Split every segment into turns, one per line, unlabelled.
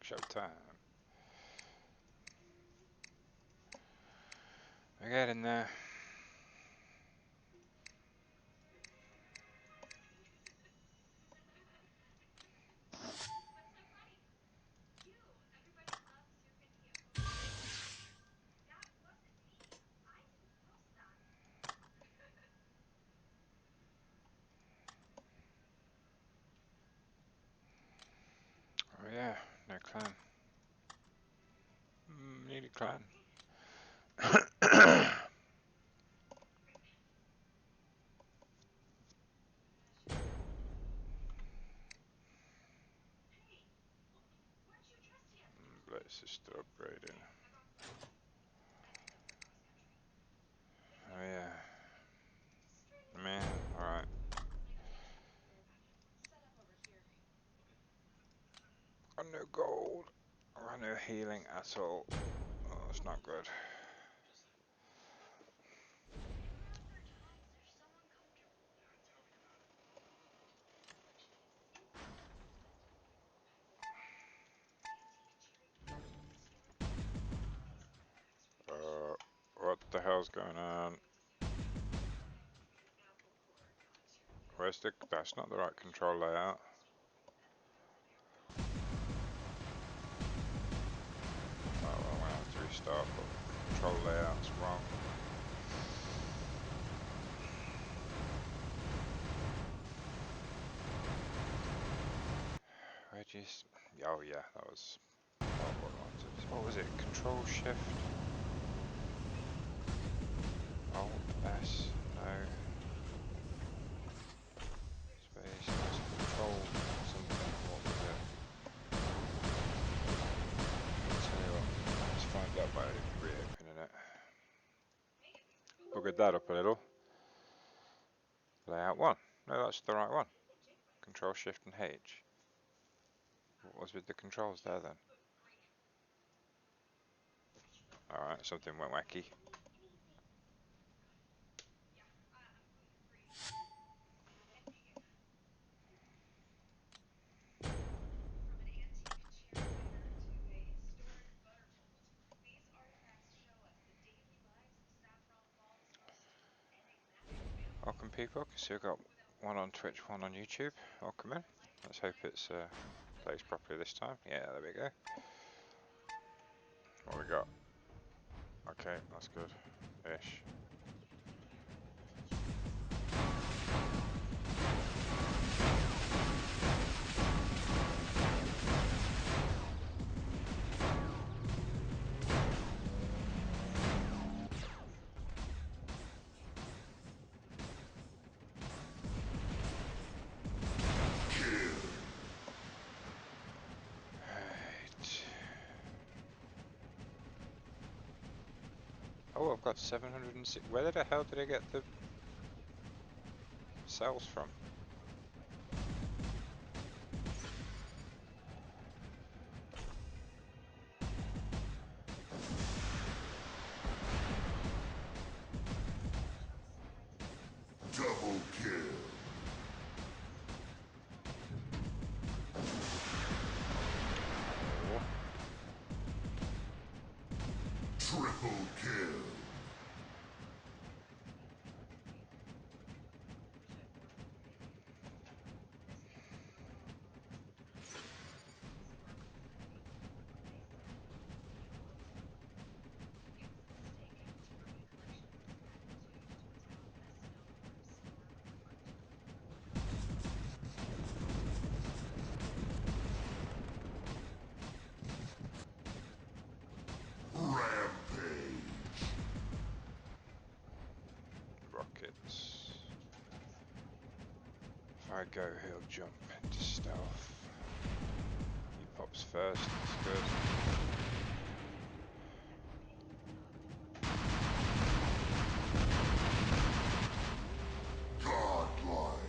Showtime. We're getting there. Oh yeah, no clan. Need a clan. Blitz is still upgrading. Oh yeah. Man, alright. Got no gold. Got no healing at all. Oh, it's not good. What the hell's going on? Where's the... That's not the right control layout. Oh, well, I'm gonna have to restart, but the control layout's wrong. Where'd you... Oh yeah, that was... What was it? Control Shift? Alt S? No. Space, that's Control something. What was it? I'll tell you what, let's find out by reopening it. Buggered that up a little. Layout 1. No, that's the right one. Control Shift and H. What was with the controls there then? Alright, something went wacky. Welcome people, so we've got one on Twitch, one on YouTube. Welcome in. Let's hope it's plays properly this time. Yeah, there we go. What we got? Okay, that's good. Ish. Oh, I've got 706. Where the hell did I get the cells from?
Double kill.
Oh.
Triple kill. Rampage.
Rockets. If I go, he'll jump into stealth. He pops first, that's good.
Godlike.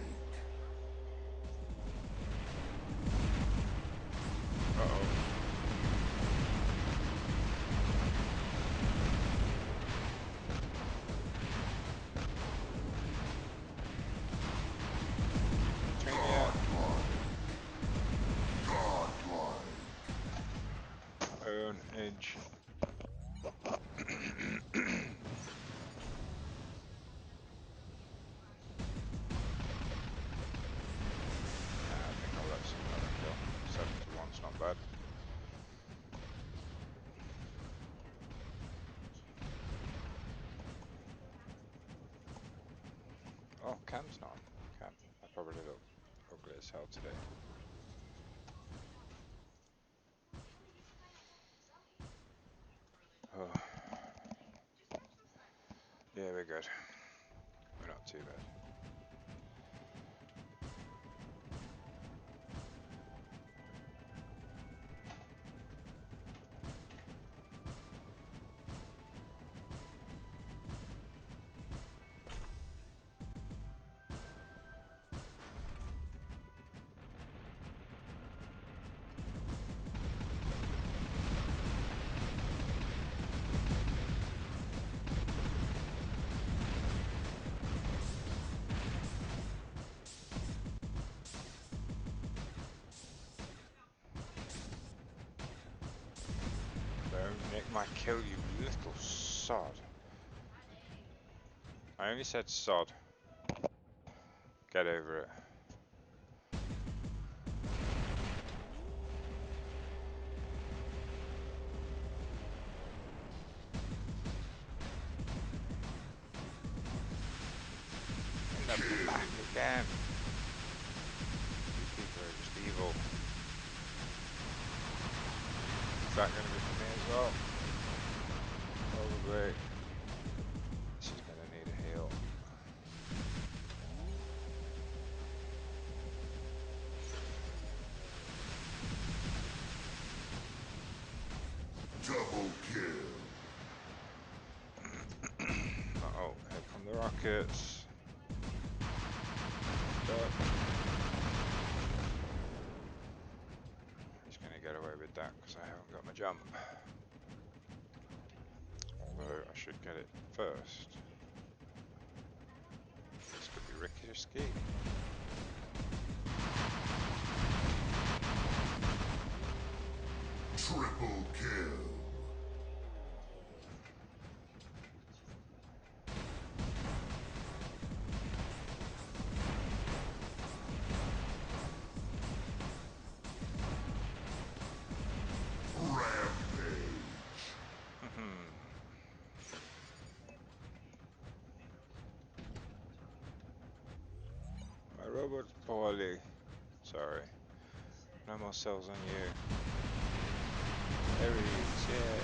Uh-oh.
Godlike. Godlike.
cam's not on. Cam. I probably look ugly as hell today. Oh. Yeah, we're good. We're not too bad. Don't nick my kill, you little sod. I only said sod. Get over it. In the back again. These people are just evil. Is that going to be for me as well? Probably. This is going to need a heal.
Double kill.
Uh-oh, here come the rockets. Duck. He's going to get away with that because I haven't got my jump. Although I should get it first. This could be risky.
Triple kill. Rampage.
My robot's poorly. Sorry. No more cells on you. There he is, yeah.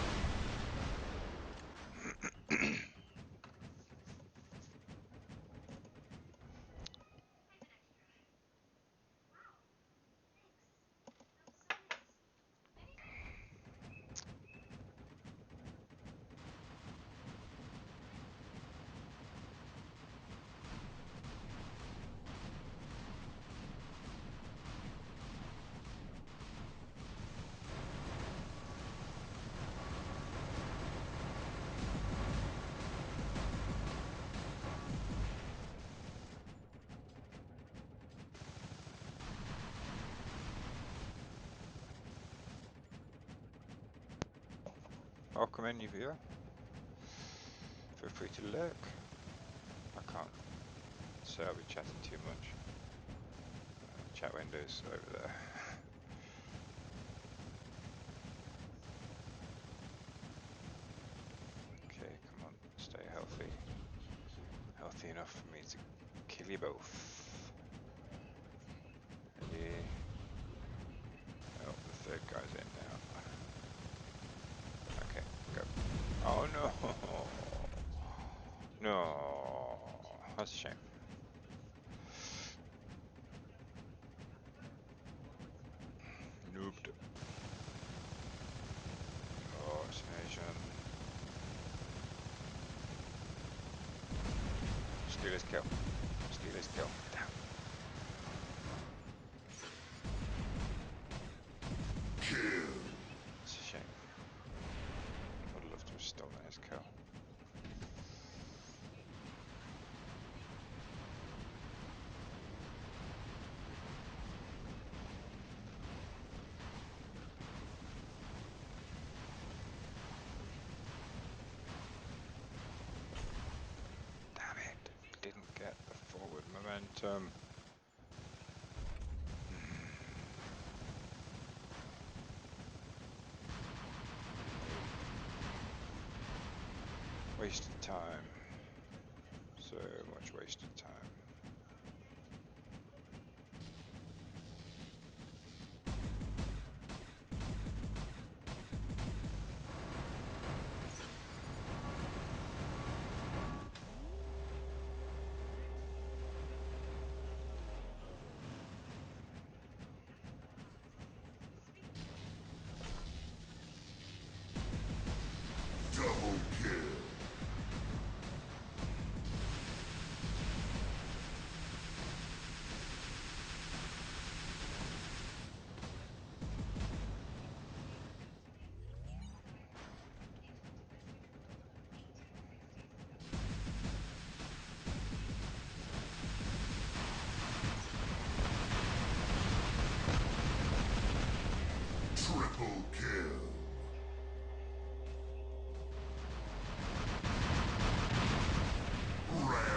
Welcome in, you viewer. Feel free to lurk. I can't say I'll be chatting too much. Chat windows over there. Okay, come on, stay healthy. Healthy enough for me to kill you both. Ready? Oh, the third guy's in now. Okay, go. Oh no! No, that's a shame. Noobed. Oh, it's an Asian. Steal his kill. Steal his kill. Damn.
Kill.
It's a shame. Would love to have stolen his kill. Damn it. Didn't get the forward momentum. Wasted time. So much wasted time.
Triple kill. Rampage.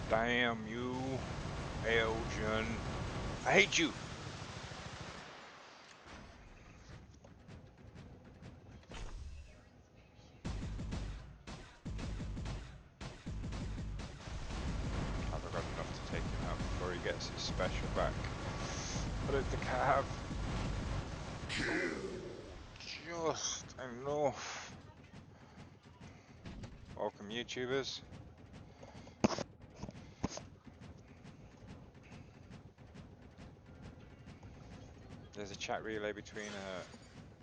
Damn you, Elgin. I hate you. Have I got enough to take him out before he gets his special back? I don't think I have. Just enough. Welcome, YouTubers. There's a chat relay between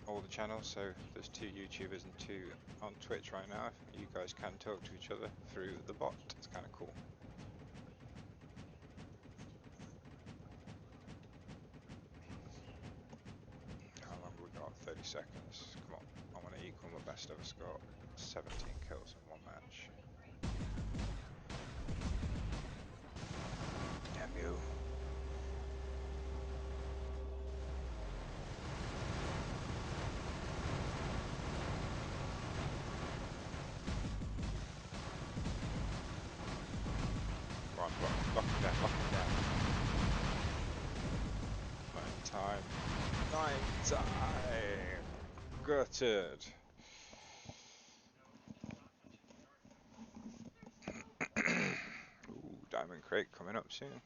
all the channels, so there's 2 YouTubers and 2 on Twitch right now. You guys can talk to each other through the bot. It's kind of cool. How long have we got? 30 seconds. Come on. I want to equal my best ever score. 17 kills in 1 match. Damn you. Come on, lock him down, lock him down. 9 time. 9 time. Gutted. Ooh, diamond crate coming up soon.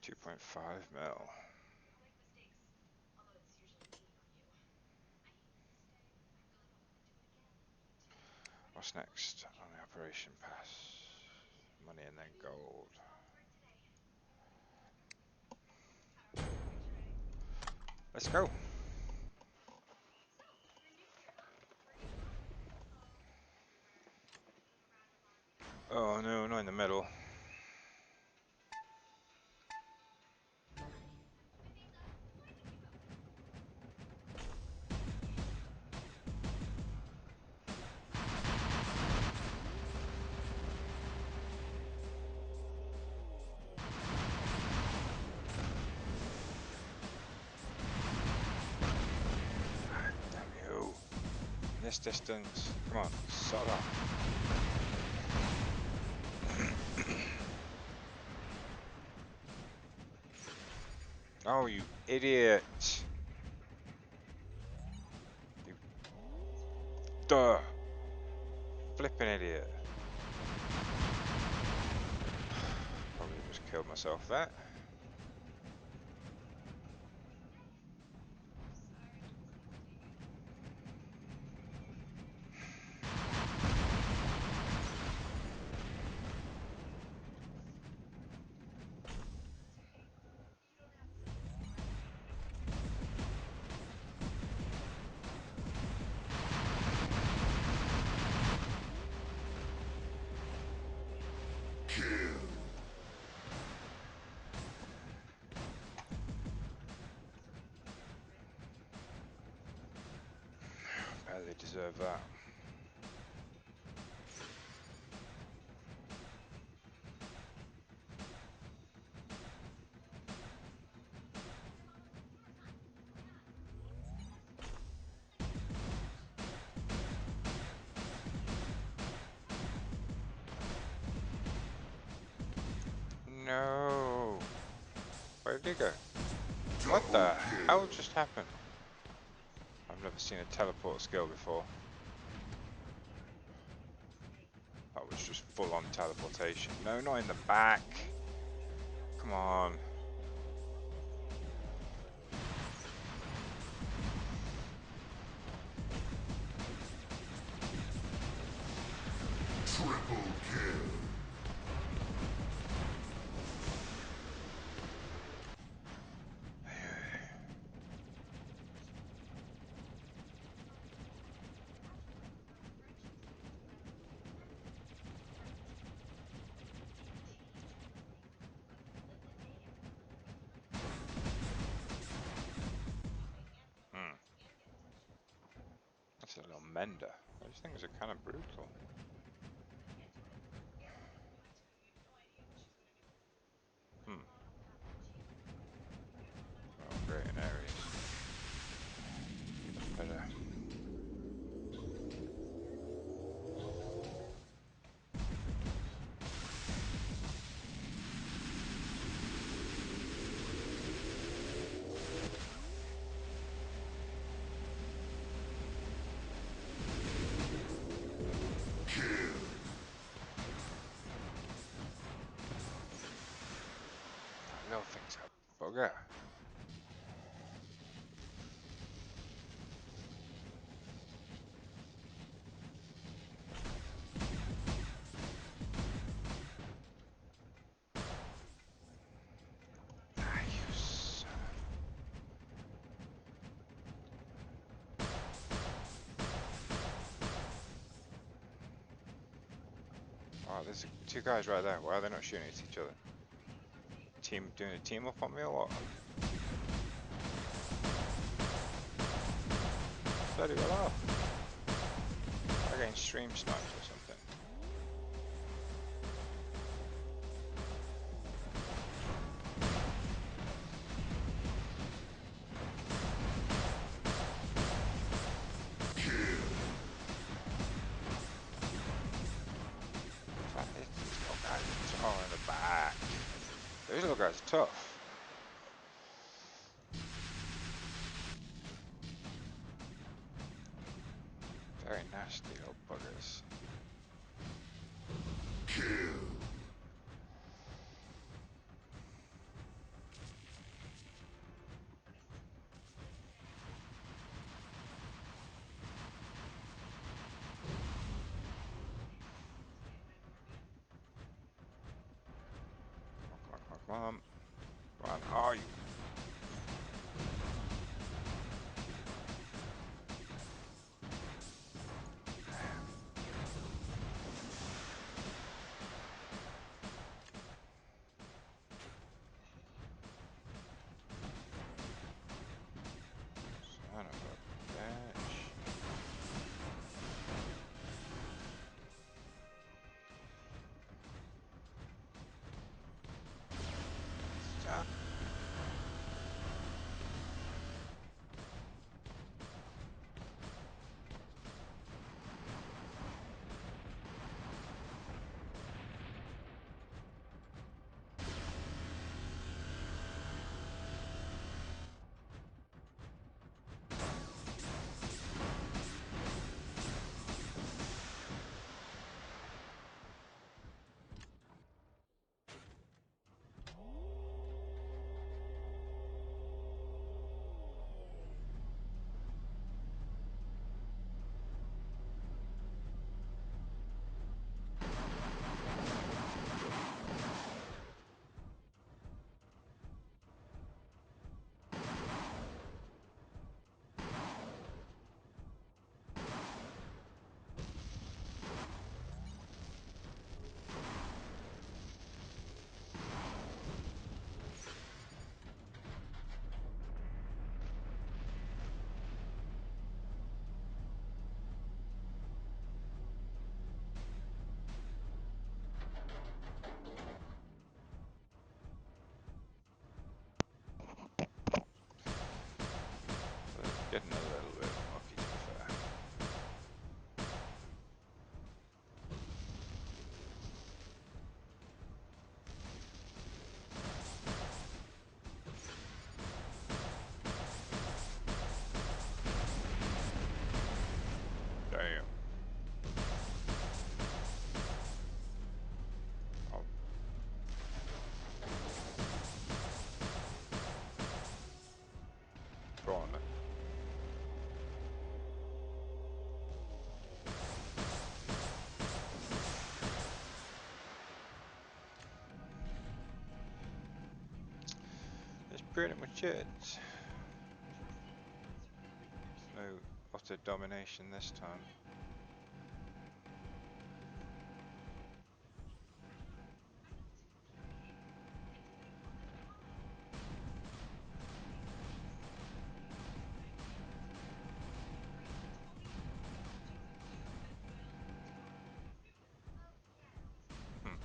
2.5 mil. What's next on the operation pass? Money and then gold. Let's go. Oh no, not in the middle. Damn you. This distance. Come on, sod off. Oh, you idiot. You duh. Flipping idiot. Probably just killed myself there.
Kill.
Bet they deserve that. No. Where did he go? What
Double
the hell
kill.
just happened? I've never seen a teleport skill before. That was just full on teleportation. No, not in the back. Come on.
Triple kill.
Hmm. That's a little mender. Those things are kind of brutal. bugger. Ah, you son of... Oh, there's two guys right there. Why are they not shooting at each other? Doing a team up on me or what? Bloody well off. I'm getting stream sniped or something. These little guys are in the back. Those little guys are tough. Very nasty little buggers.
Kill.
Come on. Come on. Oh, you. Son of a bitch. Stop. Getting a little bit unlucky to be fair. Damn. Oh, go on then. That's pretty much it. No utter domination this time. Hmm.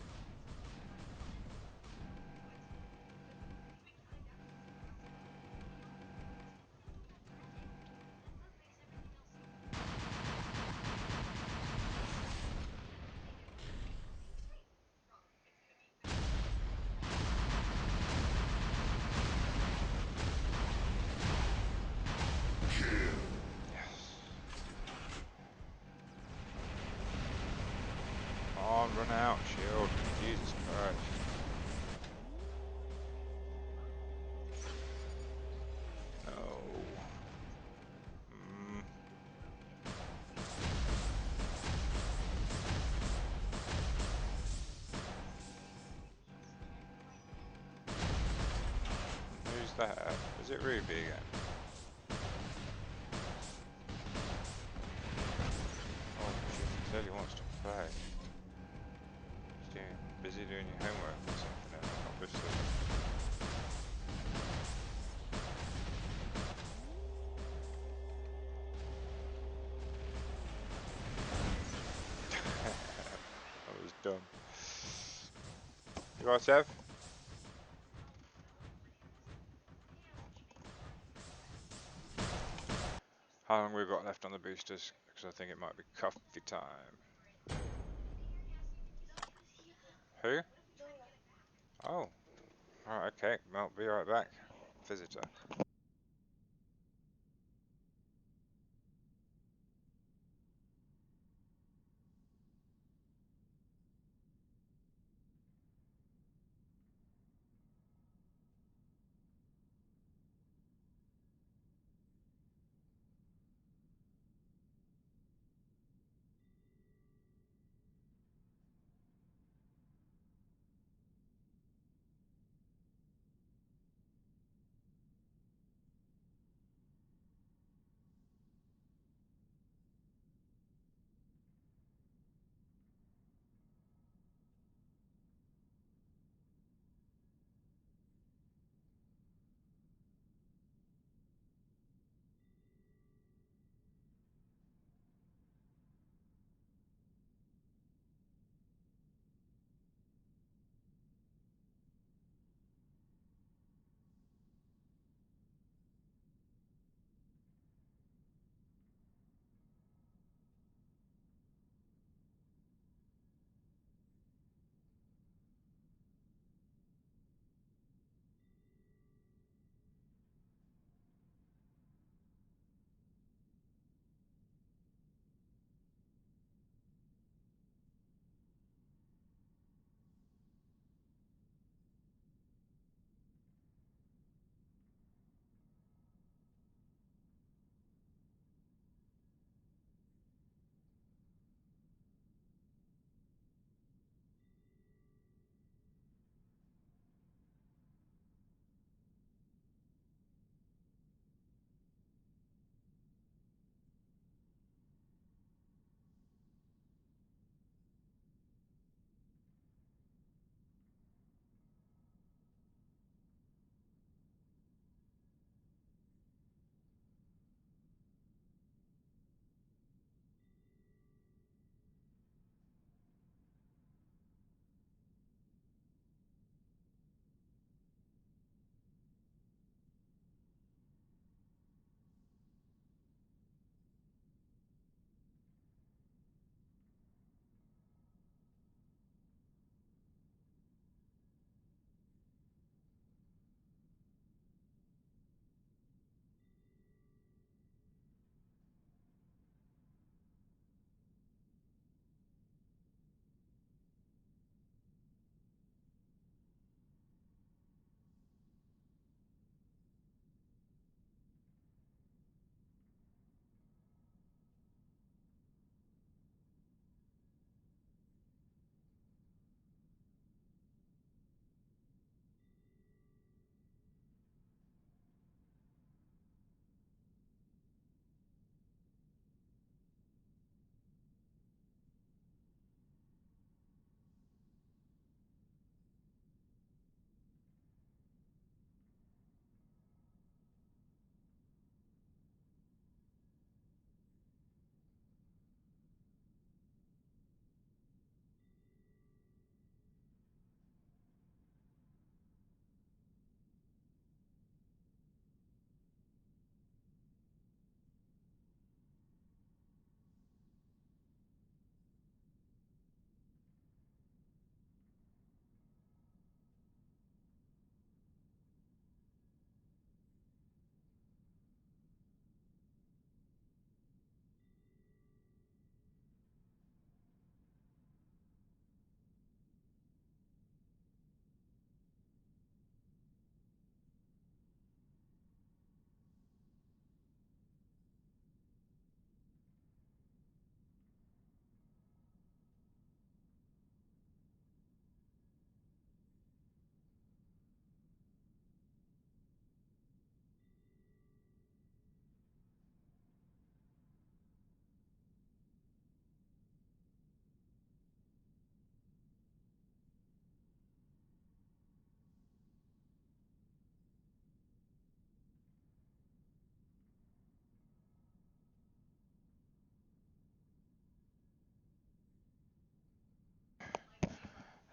The hell? Is it Ruby again? Oh, she clearly wants to play. She's busy doing your homework or something, obviously. That was dumb. You alright, Sev? How long we got left on the boosters? Because I think it might be coffee time. Who? Oh. Alright, okay. Well, be right back. Visitor.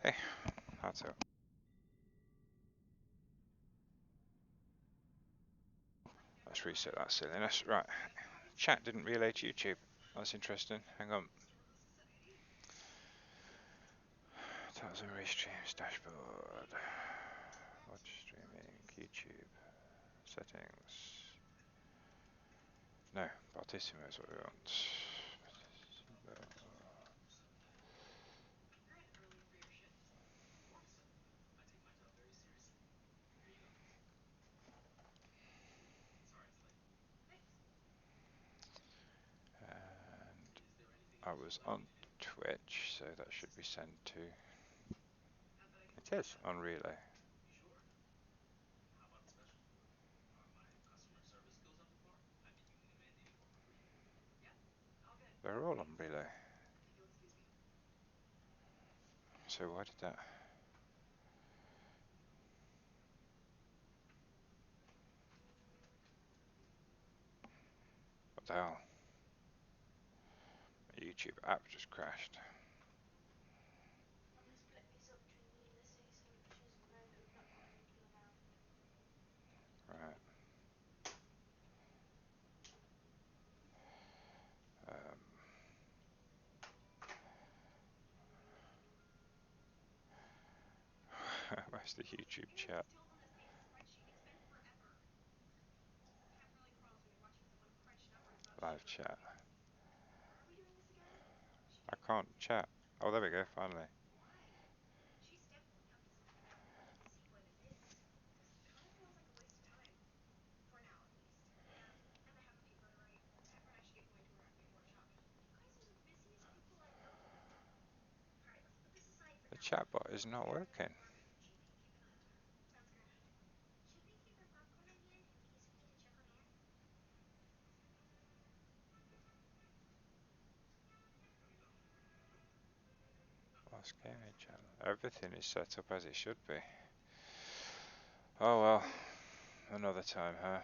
Hey, that's it. Let's reset that silliness. Right, chat didn't relay to YouTube. That's interesting. Hang on. Thousand restreams dashboard. Watch streaming, YouTube, settings. No, Partissimo is what we want. And I was on Twitch, so that should be sent to. It is on relay. They're all on relay. So why did that? What the hell? My YouTube app just crashed. Right. Um, where's the YouTube chat? Live chat. I can't chat. Oh, there we go, finally. The chatbot is not working. Lost gaming channel. Everything is set up as it should be. Oh well, another time, huh?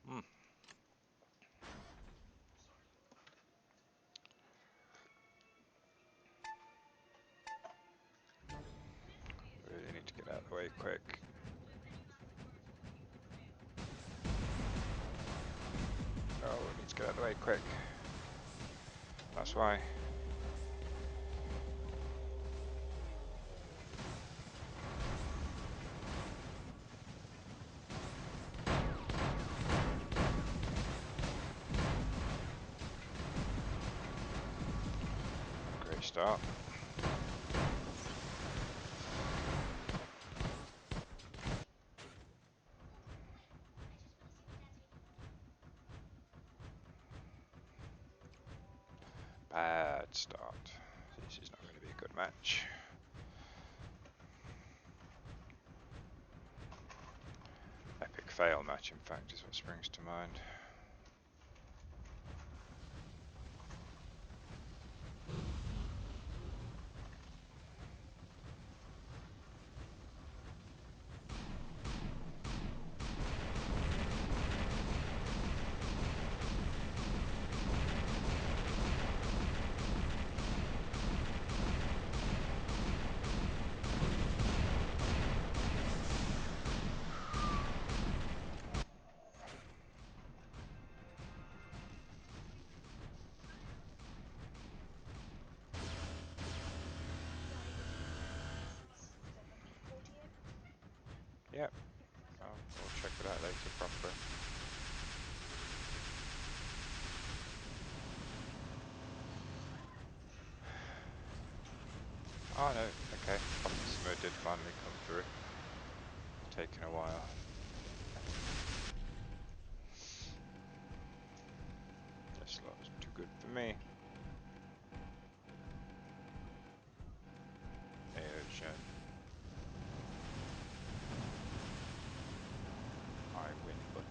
Hmm. Really need to get out of the way quick. Oh, we need to get out of the way quick. That's why. Great start. Bad start. This is not going to be a good match. Epic fail match, in fact, is what springs to mind. Yep. We'll check it out later properly. Oh no, okay. Optimismo did finally come through. Taken a while. This lot is too good for me. Ocean. I win button.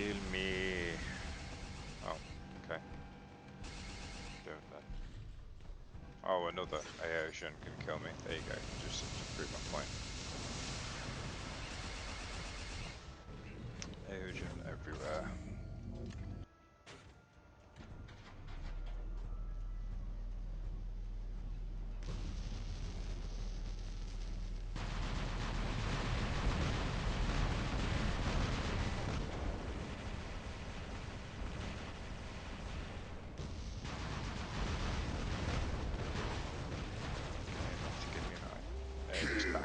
Kill me. Oh, okay. Don't then. Oh, another Asian can kill me. There you go. Just to prove my point. Asian everywhere. Okay, let's give me 9. There it is, bam.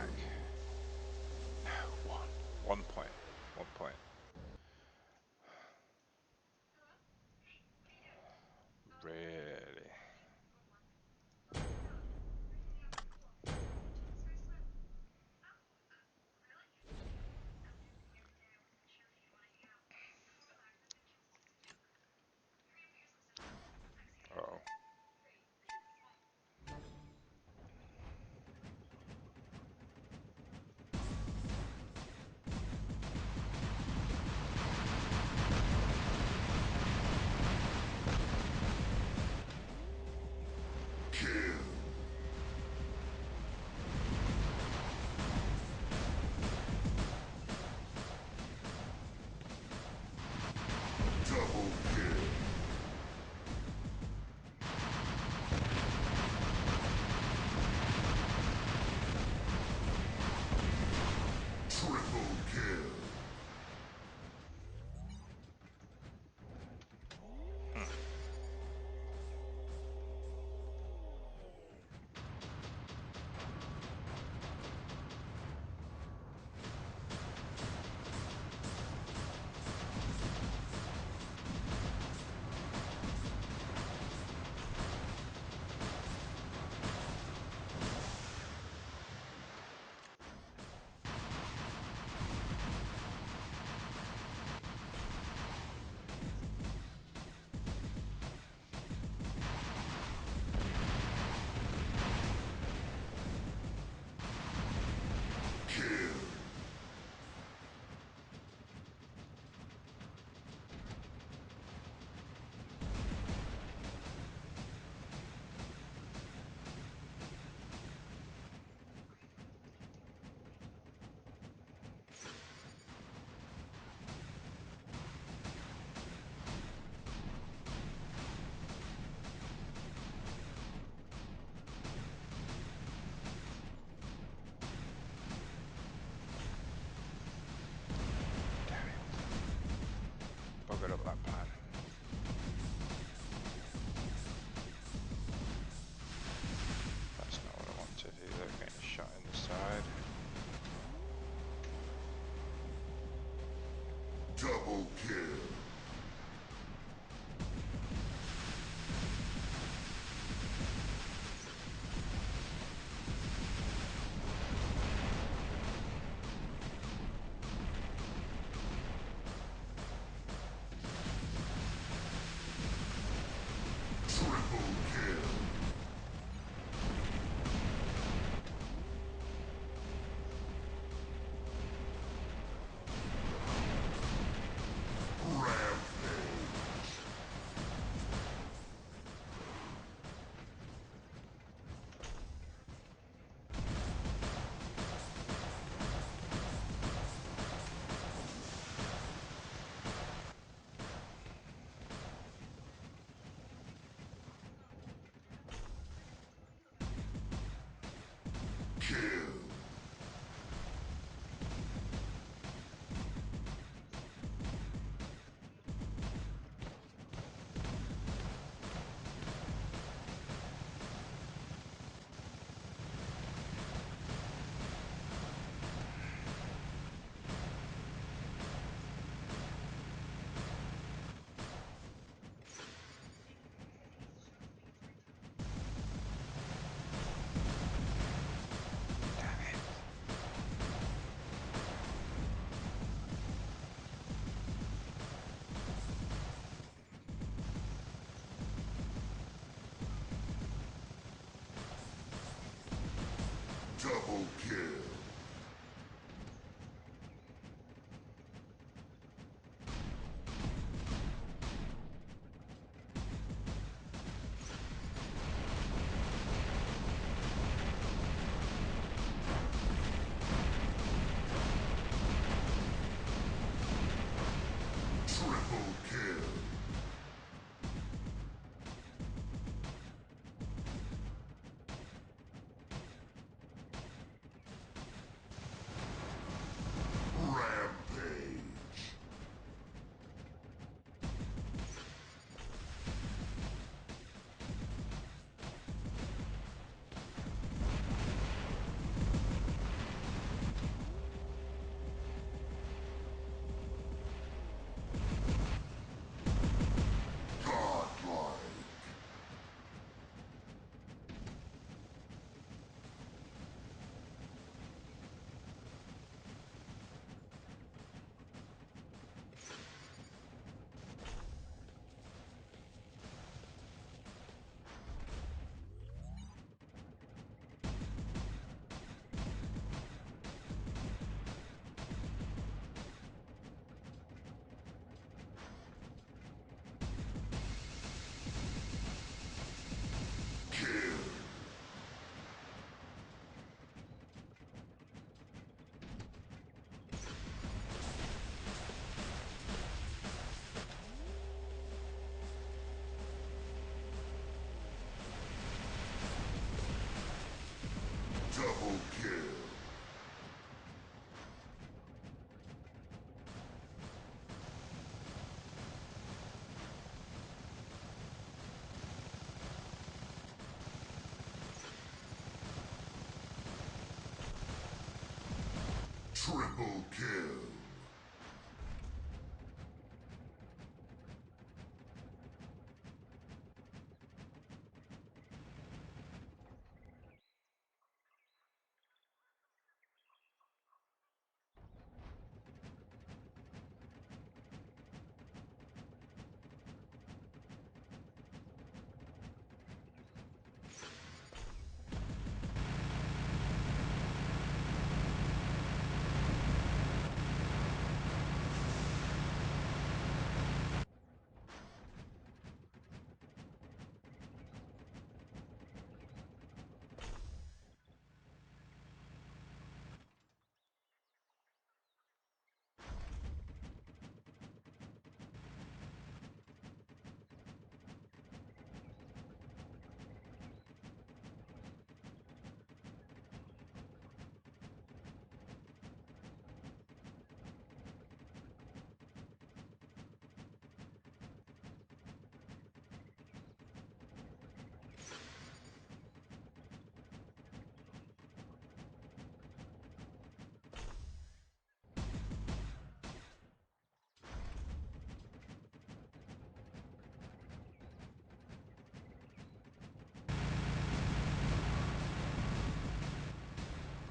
Triple kill.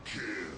Kill.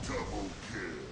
Double kill.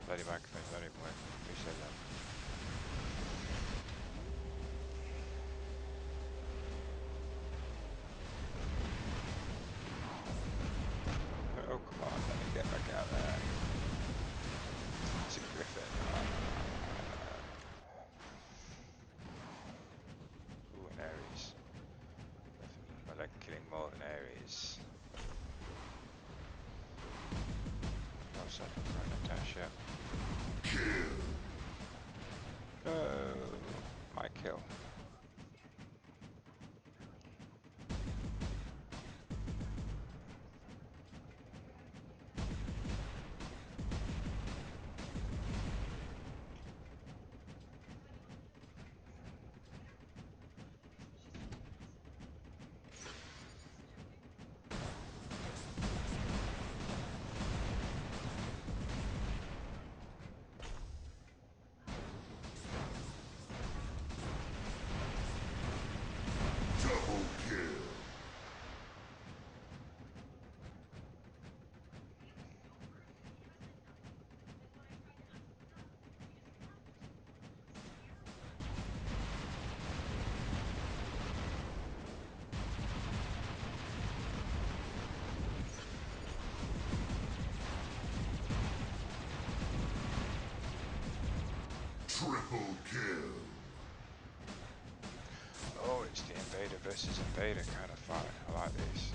Bloody microphones don't even work. Who said that? Oh, come on, let me get back out there. It's a griffin. Ooh, an Aries. I like killing more than Aries. Oh, sorry, right, Natasha.
Kill.
No, my kill.
Double kill. Triple kill.
Oh, it's the invader versus invader kind of fight. I like this.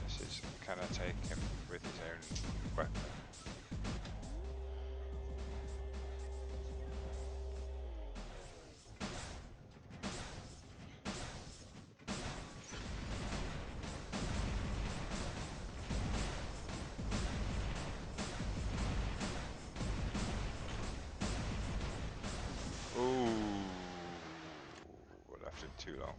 This is, can I take him with his own weapon? Ooh, I left it too long.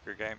Good game.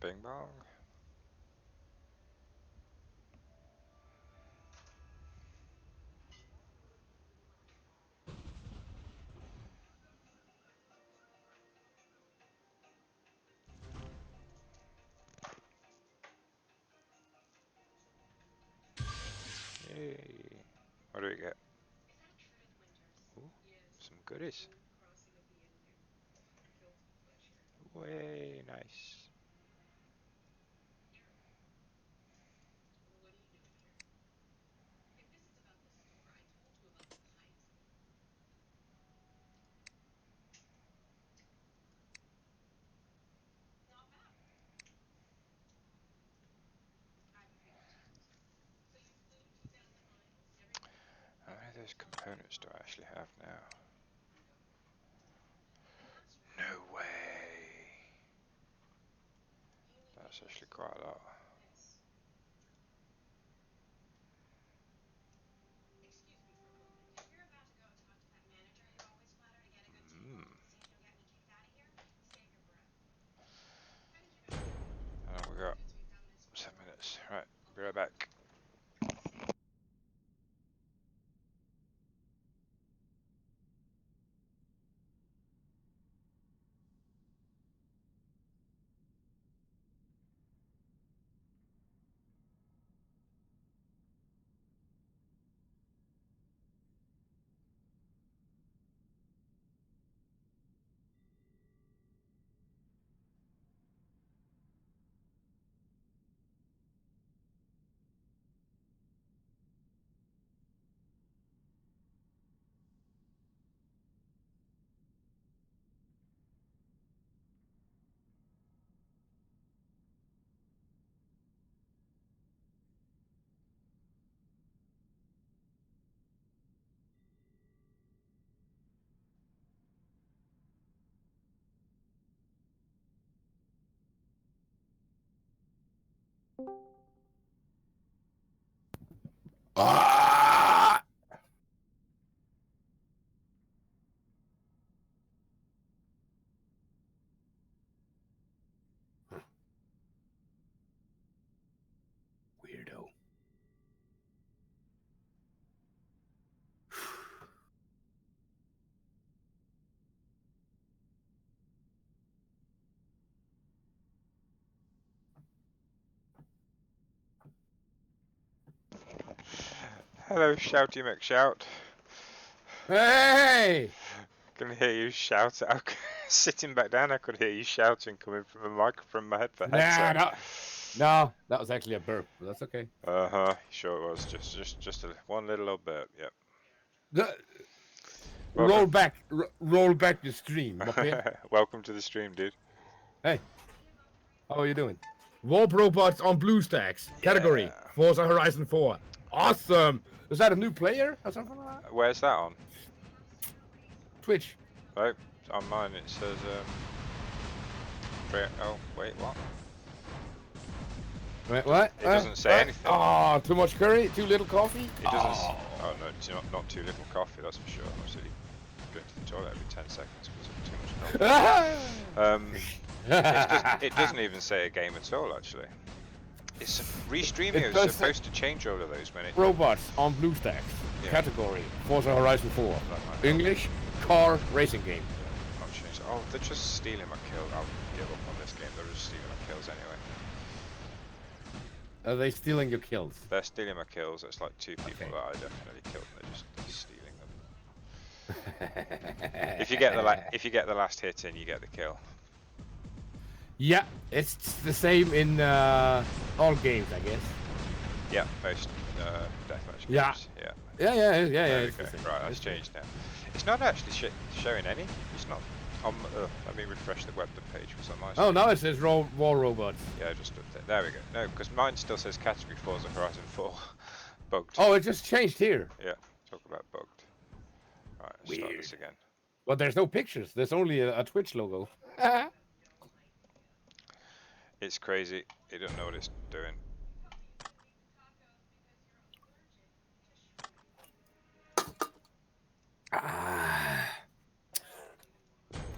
Bing bong. Yay. What do we get? Ooh, some goodies. Way nice. How many of those components do I actually have now? No way. That's actually quite a lot. Mm. We got 7 minutes. Right, be right back.
Ah! Weirdo.
Hello, Shouty McShout.
Hey!
Can hear you shout. Sitting back down, I could hear you shouting coming from a mic from my headset.
No, that was actually a burp, but that's okay.
Sure it was. Just one little burp. Yep.
Roll back the stream, Muppet.
Welcome to the stream, dude.
Hey, how are you doing? Warp robots on BlueStacks. Category
Yeah.
Forza Horizon 4. Awesome. Is that a new player or something like that?
Where's that on?
Twitch.
Right, on mine it says oh wait, what?
Wait, what?
It doesn't say anything.
Oh, too much curry? Too little coffee?
It doesn't. Oh no, it's not too little coffee. That's for sure. I'm silly. going to the toilet every 10 seconds because of too much coffee. It doesn't even say a game at all, actually. It's Restreamio is supposed to change all of those when it.
Robots on BlueStacks.
Yeah.
Category Forza Horizon 4. English car racing game.
Not changed. Oh, they're just stealing my kill. I'll give up on this game. They're just stealing my kills anyway.
Are they stealing your kills?
They're stealing my kills. It's like 2 people
Okay.
that I definitely killed, and they're just stealing them. If you get the last hit in, you get the kill.
Yeah, it's the same in all games, I guess.
Yeah, most deathmatch games.
Yeah.
Yeah.
Yeah.
There we
It's
go.
the same.
Right, that's changed now. It's not actually showing any. It's not. Let me refresh the web page because on my.
Oh, now it says War Robots.
Yeah, just update. There we go. No, because mine still says category Forza Horizon 4 bugged.
Oh, it just changed here.
Yeah, talk about bugged. Right, let's start this again.
But there's no pictures. There's only a Twitch logo.
It's crazy. It don't know what it's doing.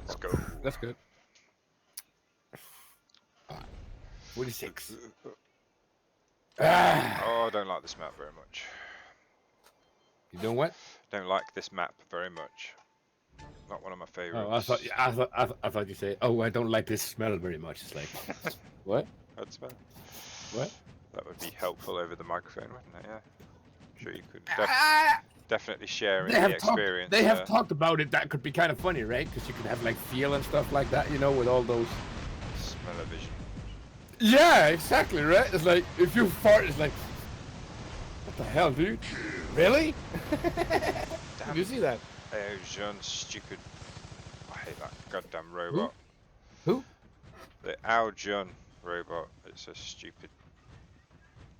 Let's go.
That's good. 46.
Oh, I don't like this map very much.
You doing what?
Don't like this map very much. Not one of my favorites.
Oh, I thought you say, oh, I don't like this smell very much. It's like, what?
That's fine.
What?
That would be helpful over the microphone, wouldn't it? Yeah. I'm sure you could definitely share in the experience.
They have talked about it. That could be kind of funny, right? Because you could have like feel and stuff like that, you know, with all those.
Smell-o-vision.
Yeah, exactly, right? It's like if you fart, it's like, what the hell, dude? Really? Did you see that?
Oh, Jean, stupid. I hate that goddamn robot.
Who?
The Ao Jun robot. It's a stupid,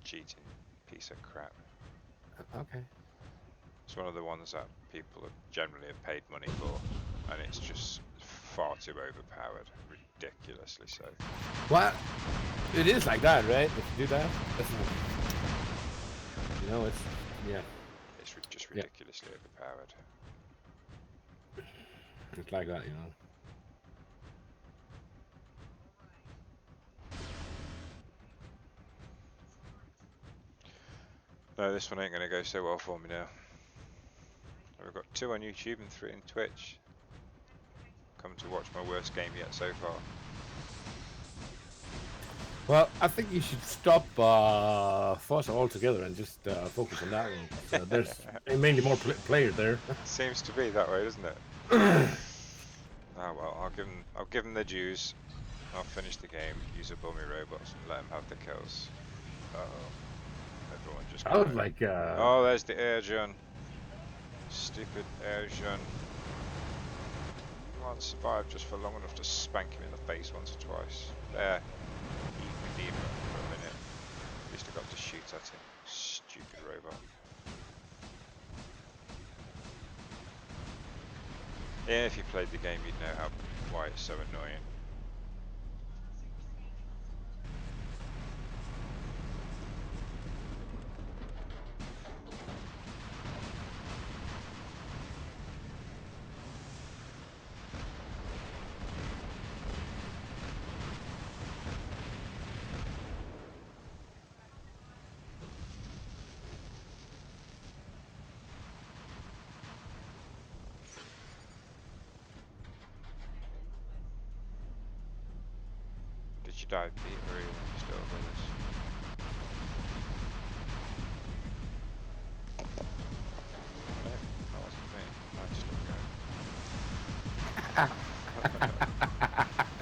cheating piece of crap.
Okay.
It's one of the ones that people have generally have paid money for, and it's just far too overpowered, ridiculously so.
What? It is like that, right? If you do that, that's not, you know, it's yeah.
It's just ridiculously overpowered.
It's like that, you know.
No, this one ain't gonna go so well for me now. I've got 2 on YouTube and 3 on Twitch. Come to watch my worst game yet so far.
Well, I think you should stop Forza altogether and just focus on that one. So there's mainly more players there.
Seems to be that way, doesn't it? Oh well, I'll give them their dues. I'll finish the game, use a bummy robots, and let them have the kills. Everyone just.
I would like.
Oh, there's the air Jun. Stupid air Jun. Come on, survive just for long enough to spank him in the face once or twice. There. Eat me deeper for a minute. At least I got to shoot at him. Stupid robot. Yeah, if you played the game, you'd know why it's so annoying. Did you die, Pete, or are you still with us? No, that wasn't me. I'm still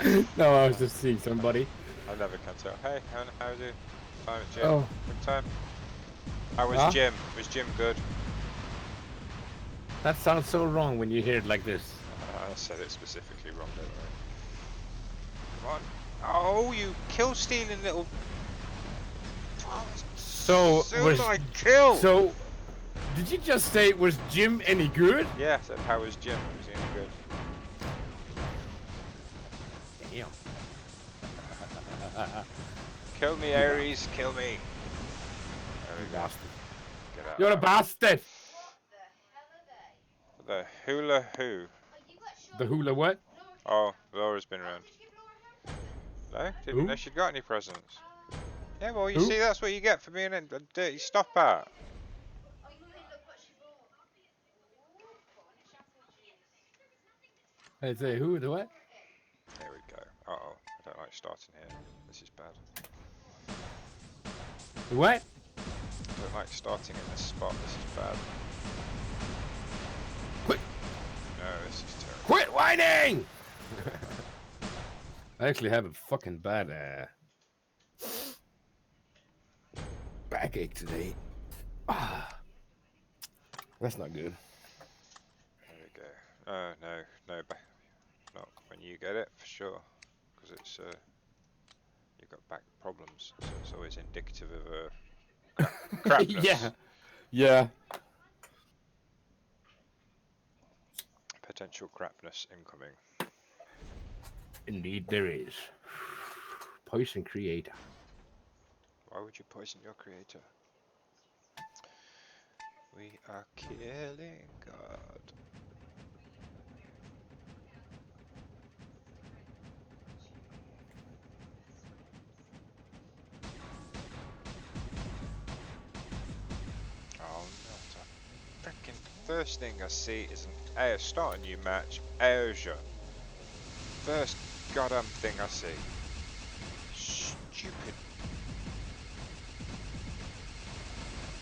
going.
No, I was just seeing somebody.
I never can tell. Hey, how's it? Time, Jim.
Oh.
Good time. How was Jim? Was Jim good?
That sounds so wrong when you hear it like this.
I said it specifically wrong, don't I? Come on. Oh, you kill stealing little.
So
was my kill.
So, did you just say was Jim any good?
Yeah, I said how was Jim? Was he any good?
Damn.
Kill me, Ares. Kill me. There we go.
Bastard.
Get out.
You're a bastard.
The hula who?
The hula what?
Oh, Laura's been around. No, didn't know
Who?
she'd got any presents. Yeah, well, you
Who?
see, that's what you get for being a dirty stop at.
I say who? The what?
Here we go. Uh oh, I don't like starting here. This is bad.
The what?
I don't like starting in this spot. This is bad.
Quit!
No, this is terrible.
Quit whining! I actually have a fucking bad backache today. Ah, that's not good.
There we go. No, not when you get it for sure, because it's you've got back problems, so it's always indicative of crapness.
Yeah, yeah.
Potential crapness incoming.
Indeed, there is. Poison creator.
Why would you poison your creator? We are killing God. Oh, not a freaking first thing I see is start a new match, Asia. First goddamn thing I see. Stupid.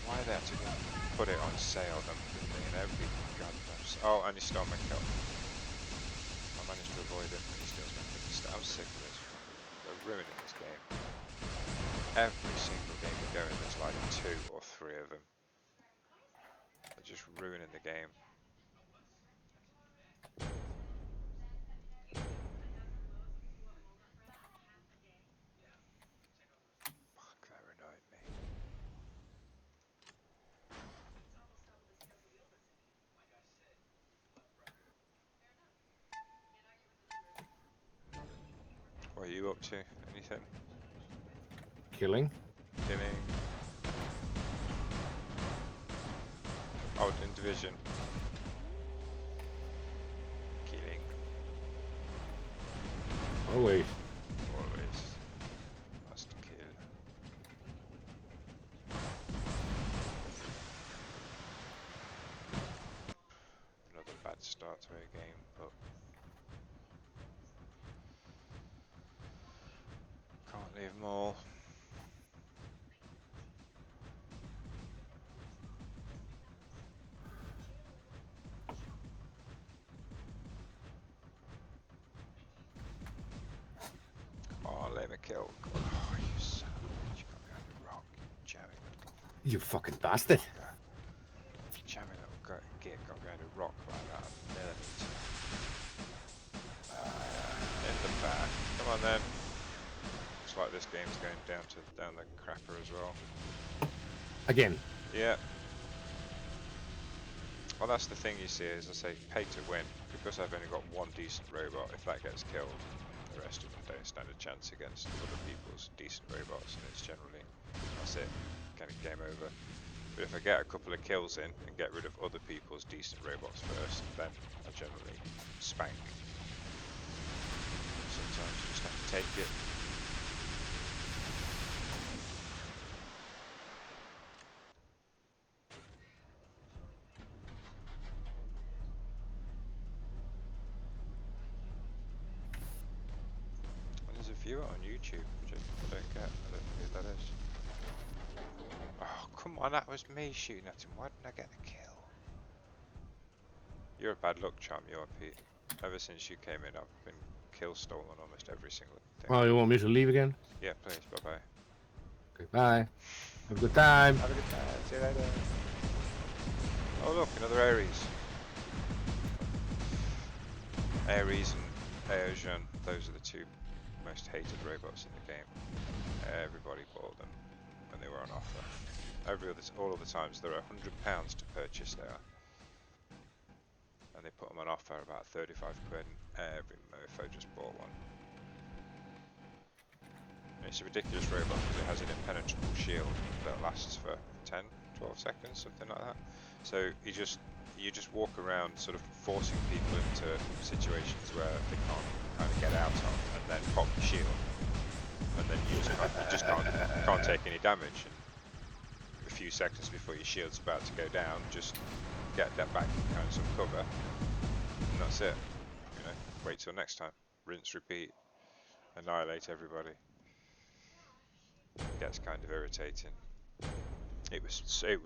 Why they have to put it on sale completely in every goddamn oh, and he stole my kill. I managed to avoid it, but he steals my kill. I'm sick of this. They're ruining this game. Every single game we go in, there's like 2 or 3 of them. They're just ruining the game. Fuck, they're annoying me. What are you up to? Anything?
Killing.
Killing? Oh, in Division. Killing.
Always.
Always. Must kill. Another bad start to a game, but can't leave them all. Come on, let me kill. Oh, you son of a bitch, you got behind the rock. Jamming little
You fucking bastard.
jamming little git got behind a rock like that. Nearly need to. In the back. Come on then. Looks like this game's going down the crapper as well.
Again.
Yeah. Well, that's the thing you see, is I say pay to win. Because I've only got one decent robot, if that gets killed, the rest of them don't stand a chance against other people's decent robots, and it's generally, that's it, kind of game over. But if I get a couple of kills in and get rid of other people's decent robots first, then I generally spank. Sometimes you just have to take it. And there's a viewer on YouTube, which I don't get. I don't know who that is. Oh, come on, that was me shooting at him. Why didn't I get the kill? You're a bad luck charm, you are, Pete. Ever since you came in, I've been kill stolen almost every single thing.
Oh, you want me to leave again?
Yeah, please, bye-bye.
Okay, bye. Have a good time.
Have a good time, see you later. Oh look, another Ares. Ares and Aeosian, those are the 2 most hated robots in the game. Everybody bought them when they were on offer. All of the times, they're £100 to purchase there. And they put them on offer about 35 quid, and every mofo just bought one. And it's a ridiculous robot because it has an impenetrable shield that lasts for 10, 12 seconds, something like that. So you just walk around sort of forcing people into situations where they can't kind of get out of, and then pop your shield, and then you just can't take any damage. And a few seconds before your shield's about to go down, just get that back in kind of some cover, and that's it. You know, wait till next time, rinse, repeat, annihilate everybody. It gets kind of irritating. It's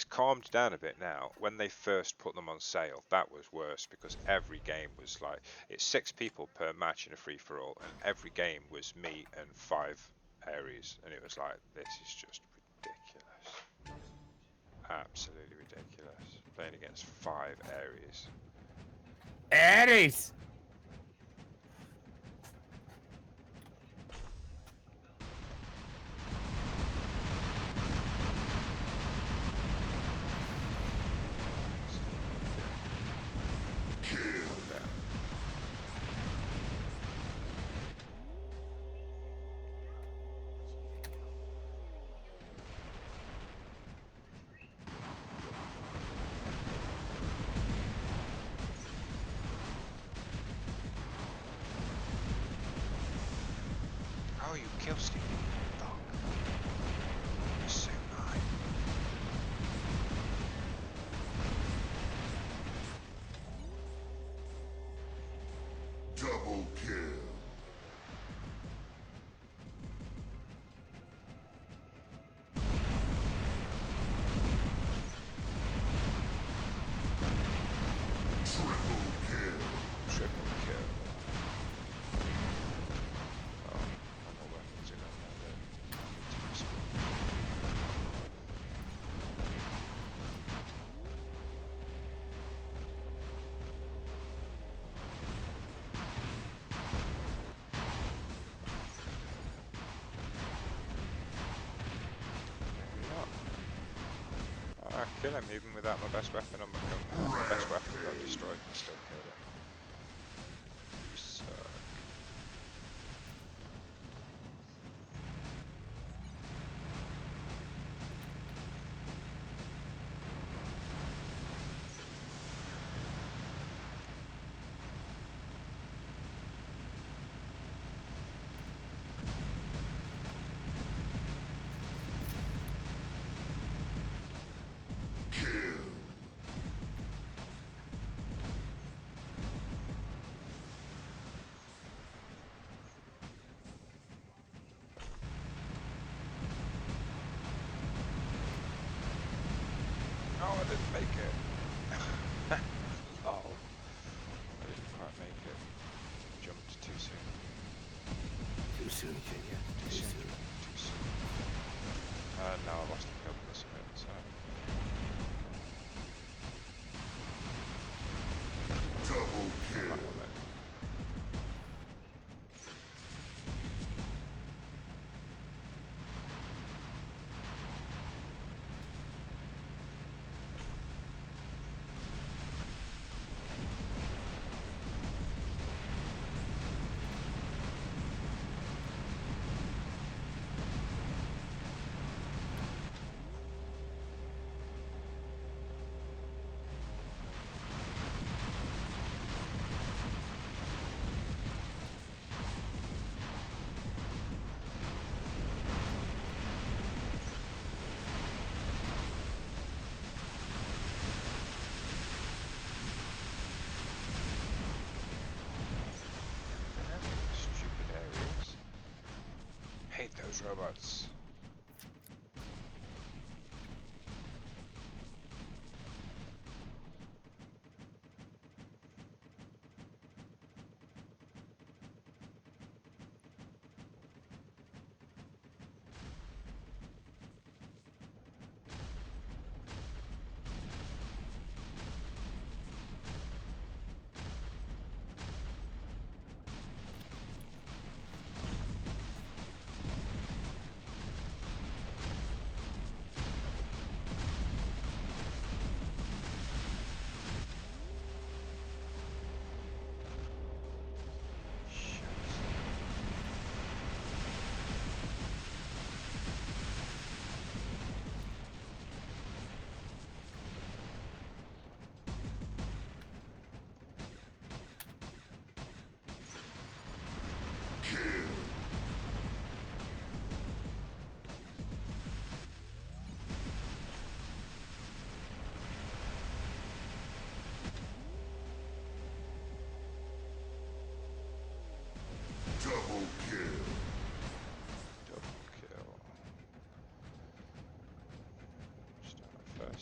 calmed down a bit now. When they first put them on sale, that was worse because every game was like, it's 6 people per match in a free-for-all, and every game was me and 5 Ares, and it was like, this is just ridiculous. Absolutely ridiculous. Playing against 5 Ares.
Aries!
Oh, you kill Stevie. Fuck. You're so mine.
Double kill. Triple kill.
Triple kill. Oh, I'm not working too long now, though. I kill him even without my best weapon on my best weapon got destroyed and still killed him. You suck.
Kill.
No, I didn't make it. Lol. I didn't quite make it. Jumped too soon.
Too soon, Kenya.
Too soon. Too soon. Now I lost the kill because of it, so.
Double kill.
Back on it. Stupid areas. Hate those robots.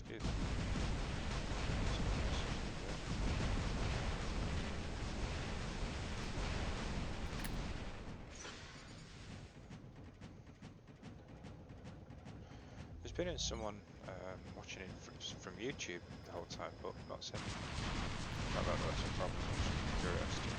Let's do that. There's been someone watching it from YouTube the whole time, but not said anything. Not that that's a problem. Just curiosity.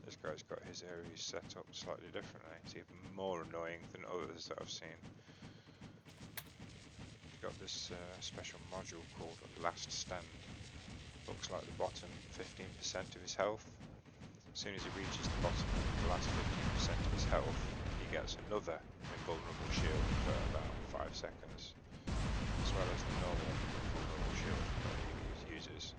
This guy's got his areas set up slightly differently. It's even more annoying than others that I've seen. He's got this special module called Last Stand. Looks like the bottom 15% of his health. As soon as he reaches the bottom, the last 15% of his health, he gets another invulnerable shield for about 5 seconds, as well as the normal invulnerable shield that he uses.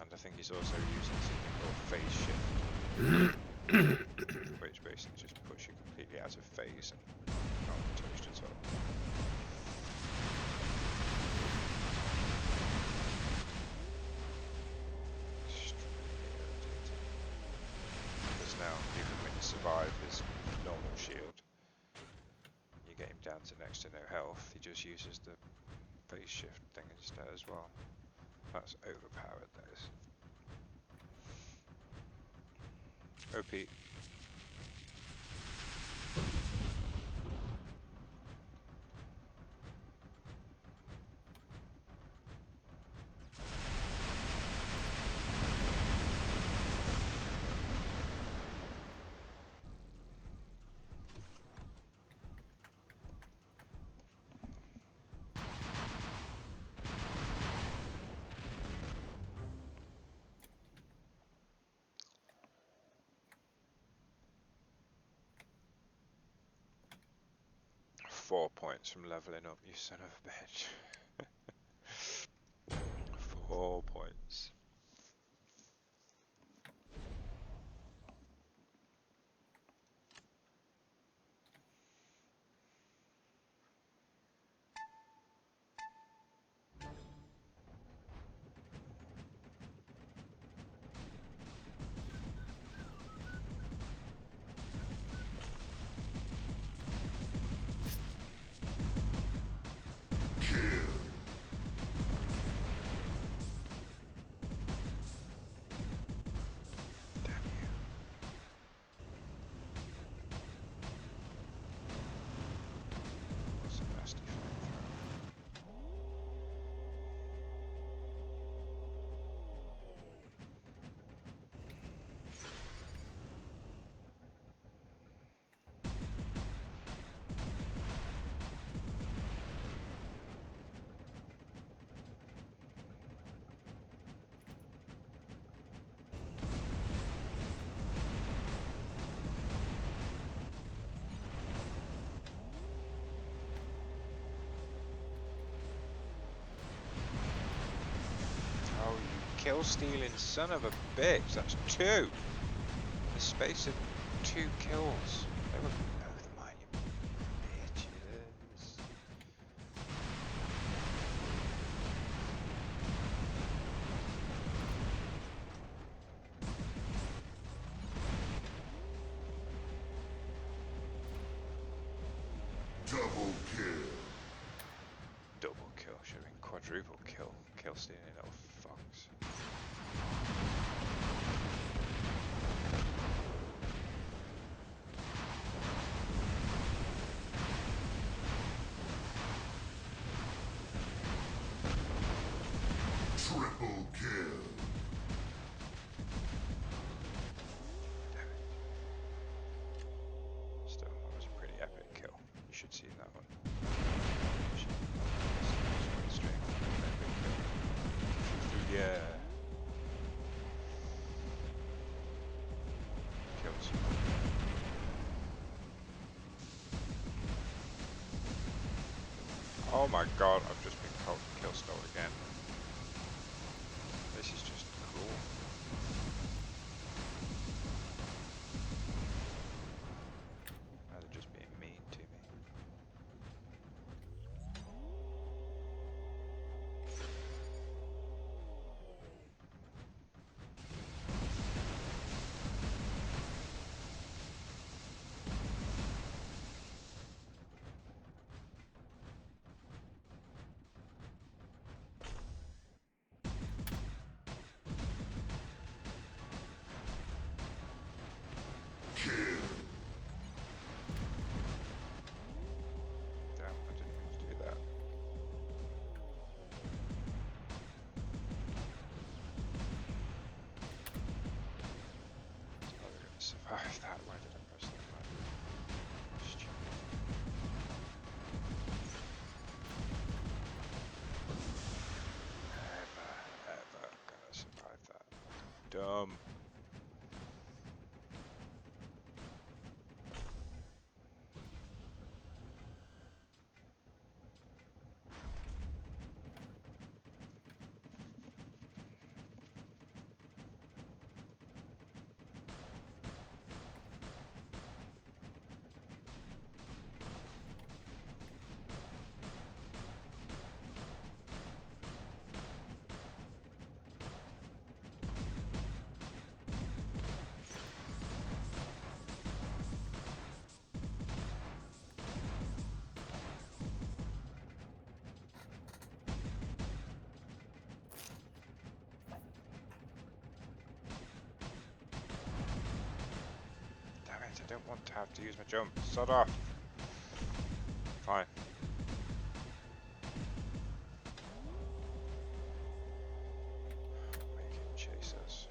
And I think he's also using something called phase shift, which basically just puts you completely out of phase and not touched at all. Because now, even when you survive his normal shield, you get him down to next to no health, he just uses the phase shift thing instead as well. That's overpowered, that is. OP. Four points from leveling up, you son of a bitch. 4 points. Kill stealing son of a bitch, that's 2! In the space of 2 kills. They were both mine, you bitches.
Double kill.
Double kill, should have been quadruple kill. Kill stealing little fucks.
Triple kill.
Still, that was a pretty epic kill. You should see that one. Yeah. Oh my god, I've just been kill stalled again. This is just cruel. Oh, they're just being mean to me. Damn, I didn't mean to do that. How are we going to survive that? Why did I press that button? Stupid. Ever gonna survive that? Dumb. Damn it, I don't want to have to use my jump. Sod off. Fine. Make him chase us.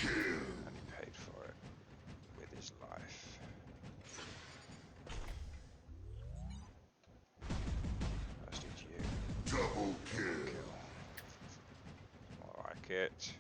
And he paid for it with his life. First it's you.
Double kill.
Kill. More like it.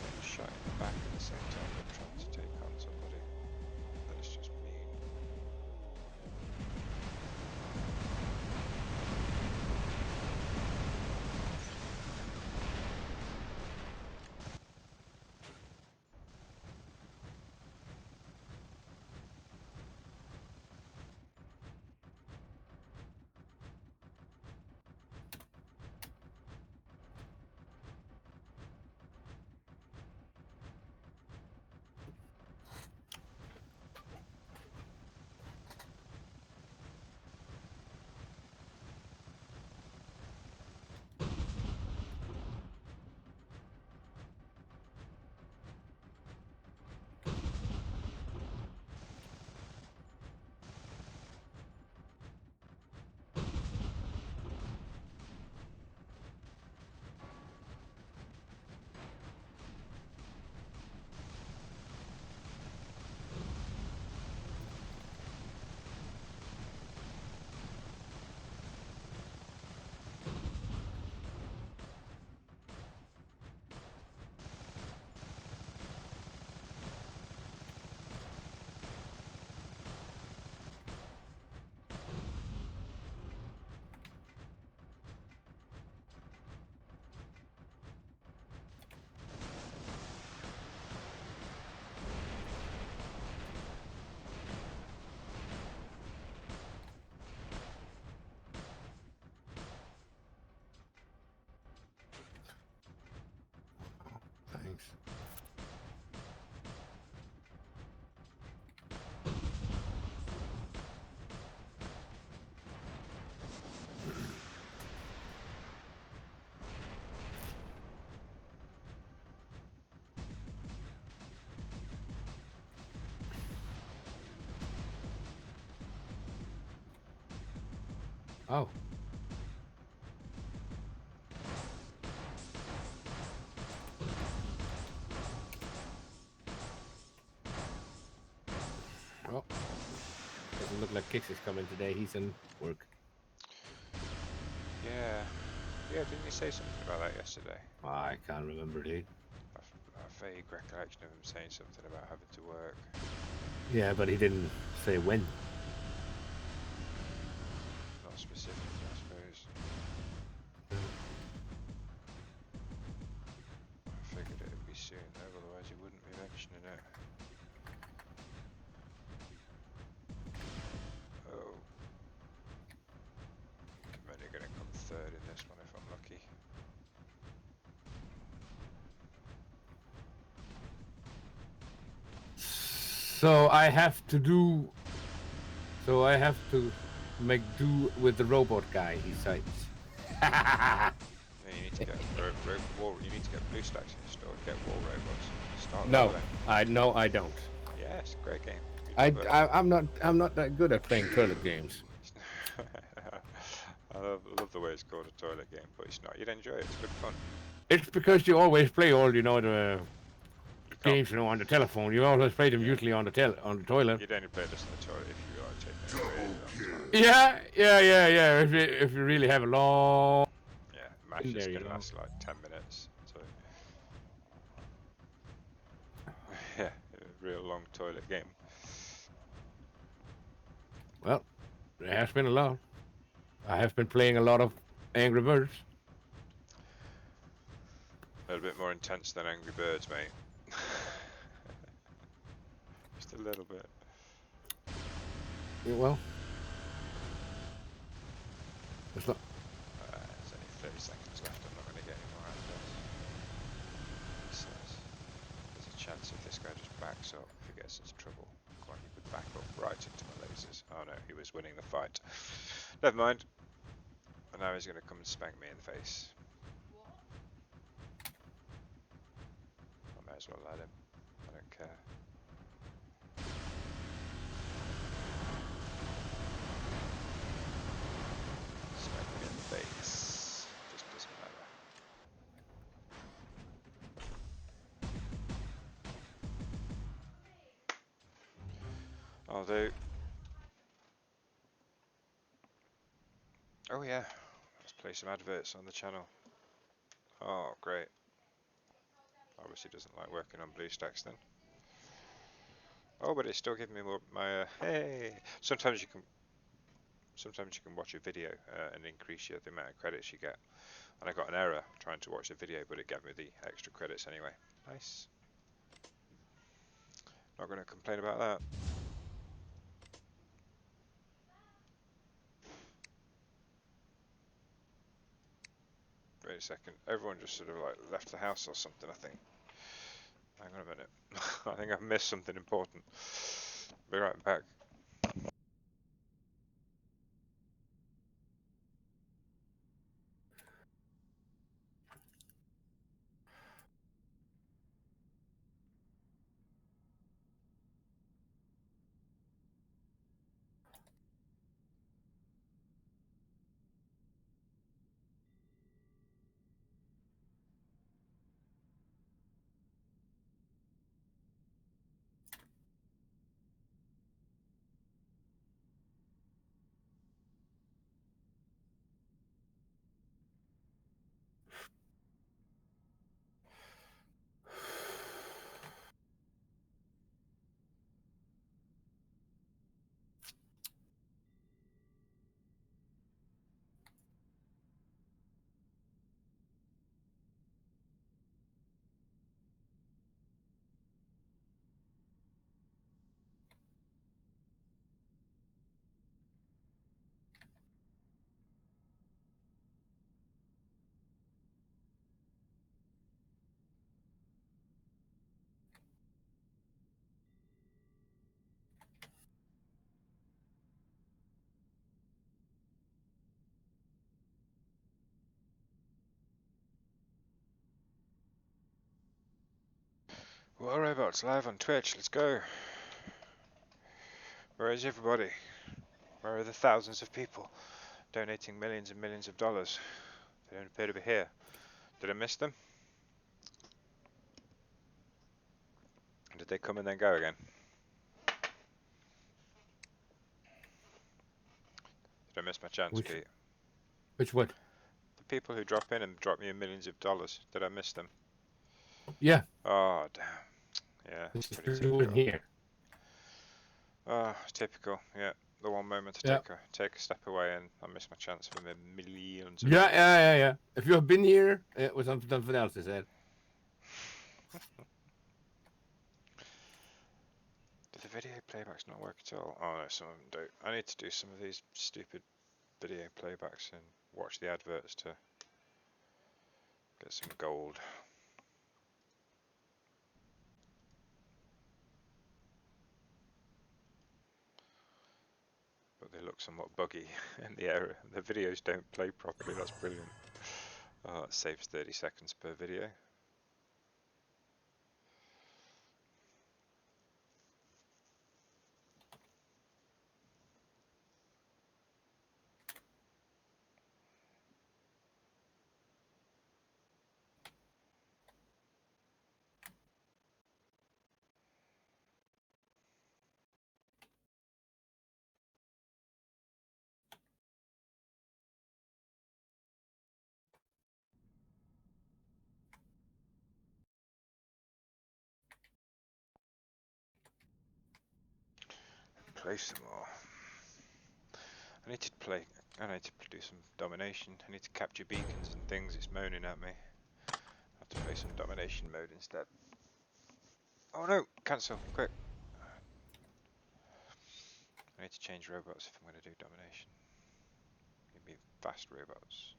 Getting shot in the back at the same time I'm trying to take on somebody. That is just mean.
Thanks. Oh. Well, doesn't look like Kix is coming today. He's in work.
Yeah. Yeah, didn't you say something about that yesterday?
I can't remember, dude.
A vague recollection of him saying something about having to work.
Yeah, but he didn't say when.
Not specific, I suppose. I figured it would be soon though, otherwise he wouldn't be mentioning it. Oh. I'm only going to come third in this one if I'm lucky.
So I have to do. So I have to make do with the robot guy. He says.
Yeah, you need to get you need to get blue stacks installed, get wall robots, start
No,
leveling.
I don't.
Yes, great game. You'd love it.
I'm not that good at playing toilet games.
I love the way it's called a toilet game, but it's not. You'd enjoy it. It's good fun.
It's because you always play all the
You can't.
games on the telephone. You always play them
Yeah.
usually on the toilet.
You'd only play this in the toilet if you were like taking a really long time.
Yeah. If you really have a long
Yeah,
in
matches
there, you
can
know.
last like 10 minutes. So yeah, a real long toilet game.
Well, there has been a lot. I have been playing a lot of Angry Birds.
A little bit more intense than Angry Birds, mate. Just a little bit.
Yeah, well, it's not.
There's only 30 seconds left. I'm not going to get any more out of this. He says there's a chance if this guy just backs up, if he gets into trouble. Come on, you could back up right into my lasers. Oh no, he was winning the fight. Never mind. And now he's going to come and spank me in the face. I may as well let him. I don't care. Spank me in the face. Just doesn't matter. I'll do. Oh yeah, let's play some adverts on the channel. Oh great. Obviously doesn't like working on BlueStacks then. Oh, but it's still giving me more my hey. Sometimes you can watch a video and increase the amount of credits you get. And I got an error trying to watch the video, but it gave me the extra credits anyway. Nice. Not going to complain about that. Wait a second. Everyone just sort of like left the house or something, I think. Hang on a minute. I think I've missed something important. Be right back. Well, robots live on Twitch. Let's go. Where is everybody? Where are the thousands of people? donating millions and millions of dollars. They don't appear to be here. Did I miss them? Did they come and then go again? Did I miss my chance, Pete?
Which what?
The people who drop in and drop me millions of dollars. Did I miss them?
Yeah.
Oh, damn. Yeah,
This is
pretty
doing
typical.
here.
Oh, typical. Yeah, the one moment to take a step away and I miss my chance for millions of dollars.
Yeah. If you have been here, it was something else, I said.
Did the video playbacks not work at all? Oh no, some of them do. I need to do some of these stupid video playbacks and watch the adverts to get some gold. But they look somewhat buggy in the area. The videos don't play properly, that's brilliant. Oh, it saves 30 seconds per video. Play some more. I need to do some domination. I need to capture beacons and things. It's moaning at me. I have to play some domination mode instead. Oh no! Cancel! Quick! I need to change robots if I'm going to do domination. Give me fast robots.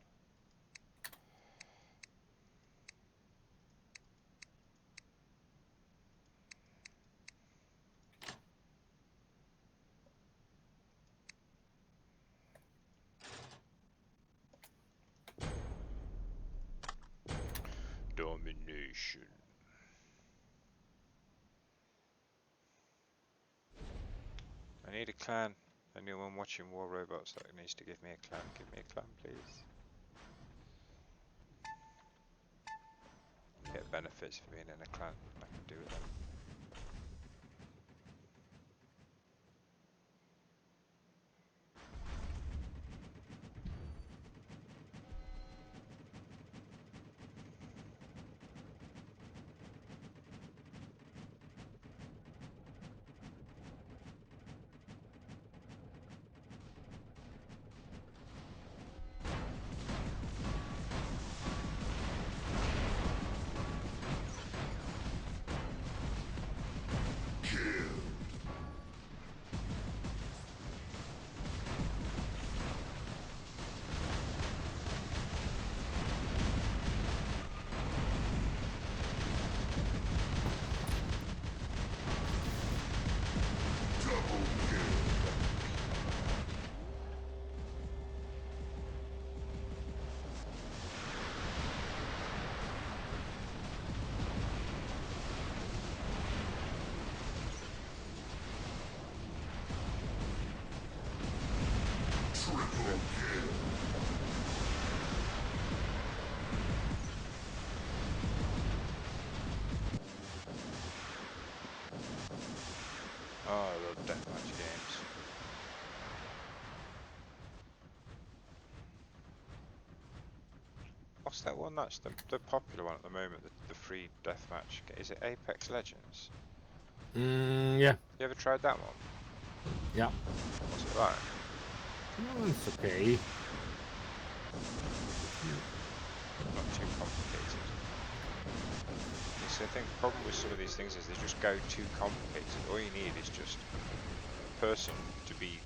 Domination. I need a clan. Anyone watching War Robots that needs to give me a clan, give me a clan please. Get benefits for being in a clan. I can do with them. Oh, I love deathmatch games. What's that one? That's the popular one at the moment, the free deathmatch. Is it Apex Legends?
Yeah.
You ever tried that one?
Yeah.
What's it like?
Oh, it's okay.
Not too complicated. I think the problem with some of these things is they just go too complicated. All you need is just a person to be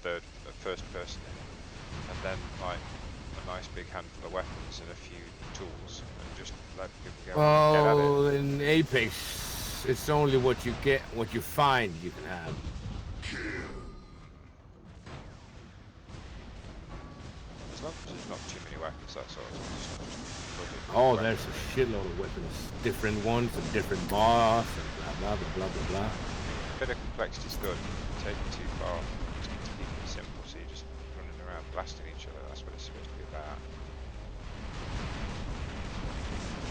a first person in, and then like a nice big handful of weapons and a few tools, and just let people go on and get at it.
Well, in Apex, it's only what you get, what you find you can have.
As long as there's not too many weapons, that's all.
Oh, there's a shitload of weapons. Different ones and different boss and blah, blah, blah, blah, blah, blah.
A bit of complexity is good. Take it too far. Just keep it simple, so you're just running around. around blasting each other. That's what it's supposed to be about.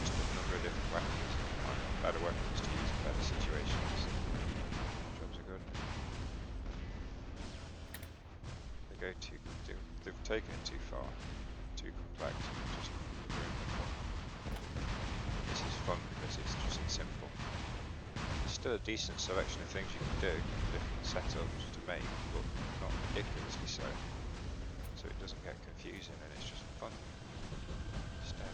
Just a number of different weapons, better weapons to use in better situations. Jobs are good. They've taken it too far, too complex. Just this is fun because it's just simple. There's still a decent selection of things you can do, different setups to make, but not ridiculously so. So it doesn't get confusing and it's just fun instead.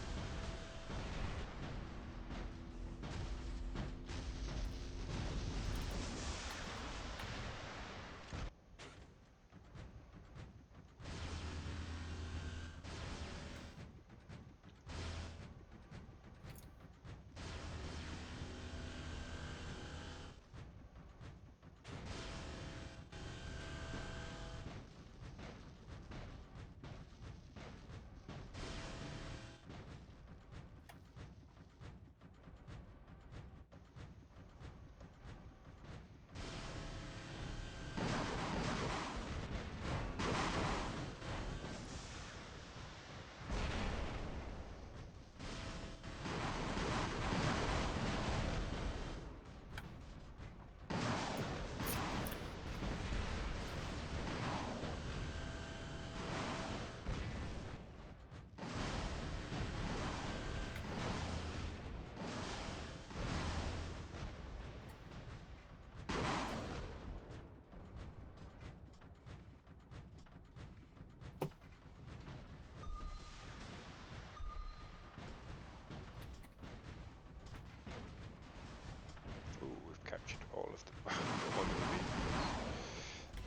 Captured all of them. All of the vehicles.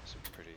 That's a pretty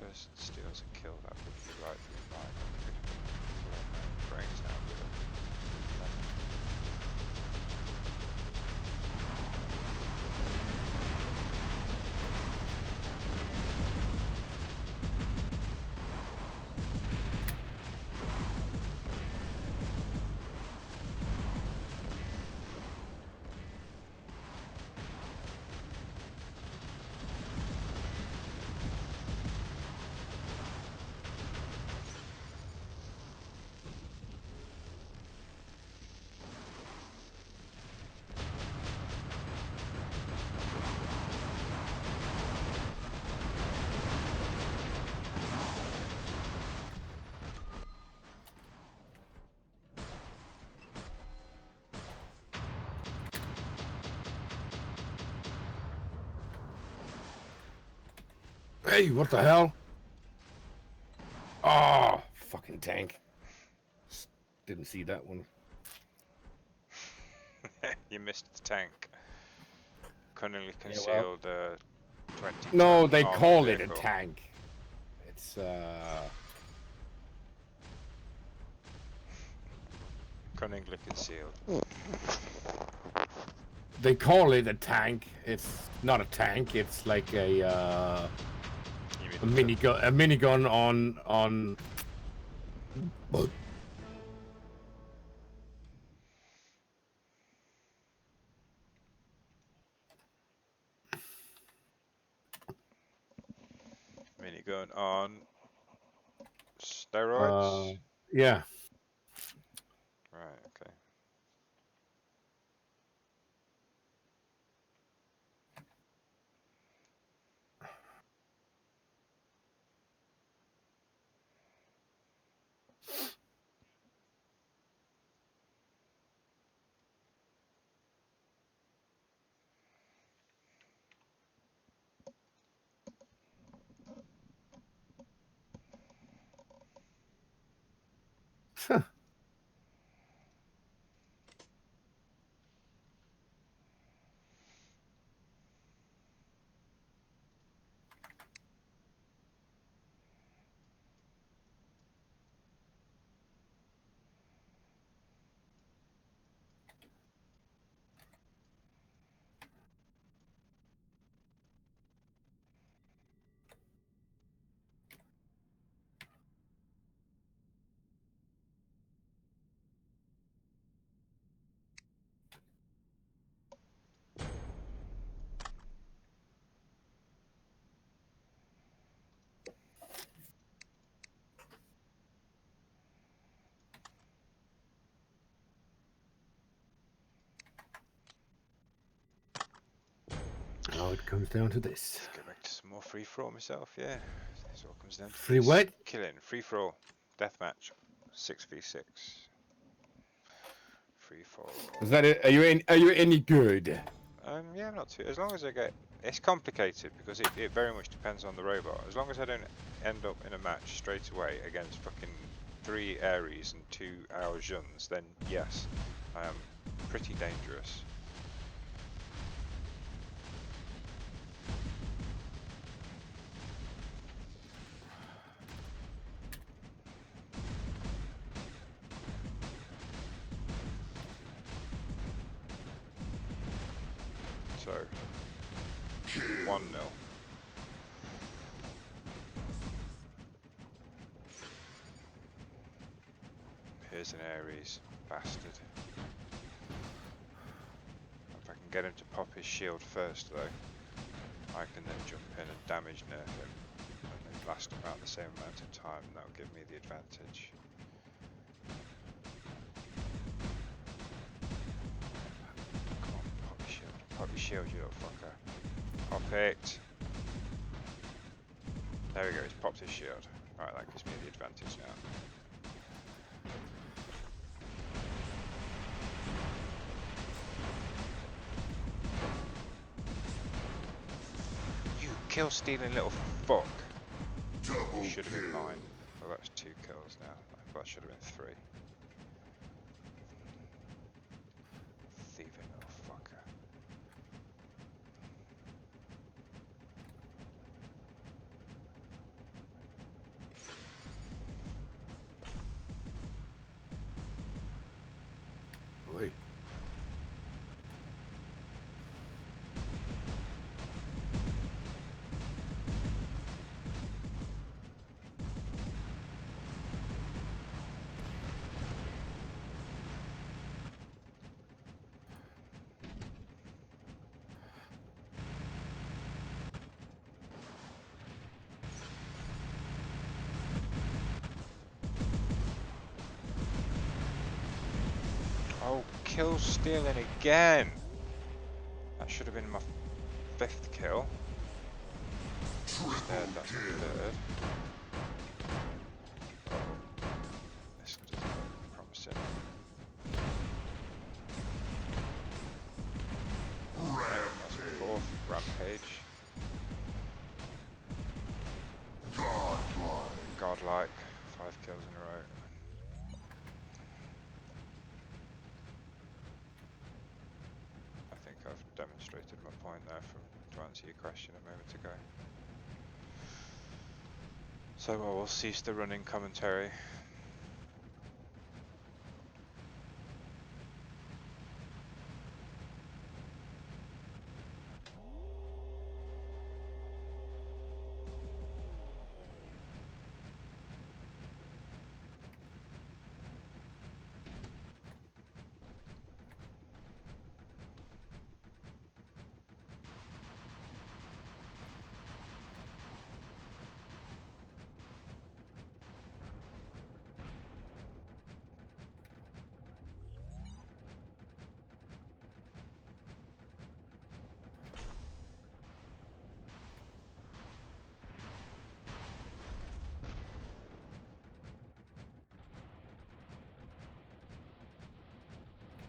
person steals a kill, that would be rightfully mine. Brains out with it.
Hey, what the hell? Oh, fucking tank. Didn't see that one.
You missed the tank. Cunningly
Yeah,
concealed 20
no,
ton
they
armored
call it a
vehicle.
tank. It's
Cunningly concealed.
they call it a tank. It's not a tank. It's like
You mean
a minigun. A minigun on.
minigun on steroids?
Yeah.
Right, okay.
Now it comes down to this.
Let's get back to some more free for all myself, yeah. This all comes down to
Free
this.
what?
Killing, free for all. Deathmatch. 6v6. Free for all.
Is that it? Are you any good?
Yeah, I'm not too. As long as I get. It's complicated because it very much depends on the robot. As long as I don't end up in a match straight away against fucking 3 Ares and 2 Aojuns, then yes, I am pretty dangerous. So, 1-0. Here's an Ares, bastard. If I can get him to pop his shield first though, I can then jump in and damage nerf him, and then last about the same amount of time, and that'll give me the advantage. Come on, pop your shield, you little fucker. Pop it. There we go, he's popped his shield. Alright, that gives me the advantage now. You kill stealing little fuck.
Double
You should have been
kill.
mine. Well, that's 2 kills now. I thought it should have been 3. Thieving little fucker.
Wait.
Oh, kill stealing again! That should have been my 5th kill. Instead, that's my 3rd. This doesn't look promising. That's my 4th. Rampage. Godlike. 5 kills in a row. I think I've demonstrated my point there to answer your question a moment ago. So we'll cease the running commentary.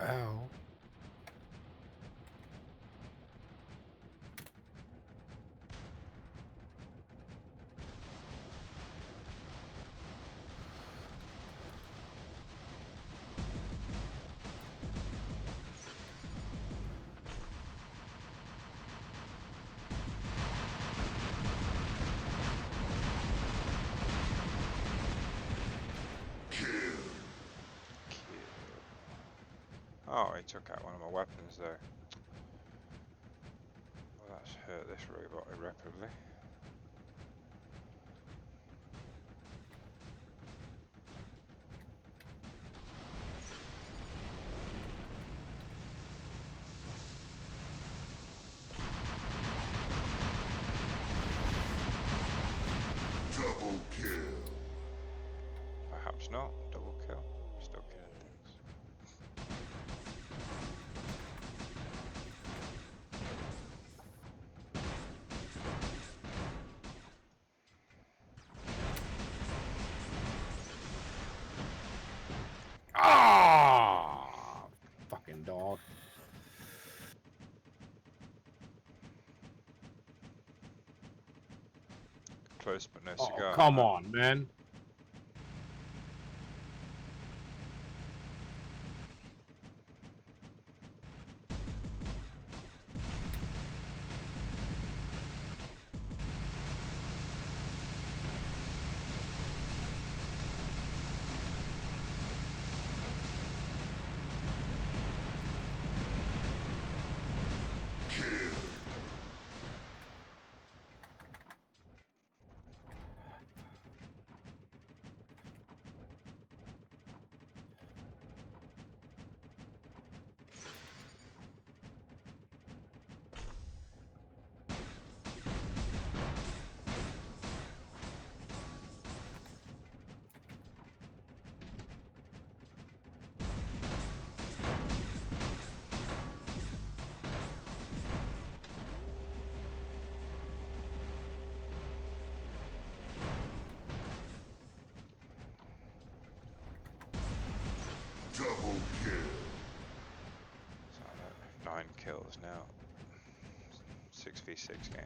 Ow.
Kill. Oh, he took out one of my weapons though. Well, that's hurt this robot irreparably.
Double kill.
Perhaps not. Double kill. Still killing things.
Ah! Fucking dog.
Close but no
Oh,
cigar.
come
Huh?
on, man.
Double kill.
So I'm at 9 kills now. 6v6 game.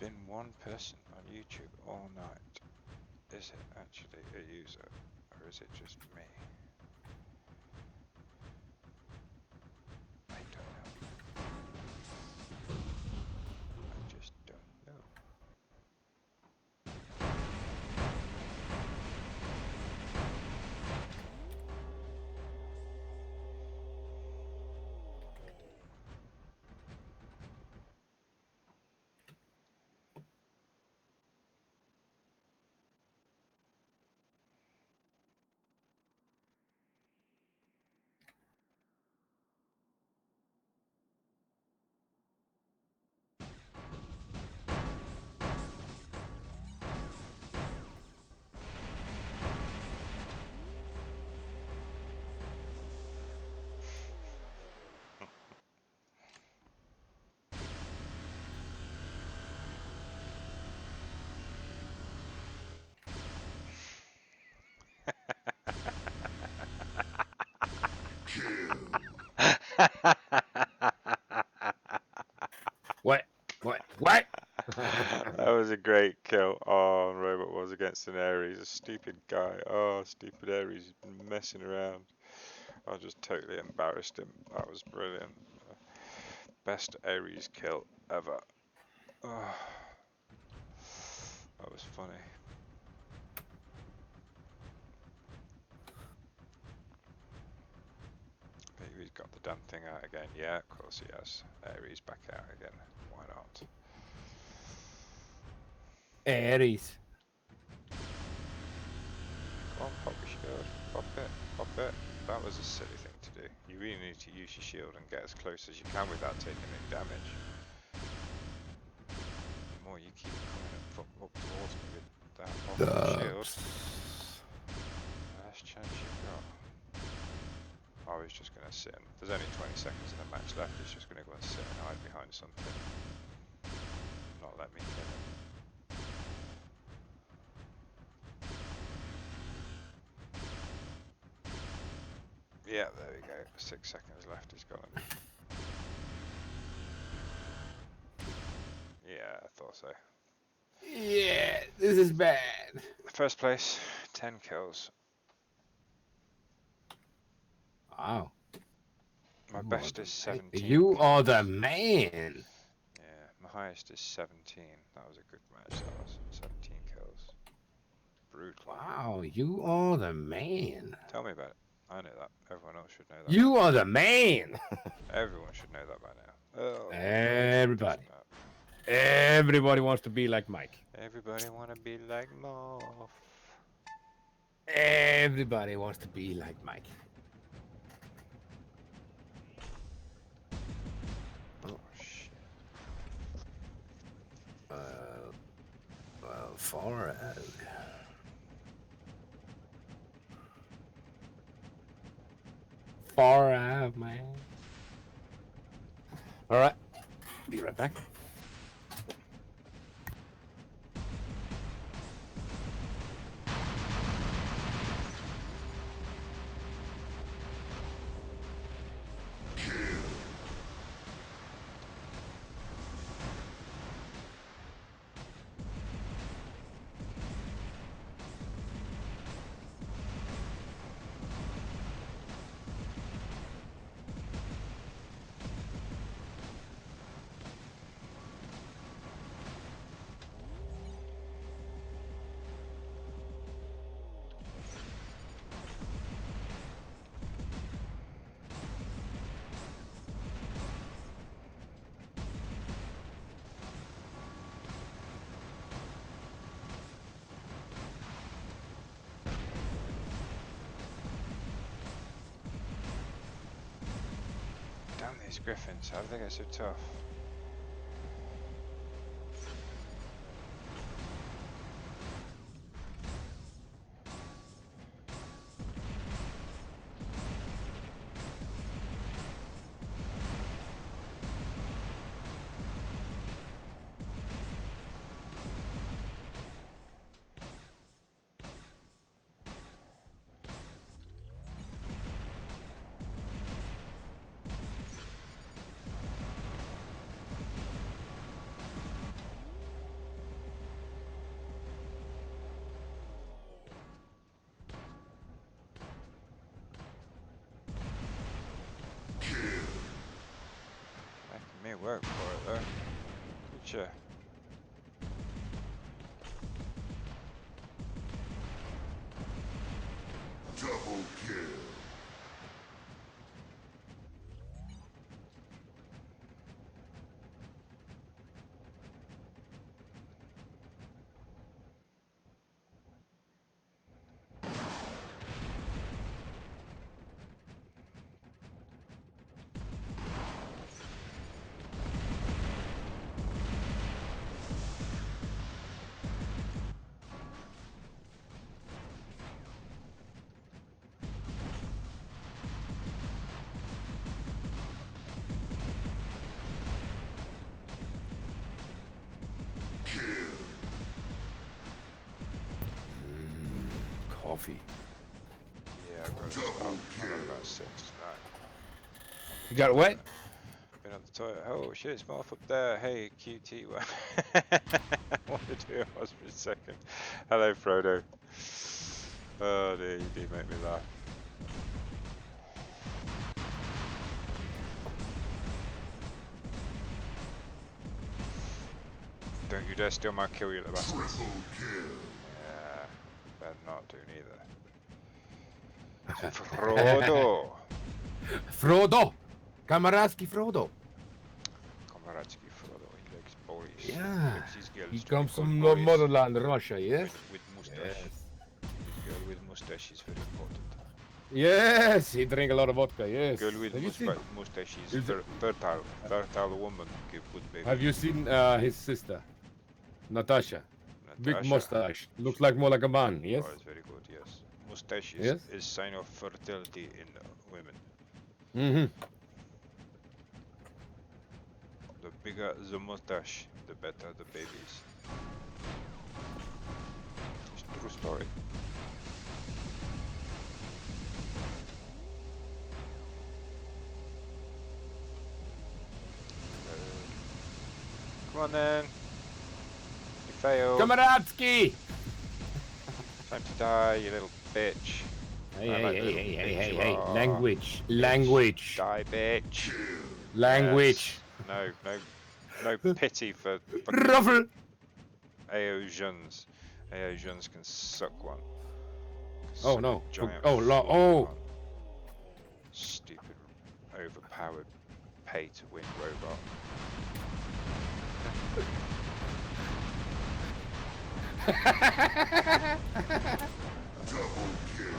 There's been one person on YouTube all night. Is it actually a user, or is it just me? I don't know. I just don't know.
What? What? What?
That was a great kill. Oh, Robot was against an Ares, a stupid guy. Oh, stupid Ares, he's been messing around. I just totally embarrassed him. That was brilliant. Best Ares kill ever. Oh, that was funny. He's got the damn thing out again. Yeah, of course he has. Ares back out again. Why not?
Aries.
Come on, pop your shield. Pop it. Pop it. That was a silly thing to do. You really need to use your shield and get as close as you can without taking any damage. The more you keep coming up towards me with that awful shield, the less chance you've got. Oh, he's just going to sit. There's only 20 seconds of the match left. He's just going to go and sit and hide behind something. Not let me kill him. Yeah, there we go. 6 seconds left. He's got him. Yeah, I thought so.
Yeah, this is bad.
First place, 10 kills.
Wow.
My best is 17.
You are the man.
Yeah, my highest is 17. That was a good match. That was 17 kills. Brutal.
Wow, you are the man.
Tell me about it. I know that. Everyone else should know that.
You are the man.
Everyone should know that by now. Oh,
Everybody. Everybody wants to be like Mike.
Everybody want to be like Moff.
Everybody wants to be like Mike.
Oh, shit.
Well, far out. Far out, man. All right. Be right back.
Damn these Griffins. How do they get so tough? Making me work for it though. Good you?
Double kill.
Coffee.
Yeah, I've got about 6 tonight.
You got wet?
Been on the toilet. Oh shit, it's Marth up there. Hey, QT. What did you was for a second? Hello, Frodo. Oh dear, you do make me laugh. Don't you dare steal my kill, you little bastards.
Triple kill.
Yeah, better not do neither. Frodo!
Frodo! Kamaradski Frodo.
Comradzki Frodo, he likes boys.
Yeah.
He likes his girls
He
to be
comes
good
from
boys.
motherland, Russia, yes?
With mustache.
Yes.
Girl with mustache is very important.
Yes, he drink a lot of vodka, yes.
Girl with
Have you seen,
mustache is
is it-
fertile. Fertile woman give good baby.
have you seen his sister? Natasha. Big
Natasha.
mustache. Looks like more like a man, yes?
Oh, it's very good, yes. Mustache
Yes?
is sign of fertility in women.
Mm-hmm.
The bigger the mustache, the better the babies. It's a true story. Come on then. You failed.
Kamaradski!
Time to die, you little bitch.
Hey,
I
hey,
like the
hey,
little
hey, hey,
bitch
hey,
you
hey.
are.
Language.
Bitch.
Language.
Die, bitch.
Language.
Yes. No pity for
Ruffle!
Asians. Asians can suck one.
Oh,
Suck
no.
a giant
Oh,
fucking
oh.
one. Stupid, overpowered, pay-to-win robot.
Double kill.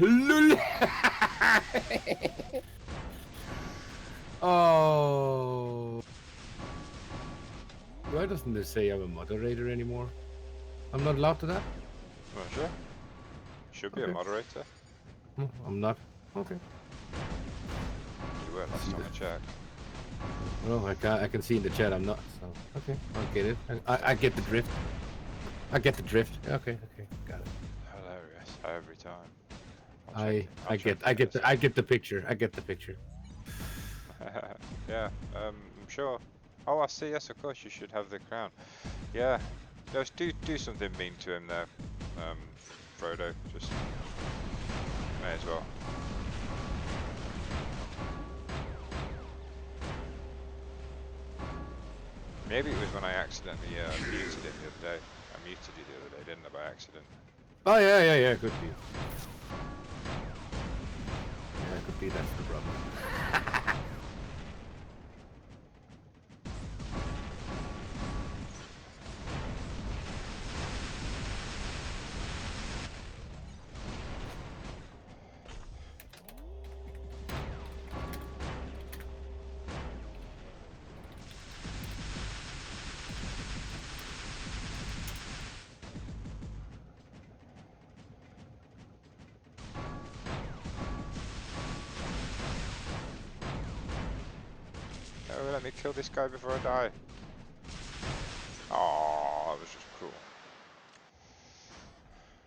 Lul. Oh. Why doesn't this say I'm a moderator anymore? I'm not allowed to that?
Well, sure. Should be a
Okay.
moderator.
No, I'm not. Okay.
You were last time I checked.
Well, I can see in the chat I'm not. So okay, I'll get it. I get the drift. I get the drift. Okay, got it.
Hilarious. Every time.
I get the picture. I get the picture.
Yeah, I'm sure. Oh, I see. Yes, of course you should have the crown. Yeah, just do something mean to him there, Frodo. Just may as well. Maybe it was when I accidentally muted it the other day. I muted you the other day, didn't I, by accident?
Oh yeah, could be. Yeah, could be. That's the problem.
Oh, let me kill this guy before I die. Oh, that was just cruel.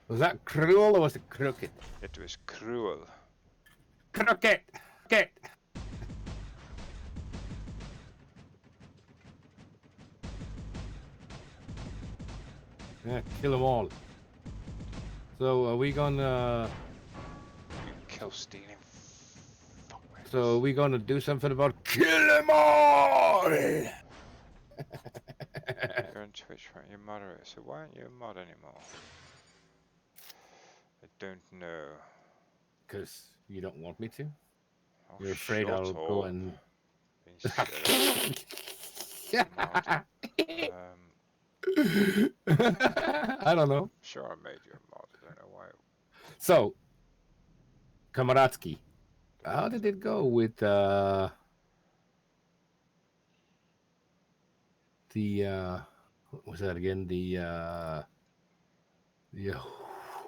Was that cruel or was it crooked?
It was cruel.
Crooked. Crooked. Yeah, kill them all. So are we gonna?
You kill stealing.
So are we gonna do something about kill them all?
You're on Twitch, right? You're moderator. So why aren't you a mod anymore? I don't know.
Because you don't want me to.
Oh,
You're afraid
shut
I'll go
up.
and.
Being silly. Mod.
I don't know.
Sure I made you a mod. I don't know why.
So, Kamaratsky, how did it go with what was that again?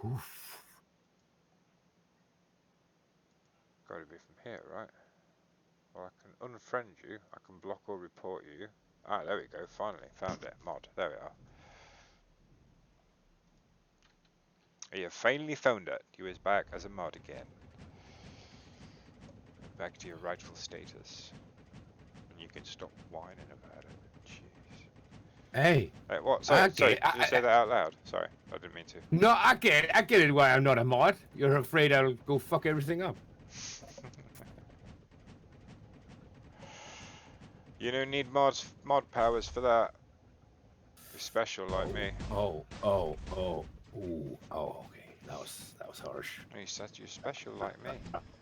Oof.
Gotta be from here, right? Well, I can unfriend you. I can block or report you. Ah, there we go. Finally found it. Mod. There we are. You finally found it. You is back as a mod again. Back to your rightful status. And you can stop whining about it. Jeez.
Hey.
Hey, what? Sorry,
Okay,
did you say that out loud? Sorry, I didn't mean to.
No, I get it why I'm not a mod. You're afraid I'll go fuck everything up.
You don't need mod powers for that. You're special like me.
Ooh, okay. That was harsh.
No, you said you're special like me.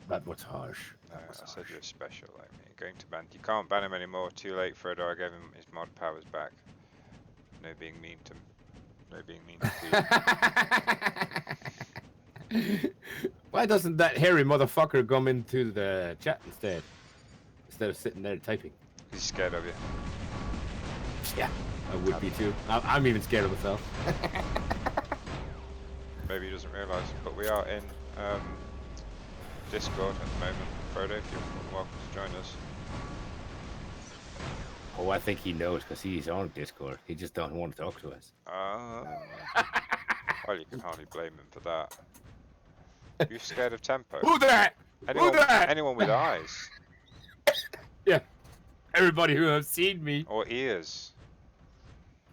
That was harsh.
No, I said you're special like me. Going to ban. You can't ban him anymore. Too late, Frodo. I gave him his mod powers back. No being mean to him. No being mean to Pete.
Why doesn't that hairy motherfucker come into the chat instead of sitting there typing?
He's scared of you.
Yeah, I would be too. I'm even scared of myself.
Maybe he doesn't realise, but we are in Discord at the moment. Frodo, if you're welcome to join us.
Oh, I think he knows because he's on Discord. He just don't want to talk to us.
Well, you can hardly blame him for that. You're scared of tempo.
Who that?
Anyone with eyes.
Yeah, everybody who has seen me.
Or ears.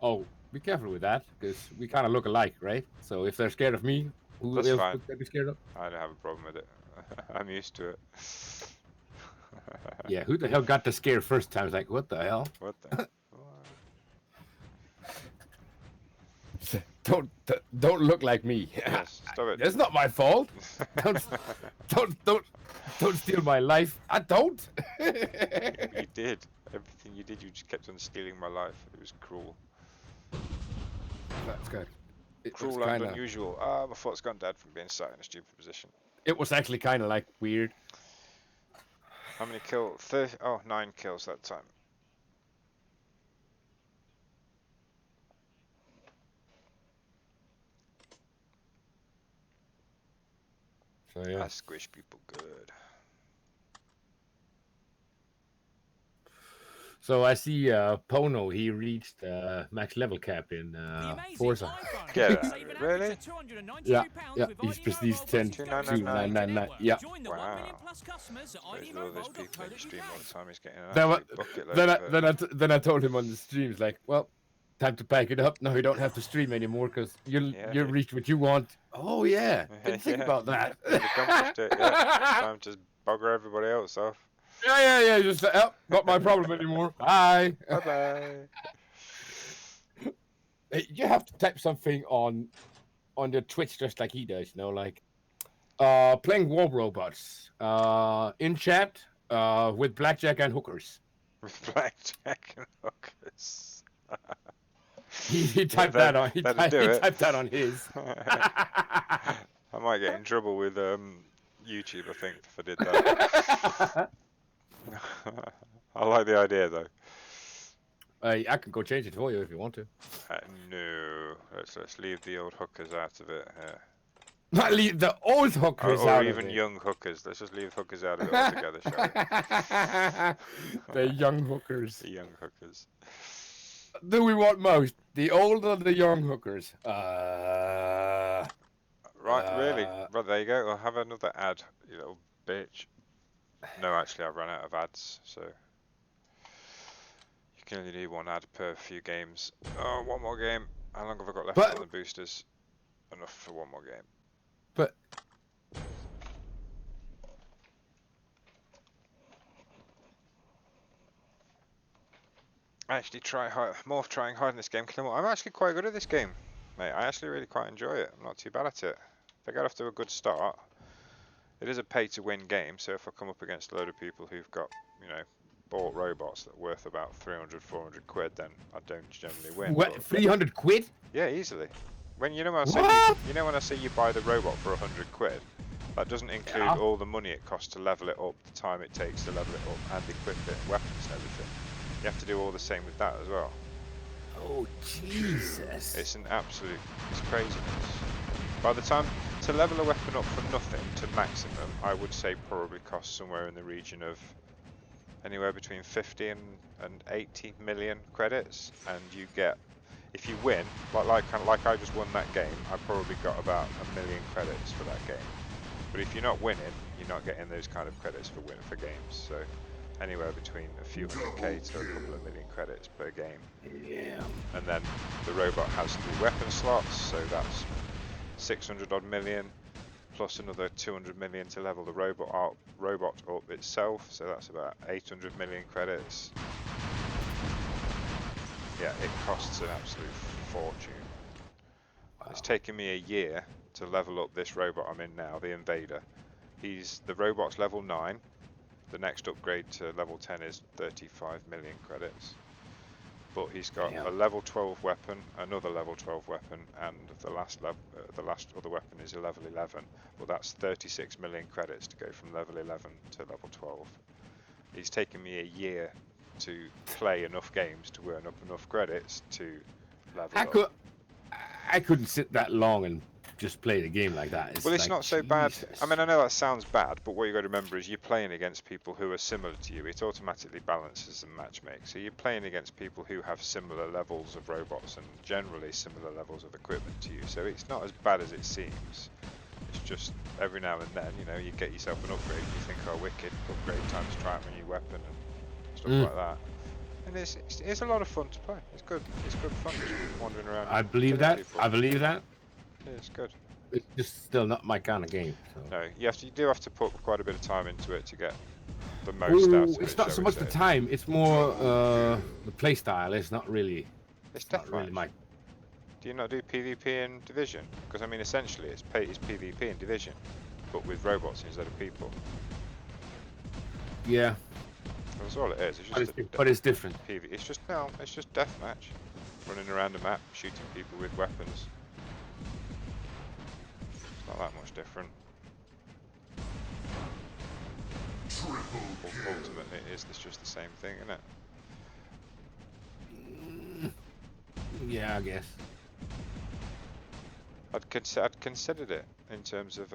Oh, be careful with that because we kind of look alike, right? So if they're scared of me, who
That's
else
fine.
would they be scared of?
I don't have a problem with it. I'm used to it.
Yeah, who the hell got the scare first time? I was like, what the hell?
What the?
Don't look like me.
Yes, stop it.
That's not my fault. Don't steal my life. I don't.
You did. Everything you did, you just kept on stealing my life. It was cruel.
That's good.
Cruel and unusual. My foot's gone dead from being sat in a stupid position.
It was actually kind of like weird.
How many kills? 9 kills that time.
So yeah.
I squish people good.
So I see Pono, he reached max level cap in Forza.
Get it. Really?
Yeah, he's prestige 10.
2999.
Yeah.
Wow. There's all those people in the stream all the time. He's getting an
Then,
absolute bucket load of
then I told him on the streams, like, well, time to pack it up. No, you don't have to stream anymore because you reached what you want. Oh, yeah. Didn't think about that.
accomplished it, yeah. Time to bugger everybody else off.
Yeah. Just, not my problem anymore. Bye.
Bye-bye.
You have to type something on the Twitch just like he does, you know, like playing war robots in chat with blackjack and hookers.
With blackjack and hookers.
He typed that on. He typed that on his.
I might get in trouble with YouTube, I think, if I did that. I like the idea though.
I can go change it for you if you want to.
No, let's leave the old hookers out of it.
Not leave the old hookers out
or even
of it.
young hookers. Let's just leave hookers out of it altogether, shall we?
The young hookers.
The young hookers.
Do we want most? The old or the young hookers?
Right, really? Right, there you go. I'll have another ad, you little bitch. No, actually, I've run out of ads, so you can only do one ad per few games. Oh, one more game. How long have I got left on the boosters? Enough for one more game.
But
I actually trying hard in this game. I'm actually quite good at this game, mate. I actually really quite enjoy it. I'm not too bad at it. If I get off to a good start, it is a pay-to-win game. So if I come up against a load of people who've got, bought robots that are worth about 300, 400 quid, then I don't generally win.
What? 300 quid?
Yeah, easily. When when I say you buy the robot for 100 quid, that doesn't include all the money it costs to level it up, the time it takes to level it up, and equip it, weapons and everything. You have to do all the same with that as well.
Oh Jesus!
It's craziness. By the time to level a weapon up from nothing to maximum, I would say probably costs somewhere in the region of anywhere between 50 and 80 million credits, and you get, if you win, like I just won that game, I probably got about 1,000,000 credits for that game. But if you're not winning, you're not getting those kind of credits for games. So anywhere between a few hundred K to a couple of million credits per game.
Yeah.
And then the robot has 3 weapon slots, so that's 600 odd million, plus another 200 million to level the robot up itself, so that's about 800 million credits. Yeah, it costs an absolute fortune. Wow. It's taken me a year to level up this robot I'm in now, the Invader. The robot's level 9. The next upgrade to level 10 is 35 million credits. But he's got a level 12 weapon, another level 12 weapon, and the last other weapon is a level 11. But that's 36 million credits to go from level 11 to level 12. It's taken me a year to play enough games to earn up enough credits to level up.
I couldn't sit that long and just play the game like that.
Well, it's
like,
not so bad. I mean, I know that sounds bad, but what you got to remember is you're playing against people who are similar to you. It automatically balances and matchmakes. So you're playing against people who have similar levels of robots and generally similar levels of equipment to you. So it's not as bad as it seems. It's just every now and then, you know, you get yourself an upgrade and you think, oh, wicked, upgrade time to try out my new weapon and stuff like that. And it's a lot of fun to play. It's good. It's good fun just wandering around.
I believe that.
People.
I believe that.
Yeah, it's good.
It's just still not my kind of game. So.
No, you do have to put quite a bit of time into it to get the most out of it.
It's not so much the time; it's more the play style. It's not really.
It's not really my. Do you not do PvP in Division? Because I mean, essentially, it's PvP in Division, but with robots instead of people.
Yeah.
That's all it is. It's just
but it's different.
It's just deathmatch, running around the map, shooting people with weapons. It's not that much different. Ultimately, it's just the same thing, isn't it?
Yeah, I guess.
I'd considered it in terms of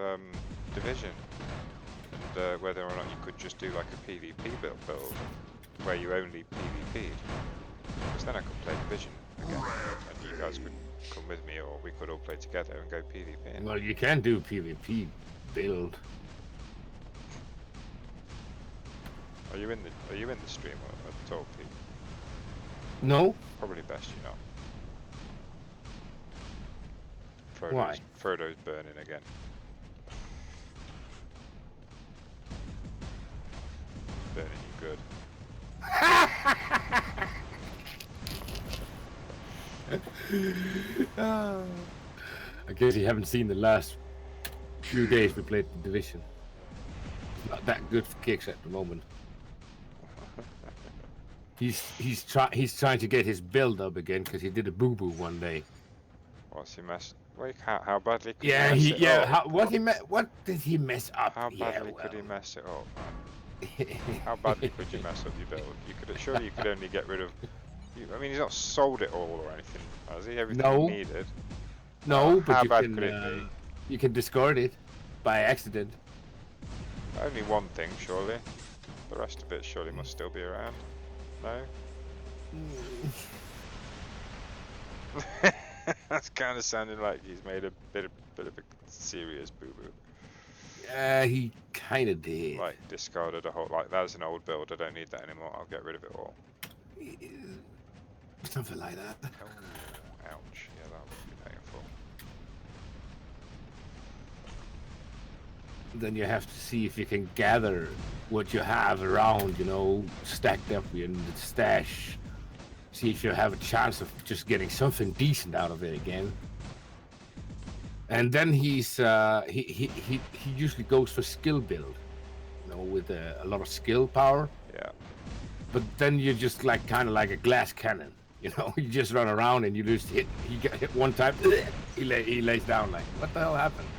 Division, and whether or not you could just do like a PvP build where you only PvP'd, because then I could play Division again, and you guys could come with me, or we could all play together and go PvP.
Well, you can do PvP build.
Are you in the stream at all, Pete?
No.
Probably best you're not.
Why?
Frodo's burning again. Burning you good.
I guess you haven't seen the last few days we played the Division. It's not that good for kicks at the moment. He's trying to get his build up again because he did a boo boo one day.
What's he messed? Wait, how badly could
he
mess it up?
What did he mess up?
How badly could he mess it up? How badly could you mess up your build? Surely you could only get rid of. I mean, he's not sold it all or anything, has he? Everything he needed.
No, but
how bad could it be?
You can discard it by accident.
Only one thing, surely. The rest of it surely must still be around. No. That's kind of sounding like he's made a bit of a serious boo-boo.
Yeah, he kind of did.
Like discarded a whole, like that's an old build, I don't need that anymore, I'll get rid of it all.
Something like that.
Oh, ouch, yeah, that would be painful.
Then you have to see if you can gather what you have around, you know, stacked up in the stash. See if you have a chance of just getting something decent out of it again. And then he usually goes for skill build, you know, with a lot of skill power.
Yeah.
But then you're just like kind of like a glass cannon, you know. You just run around and you just hit. He got hit one time, he lays down like, what the hell happened?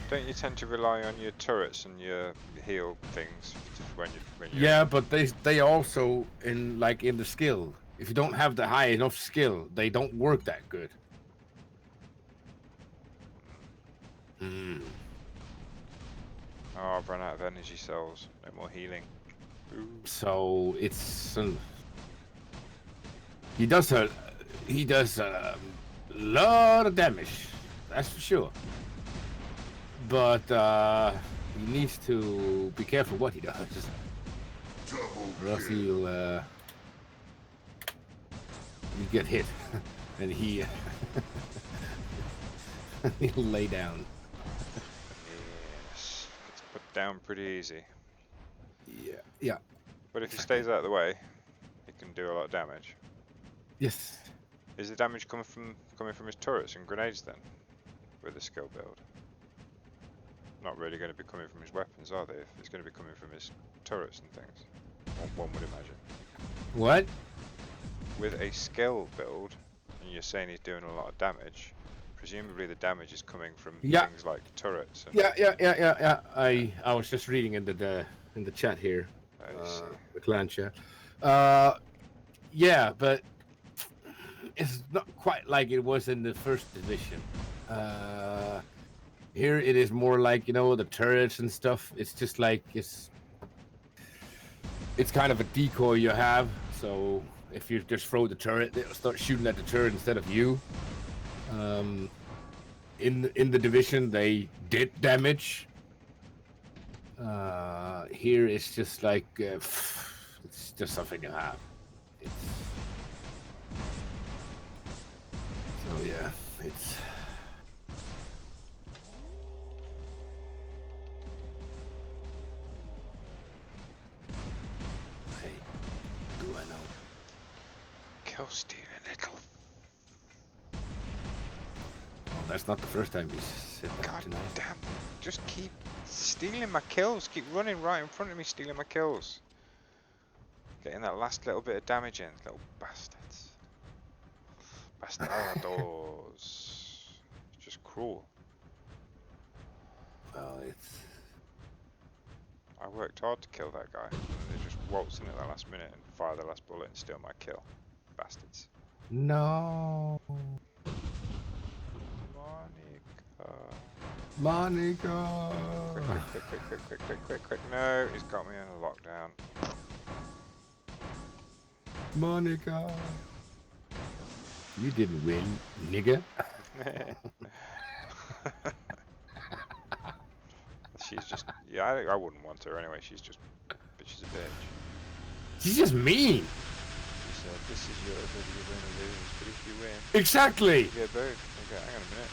Don't you tend to rely on your turrets and your heal things when you?
Yeah, but they also in the skill. If you don't have the high enough skill, they don't work that good.
Oh, I've run out of energy cells. No more healing. Ooh.
So it's he does he does a lot of damage. That's for sure. But he needs to be careful what he does,
Double
or else
kill.
he'll get hit, and he'll lay down.
Yes, gets put down pretty easy.
Yeah, yeah.
But if he
Exactly.
stays out of the way, he can do a lot of damage.
Yes.
Is the damage coming from his turrets and grenades then, with the skill build? Not really going to be coming from his weapons, are they? If it's going to be coming from his turrets and things, one would imagine.
What?
With a skill build, and you're saying he's doing a lot of damage, presumably the damage is coming from
Yeah.
things like turrets and.
Yeah. I was just reading in the chat here,
I see.
the clan chat. Yeah, but it's not quite like it was in the first division. Here it is more like, the turrets and stuff. It's just like it's kind of a decoy you have. So if you just throw the turret, they'll start shooting at the turret instead of you. In the division, they did damage. Here it's just like it's just something you have. So yeah, it's. Hey, do I know?
Kill stealing little.
Well, that's not the first time we said that
God
tonight.
damn! Just keep stealing my kills. Keep running right in front of me, stealing my kills. Getting that last little bit of damage in, little bastards. Bastardos. It's just cruel.
Well, it's.
I worked hard to kill that guy, and they just waltz in at the last minute and fire the last bullet and steal my kill. Bastards.
No.
Monica.
Monica.
Quick. No, he's got me in a lockdown.
Monica. You didn't win, nigga.
She's just, yeah, I wouldn't want her anyway. She's a bitch.
She's just mean.
She said, this is yours, whether you win or lose, but if you win,
Exactly.
you get both. Okay, hang on a minute.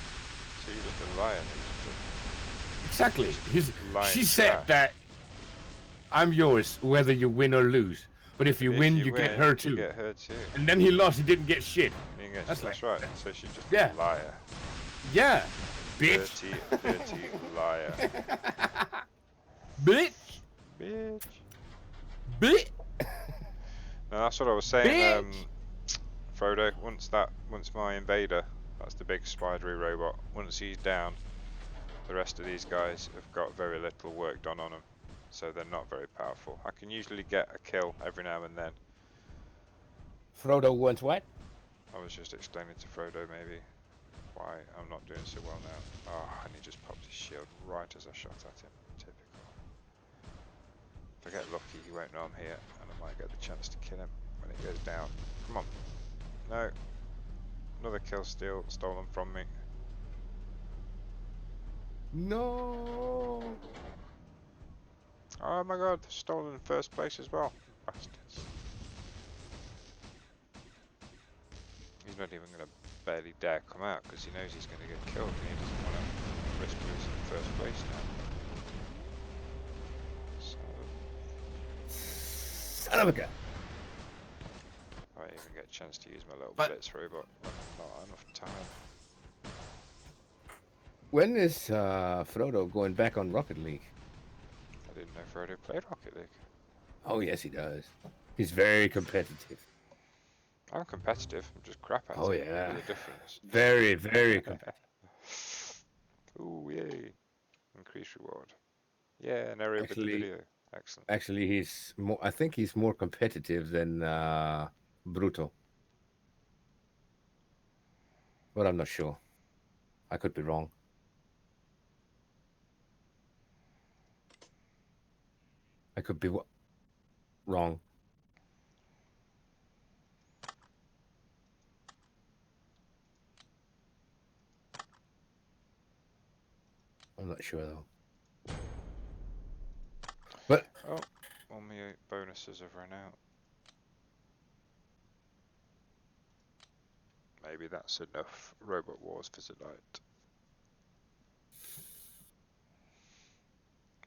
So you're just a liar.
Exactly.
Lying
She said
trash.
that I'm yours, whether you win or lose. But if you win, you get her too.
You get her too.
And then he lost. He didn't get shit.
That's right. So she's just
Yeah.
a liar.
Yeah. Bitch.
Dirty liar.
Bitch.
Bitch. No, that's what I was saying,
Bitch.
Frodo. Once my invader, that's the big spidery robot, once he's down, the rest of these guys have got very little work done on them, so they're not very powerful. I can usually get a kill every now and then.
Frodo wants what?
I was just explaining to Frodo maybe why I'm not doing so well now. Oh, and he just popped his shield right as I shot at him. Typical. If I get lucky, he won't know I'm here, and I might get the chance to kill him when he goes down. Come on. No. Another kill stolen from me.
No.
Oh my god, stolen in first place as well. Bastards. He's not even going to barely dare come out because he knows he's going to get killed and he doesn't want to risk losing first place now.
Son of a gun.
I might even get a chance to use my little
But-
blitz robot. Not enough time.
When is Frodo going back on Rocket League?
I didn't know Frodo played Rocket League.
Oh, yes, he does. He's very competitive.
I'm competitive, I'm just crap at
Oh,
it.
yeah.
There's a difference.
Very, very competitive.
Ooh, yay. Increase reward. Yeah, narrate with the
Actually-
video. Excellent.
Actually, he's more. I think he's more competitive than Bruto. But I'm not sure. I could be wrong. I could be wrong. I'm not sure though. But
Oh, all my bonuses have run out. Maybe that's enough Robot Wars for tonight.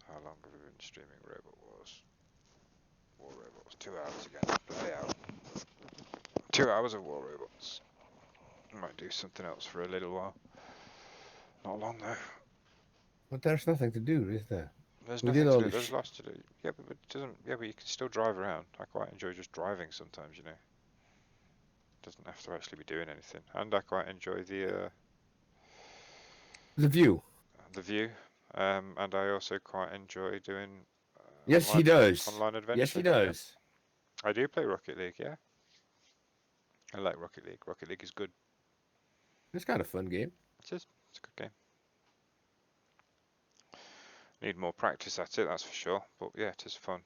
How long have we been streaming Robot Wars? War Robots. 2 hours again. Bloody hell. 2 hours of War Robots. Might do something else for a little while. Not long though.
there's nothing to do, is there?
There's
We
nothing
did
to
all
do.
the
There's lots to do. Yeah, but it doesn't. Yeah, but you can still drive around. I quite enjoy just driving sometimes. You know. Doesn't have to actually be doing anything. And I quite enjoy the
view.
view. And I also quite enjoy doing
Yes, he does.
online adventure.
Yes, he
Yeah.
does.
I do play Rocket League. Yeah. I like Rocket League. Rocket League is good.
It's kind of fun game.
It is. It's a good game. Need more practice at it, that's for sure. But yeah, it is fun.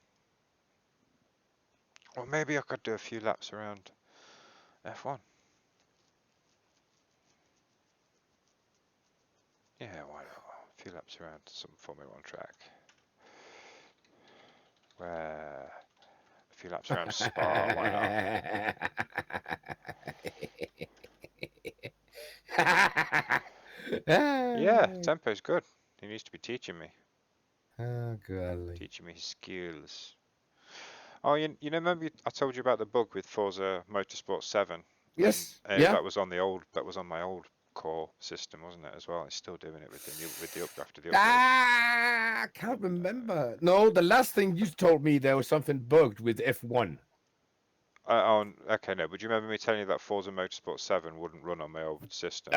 Or maybe I could do a few laps around F1. Yeah, why not? A few laps around some Formula 1 track. Where a few laps around Spa, why not? Yeah, tempo's good. He needs to be teaching me.
Oh, golly.
Teaching me his skills. Oh, you know, remember I told you about the bug with Forza Motorsport 7?
Yes.
And,
Yeah.
That was on my old core system, wasn't it, as well? It's still doing it with the after the upgrade.
I can't remember. No, the last thing you told me there was something bugged with F1.
Okay, no, but do you remember me telling you that Forza Motorsport 7 wouldn't run on my old system?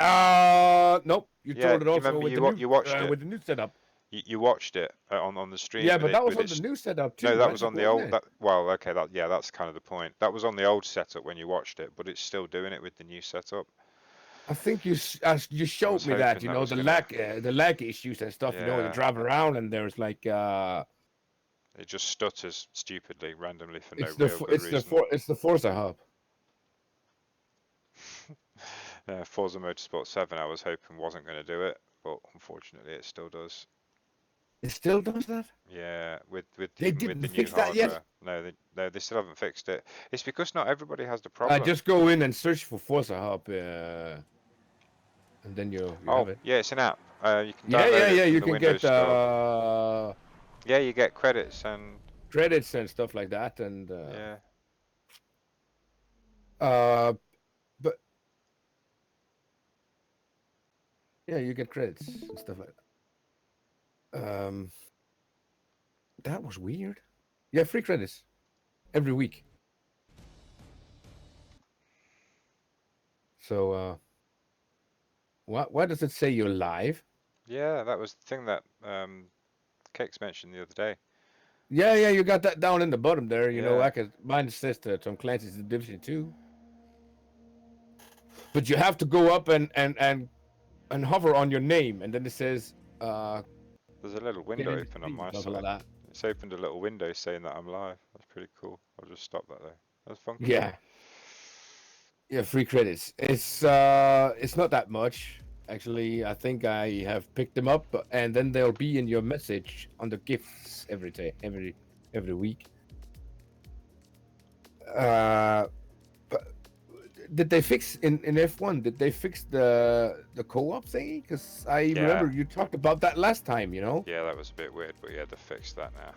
Nope. You
Yeah,
told it
do you
also
remember
with
you watched it?
with the new setup.
You watched it on the stream.
Yeah,
with
but
it,
that was
with
on the
its,
new setup too.
No, that
right?
was on the
Wasn't
old.
it?
That well, okay, that's kind of the point. That was on the old setup when you watched it, but it's still doing it with the new setup.
I think you showed me that. You know the lag issues and stuff. You know when you
Yeah.
drive around and there's like
It just stutters stupidly, randomly for no
it's
real good reason.
it's the Forza hub.
Forza Motorsport 7, I was hoping wasn't going to do it, but unfortunately, it still does.
It still does that?
Yeah, with
They
even with
didn't
the new
fix that
hardware.
yet?
No, they still haven't fixed it. It's because not everybody has the problem.
Just go in and search for Forza hub, and then you have it.
Yeah, it's an app. You can download it from
You
the
can
Windows
get
Store. Yeah, you get credits and
credits and stuff like that, and
yeah.
but yeah, you get credits and stuff like that. That was weird. Yeah, free credits every week. So, why does it say you're live?
Yeah, that was the thing that Cakes mentioned the other day.
Yeah, you got that down in the bottom there. You know,
Yeah.
I could mine says Tom Clancy's The Division 2. But you have to go up and hover on your name, and then it says
There's a little window open on my side. Like it's opened a little window saying that I'm live. That's pretty cool. I'll just stop that though. That's funky.
Yeah. Yeah, free credits. It's not that much. Actually, I think I have picked them up, and then they'll be in your message on the gifts every week. But did they fix in F1? Did they fix the co-op thingy? Because I remember you talked about that last time. You know.
Yeah, that was a bit weird, but yeah, they fixed that now.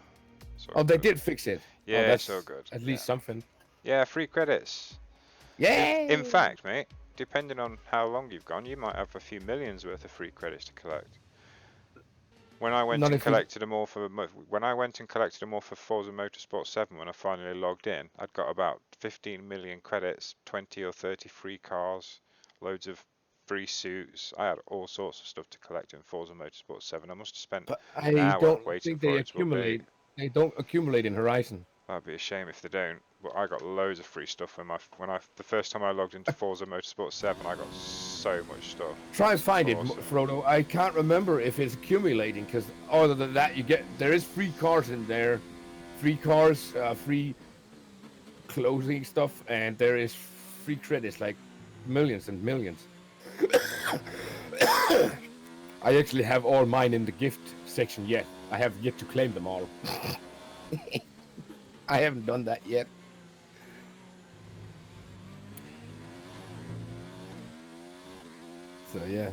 Oh, they did fix it.
Yeah,
that's
so good.
At least something.
Yeah, free credits.
Yeah.
In fact, mate, depending on how long you've gone, you might have a few millions worth of free credits to collect. When I went and collected them all for Forza Motorsport 7, when I finally logged in, I'd got about 15 million credits, 20 or 30 free cars, loads of free suits. I had all sorts of stuff to collect in Forza Motorsport 7. I must have spent an hour waiting for it to update.
They don't accumulate in Horizon.
That'd be a shame if they don't. But I got loads of free stuff the first time I logged into Forza Motorsport 7. I got so much stuff.
Try and find it, Frodo. I can't remember if it's accumulating because other than that, there is free cars in there, free cars, free clothing stuff, and there is free credits like millions and millions. I actually have all mine in the gift section yet. I have yet to claim them all. I haven't done that yet. So yeah.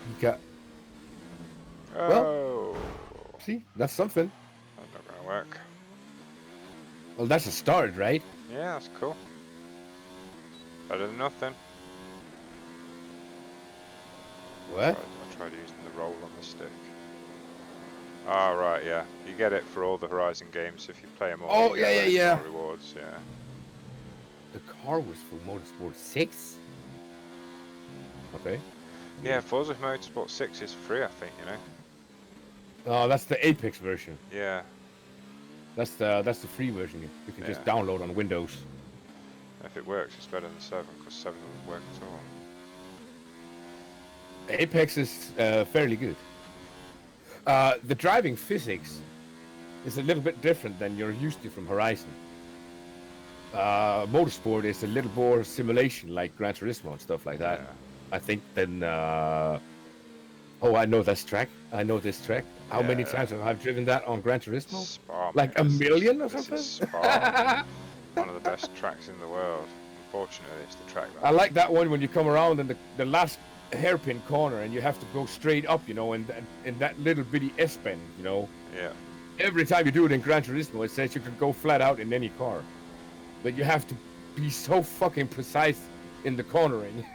You got
Oh,
see, that's something.
that's not gonna work.
Well, that's a start, right?
Yeah, that's cool. Better than nothing.
What?
I tried using the roll on the stick. Ah, right, yeah. You get it for all the Horizon games. If you play them all,
Oh,
you get
yeah,
loads
yeah.
more rewards, yeah.
The car was for Motorsport 6? Okay.
Yeah, Forza Motorsport 6 is free, I think, you know?
Oh, that's the Apex version.
Yeah,
That's the free version. You can just
Yeah.
download on Windows.
if it works, it's better than 7, because 7 doesn't work at all.
Apex is fairly good. The driving physics is a little bit different than you're used to from Horizon. Motorsport is a little more simulation, like Gran Turismo and stuff like that.
Yeah.
I think than oh, I know this track. I know this track. How many
Yeah.
times have I driven that on Gran Turismo?
Spa,
Like
mate.
a million or
This
something?
is Spa. One of the best tracks in the world. Unfortunately, it's the track that
I like that one when you come around in the last hairpin corner and you have to go straight up, you know, and in that little bitty S-bend, you know.
Yeah.
Every time you do it in Gran Turismo, it says you can go flat out in any car. But you have to be so fucking precise in the cornering.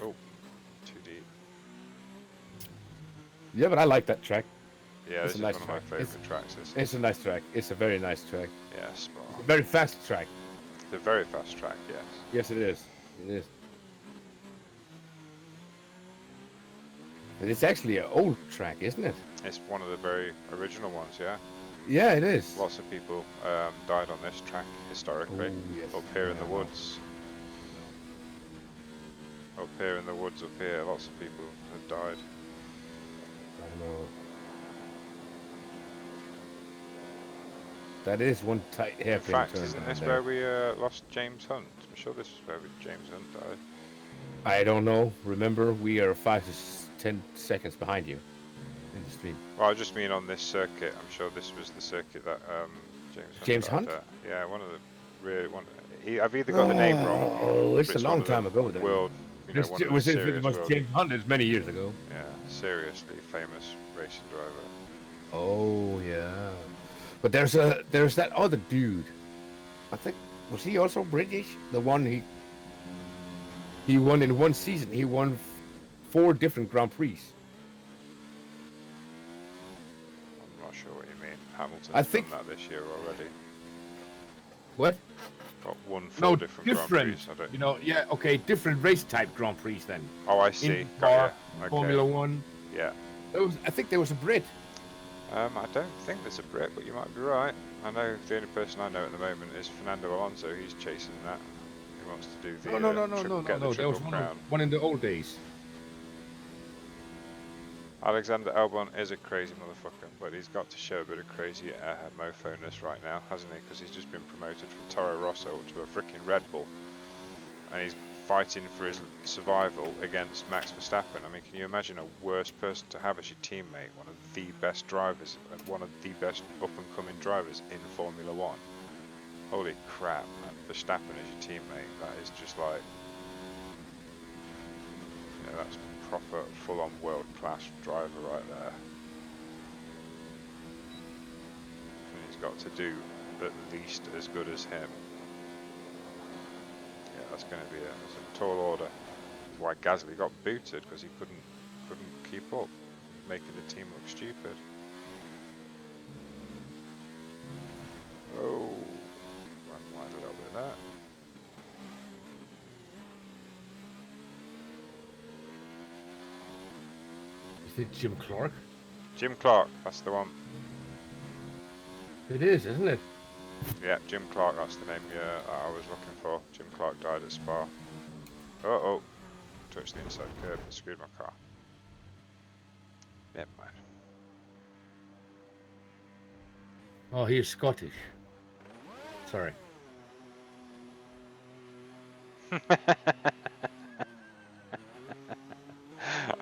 Oh, too deep.
Yeah, but I like that track.
Yeah,
It's
this
a
is
nice
one of my
track.
favourite tracks. This
It's a nice track. It's a very nice track.
Yeah, Spa.
A very fast track.
It's a very fast track, yes.
Yes, it is. It is. But it's actually an old track, isn't it?
It's one of the very original ones, yeah.
Yeah, it is.
Lots of people died on this track historically.
Oh, yes.
Up here in the
Yeah.
woods. Up here in the woods up here, lots of people have died.
I know. That is one tight
In
hairpin
fact,
turn
isn't
down
this
there.
where we lost James Hunt? I'm sure this is where James Hunt died.
I don't know. Remember, we are 5 to 10 seconds behind you in the stream.
Well, I just mean on this circuit. I'm sure this was the circuit that
James
died
Hunt?
at. Yeah, one of the really one. I've either got the name wrong.
Oh, it's
but
a
one
long
of the
time ago then.
World, you know, one of the
If it
serious
was
world,
James Hunt, it's many years ago.
yeah, seriously famous racing driver.
Oh yeah. But there's that other dude. I think was he also British? The one he won in one season. He won 4 different Grand Prix.
I'm not sure what you mean. Hamilton's
I think-
done that this year already.
What?
Got won 4 different Grand Prix. I don't.
You know, yeah, okay, different race type Grand Prix then.
Oh, I see.
IndyCar,
Got ya. Okay.
Formula One.
Yeah.
I think there was a Brit.
I don't think there's a Brit, but you might be right. I know the only person I know at the moment is Fernando Alonso. He's chasing that. He wants to do the
No.
get the
There was
triple crown.
one in the old days.
Alexander Albon is a crazy motherfucker, but he's got to show a bit of crazy mofo-ness right now, hasn't he? Because he's just been promoted from Toro Rosso to a freaking Red Bull, and he's fighting for his survival against Max Verstappen. I mean, can you imagine a worse person to have as your teammate? One of the best drivers and one of the best up-and-coming drivers in Formula One. Holy crap, man. Verstappen as your teammate, that is just like... Yeah, that's proper, full-on world-class driver right there. And he's got to do at least as good as him. Yeah, that's going to be a tall order. That's why Gasly got booted, because he couldn't keep up, making the team look stupid. Oh, ran wide a little bit there.
Is it Jim Clark?
Jim Clark, that's the one.
It is, isn't it?
Yeah, Jim Clark, that's the name I was looking for. Jim Clark died at Spa. Oh, touched the inside curb and screwed my car. Never mind.
Oh, he is Scottish. Sorry.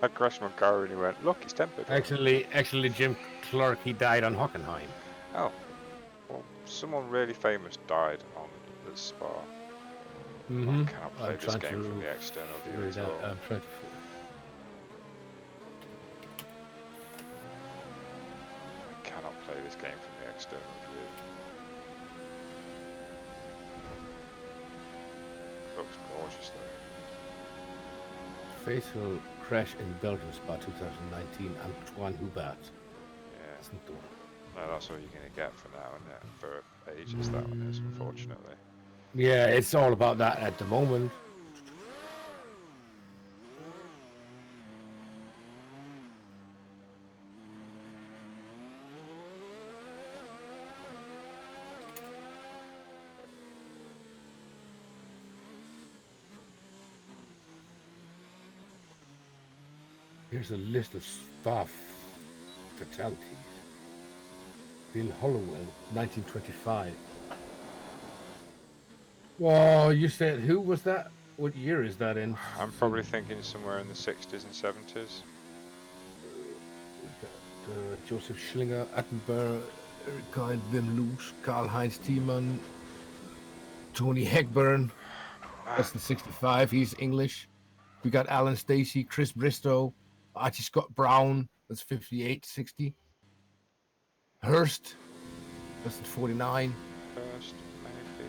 I crashed my car and he went, look, it's tempered.
Actually, Jim Clark, he died on Hockenheim.
Oh, well, someone really famous died on the Spa.
Mm-hmm.
I cannot play this game from the external view as well.
I'm trying to.
I cannot play this game from the external view. Looks gorgeous though.
Fatal crash in Belgium Spa 2019. Antoine Hubert.
Yeah.
That's not the one.
No, that's all you're going to get for now, and for ages that one is, unfortunately.
Yeah, it's all about that at the moment. Here's a list of Spa fatalities. Bill Hollowell, 1925. Oh, you said who was that? What year is that in?
I'm probably thinking somewhere in the 60s and 70s.
Joseph Schlinger, Attenborough, Eric Kine, Wim Loos, Karl-Heinz Thiemann, Tony Hegburn. That's in 65. He's English. We got Alan Stacey, Chris Bristow, Archie Scott Brown. That's 58, 60. Hurst. That's in 49.
First, maybe.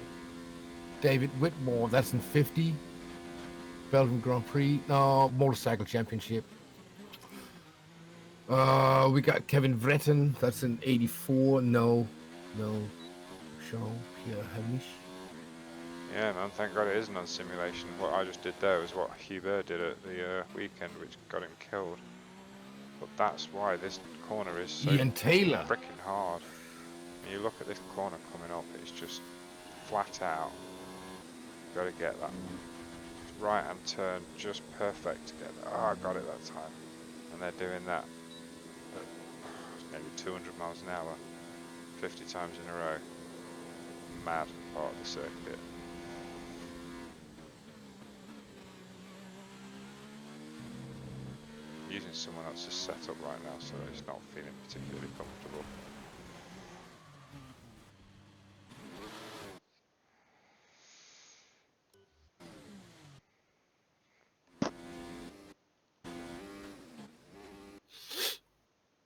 David Whitmore. That's in 50. Belgium Grand Prix. No, Motorcycle Championship. We got Kevin Vretten. That's in 84. No. Jean-Pierre Hamish.
Yeah, man, thank God it isn't on simulation. What I just did there was what Hubert did at the weekend, which got him killed. But that's why this corner is so
Ian Taylor.
freaking hard. When you look at this corner coming up, it's just flat out. You've got to get that right hand turn just perfect to get that. Oh, I got it that time. And they're doing that at maybe 200 miles an hour, 50 times in a row. Mad part of the circuit. Using someone else's setup right now, so it's not feeling particularly comfortable.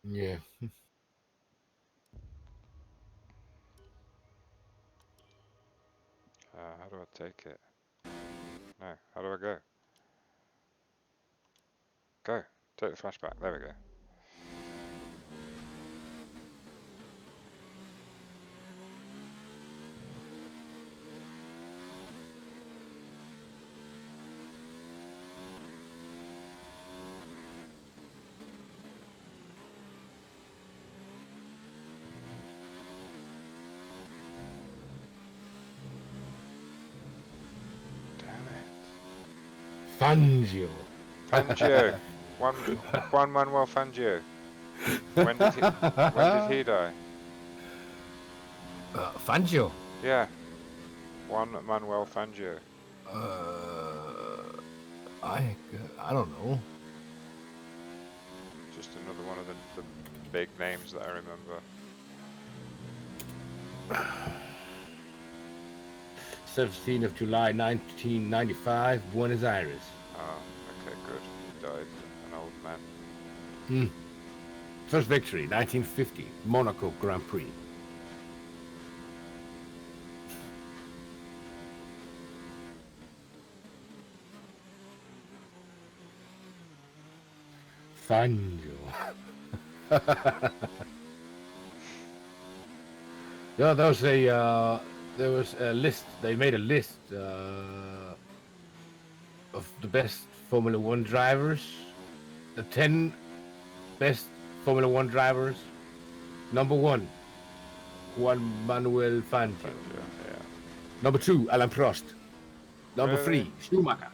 Yeah.
How do I take it? No, how do I go? Go. Take the flashback. There we go.
Fangio.
Fangio. Juan Manuel Fangio. When did he die?
Fangio.
Yeah. Juan Manuel Fangio.
I don't know.
Just another one of the big names that I remember.
17th of July, 1995, Buenos Aires.
Oh, okay, good. He died an old man.
First victory, 1950, Monaco Grand Prix. Fangio. Yeah, there was a list. They made a list of the best Formula One drivers, the 10 best Formula One drivers. Number 1, Juan Manuel Fangio.
Yeah.
Number 2, Alain Prost. Number
Really?
3, Schumacher.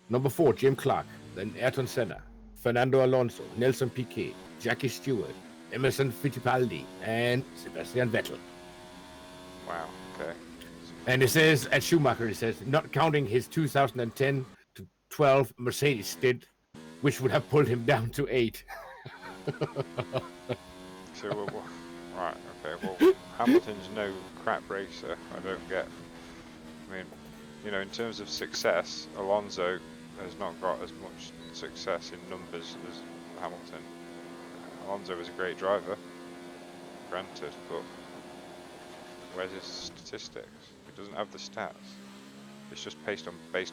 Number 4, Jim Clark. Then Ayrton Senna, Fernando Alonso, Nelson Piquet, Jackie Stewart, Emerson Fittipaldi, and Sebastian Vettel.
Wow, okay.
And it says at Schumacher, it says not counting his 2010 to 12 Mercedes stint, which would have pulled him down to 8.
So, right, okay, well, Hamilton's no crap racer, I don't get. I mean, you know, in terms of success, Alonso has not got as much success in numbers as Hamilton. Alonso was a great driver, granted, but where's his statistics? He doesn't have the stats. It's just based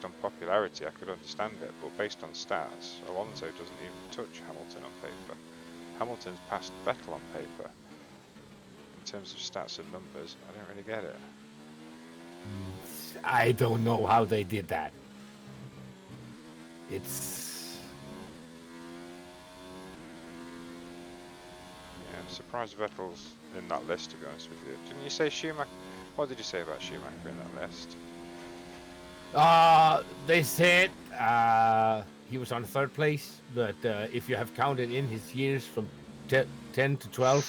on popularity. I could understand it, but based on stats, Alonso doesn't even touch Hamilton on paper. Hamilton's passed Vettel on paper. In terms of stats and numbers, I don't really get it.
I don't know how they did that. It's...
Yeah, I'm surprised Vettel's in that list, to be honest with you. Didn't you say Schumacher? What did you say about Schumacher in that list?
They said he was on 3rd place, but if you have counted in his years from 10 to 12,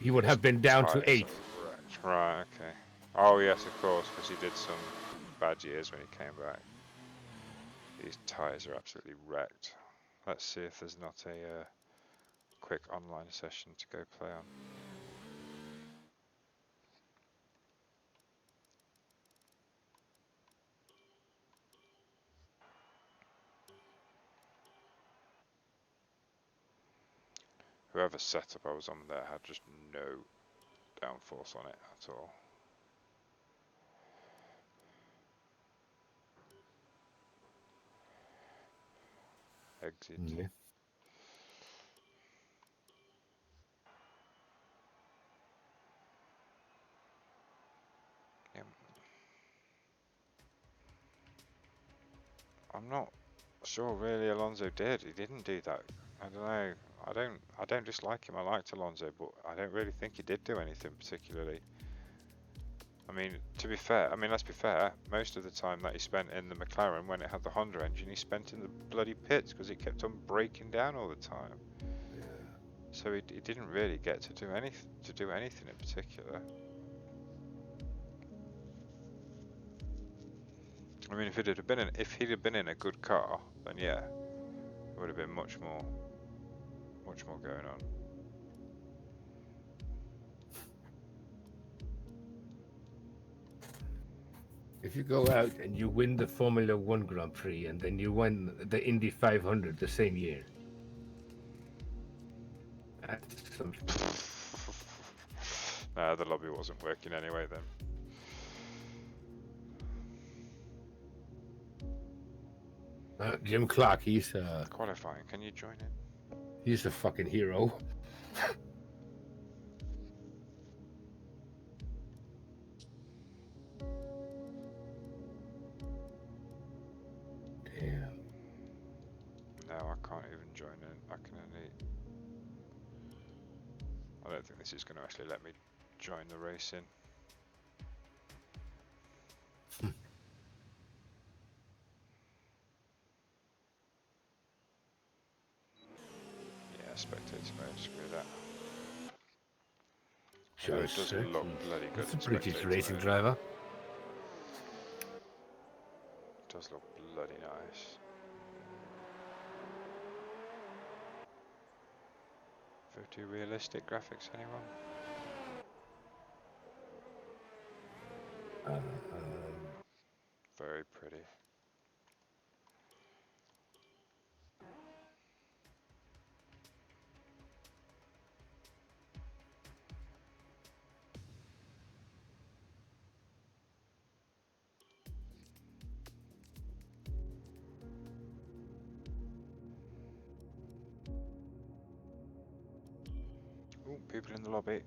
he would have been down to 8.
Right, okay. Oh yes, of course, because he did some bad years when he came back. These tyres are absolutely wrecked. Let's see if there's not a quick online session to go play on. Whoever setup I was on there had just no downforce on it at all. Exit.
Yeah.
Yeah. I'm not sure really Alonso did. He didn't do that. I don't know. I don't dislike him. I liked Alonso, but I don't really think he did do anything particularly. I mean, to be fair, let's be fair, most of the time that he spent in the McLaren when it had the Honda engine, he spent in the bloody pits because it kept on breaking down all the time.
Yeah.
So he didn't really get to do anything in particular. I mean, if he'd have been in a good car, then yeah, there would have been much more going on.
If you go out and you win the Formula 1 Grand Prix and then you win the Indy 500 the same year, that's something.
Nah, the lobby wasn't working anyway then.
Jim Clark, he's
Qualifying, can you join in?
he's a fucking hero. Damn.
No, I can't even join in. I don't think this is going to actually let me join the race in. Yeah, spectator mode, screw that. Although it does look bloody good.
That's a British racing
mode.
driver.
It does look bloody nice. Pretty realistic graphics, anyone? Very pretty. Ooh, people in the lobby.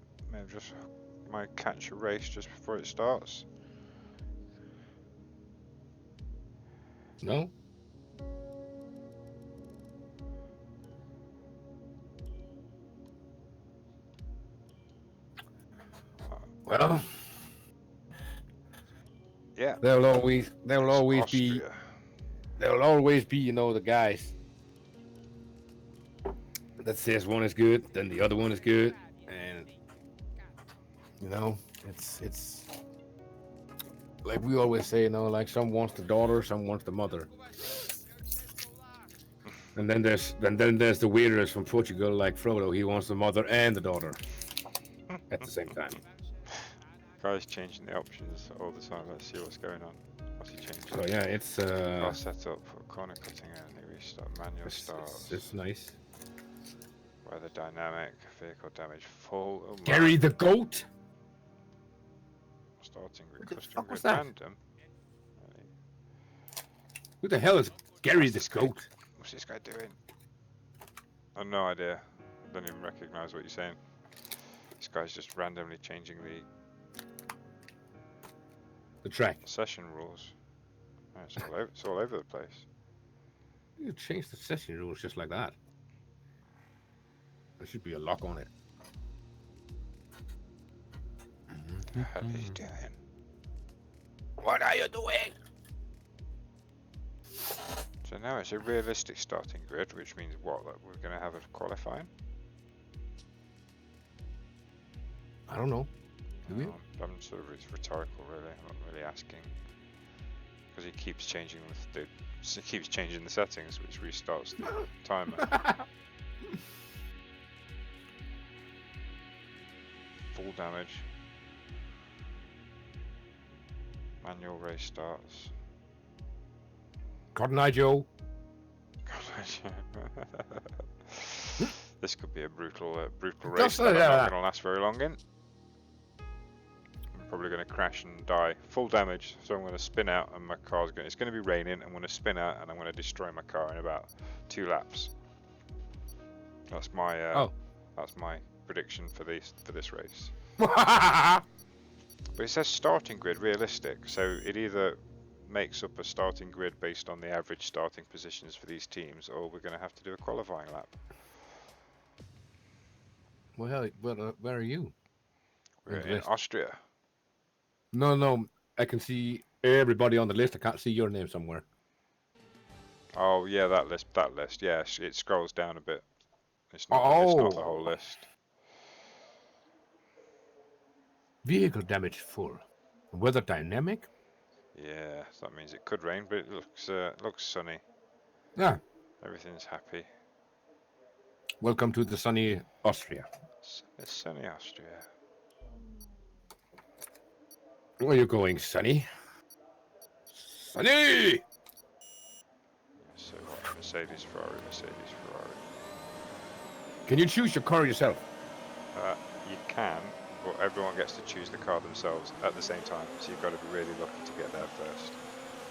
Might catch a race just before it starts.
No? Well,
yeah.
there'll always
Austria.
be, you know, the guys that says one is good, then the other one is good, and you know, it's like we always say, you know, like some wants the daughter, some wants the mother. And then there's the weirders from Portugal, like Frodo. He wants the mother and the daughter at the same time.
Guy's changing the options all the time. Let's see what's going on. What's he changing?
So yeah, it's
Car setup for corner cutting and restart. Manual starts.
it's nice.
Weather dynamic. Vehicle damage full. Oh my.
Gary the goat.
Starting
What
with
the
custom
fuck was
grid
that?
random. Really?
Who the hell is Gary
What's
the
this guy-
goat?
What's this guy doing? I've no idea. Don't even recognise what you're saying. This guy's just randomly changing
The track.
session rules. Oh, it's all over the place.
You change the session rules just like that. There should be a lock on it.
What the hell is he doing?
What are you doing?
So now it's a realistic starting grid, which means what? That we're going to have a qualifying?
I don't know. Do we?
I'm sort of rhetorical, really. I'm not really asking because he keeps changing the settings, which restarts the timer. Full damage. Manual race starts.
Cotton Eye Joe.
This could be a brutal race
Just
that I'm
like
not
that.
going to last very long in. I'm probably going to crash and die. Full damage, so I'm going to spin out and my car's going. It's going to be raining. I'm going to spin out and I'm going to destroy my car in about 2 laps. That's my that's my prediction for this race. But it says starting grid realistic, so it either makes up a starting grid based on the average starting positions for these teams, or we're going to have to do a qualifying lap.
Well, where are you?
We're in Austria.
No, I can see everybody on the list. I can't see your name somewhere.
Oh yeah, that list. Yeah, it scrolls down a bit. It's not the whole list.
Vehicle damage full. Weather dynamic?
Yeah, so that means it could rain, but it looks sunny.
Yeah.
Everything's happy.
Welcome to the sunny Austria.
It's sunny Austria.
Where are you going, Sunny? Sunny!
Yeah, so what? Mercedes, Ferrari.
Can you choose your car yourself?
You can, but everyone gets to choose the car themselves at the same time. So you've got to be really lucky to get there first,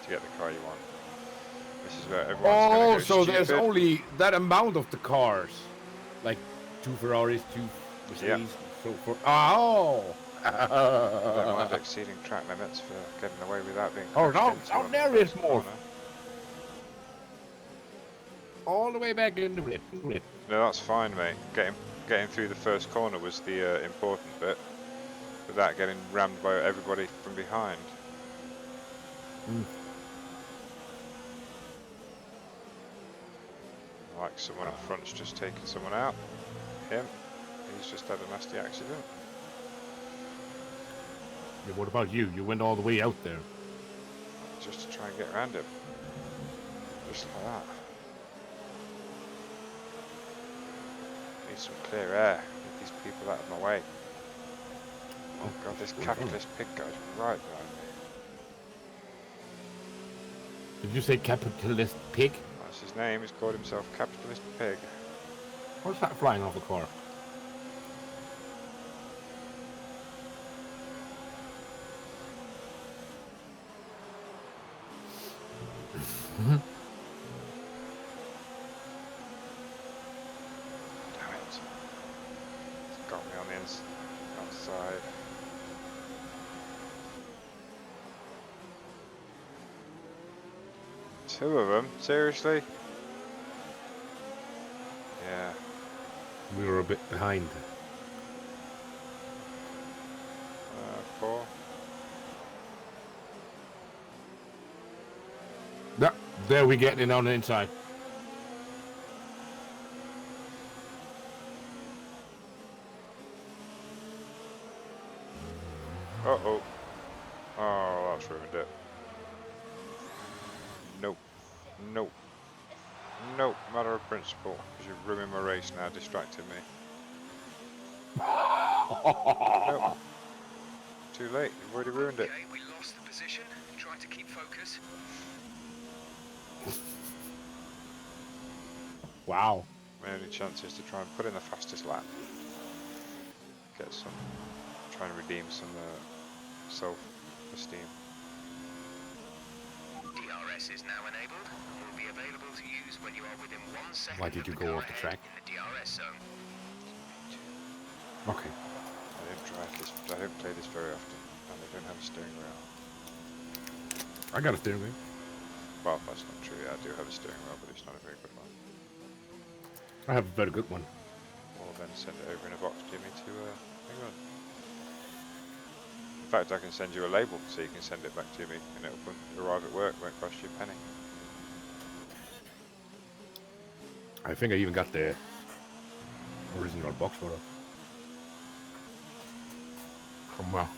to get the car you want. This is where everyone's going to go
so
stupid.
there's only that amount of the cars. Like 2 Ferraris, 2 Mercedes, so for... Oh!
Don't mind exceeding track limits for getting away without being
Oh,
crashed into
no,
on
there
the
is
first
more.
corner.
All the way back in the grid.
No, that's fine, mate. Getting through the first corner was the important bit. Without getting rammed by everybody from behind. Like someone up front's just taken someone out. Him. He's just had a nasty accident.
Yeah, what about you? You went all the way out there.
Just to try and get around him. Just like that. Need some clear air. Need these people out of my way. Oh god, this capitalist pig guy's right behind me.
Did you say capitalist pig?
That's his name. He's called himself Capitalist Pig.
What's that flying off the car?
Damn it. It's got me on the outside. Two of them? Seriously? Yeah.
We were a bit behind.
4.
Yeah, there we get in on the inside.
Uh-oh. Oh, that's ruined it. Nope. Nope. Nope. Matter of principle. Because you've ruined my race now, distracted me. Nope. Too late. You've already ruined it.
Okay, we lost the position. Try to keep focus.
Wow.
My only chance is to try and put in the fastest lap. Get some. Try and redeem some self-esteem.
DRS is now enabled and will be available to use when you are within 1 second.
Why did you go off the track?
In the DRS zone.
Okay.
I don't drive this. I don't play this very often, and I don't have a steering wheel.
I got a steering wheel.
Well, that's not true. I do have a steering wheel, but it's not a very good one.
I have a very good one.
Or then send it over in a box, Jimmy, to England. In fact, I can send you a label so you can send it back to me, and it'll arrive at work. Won't cost you a penny.
I think I even got the original box for it. From well.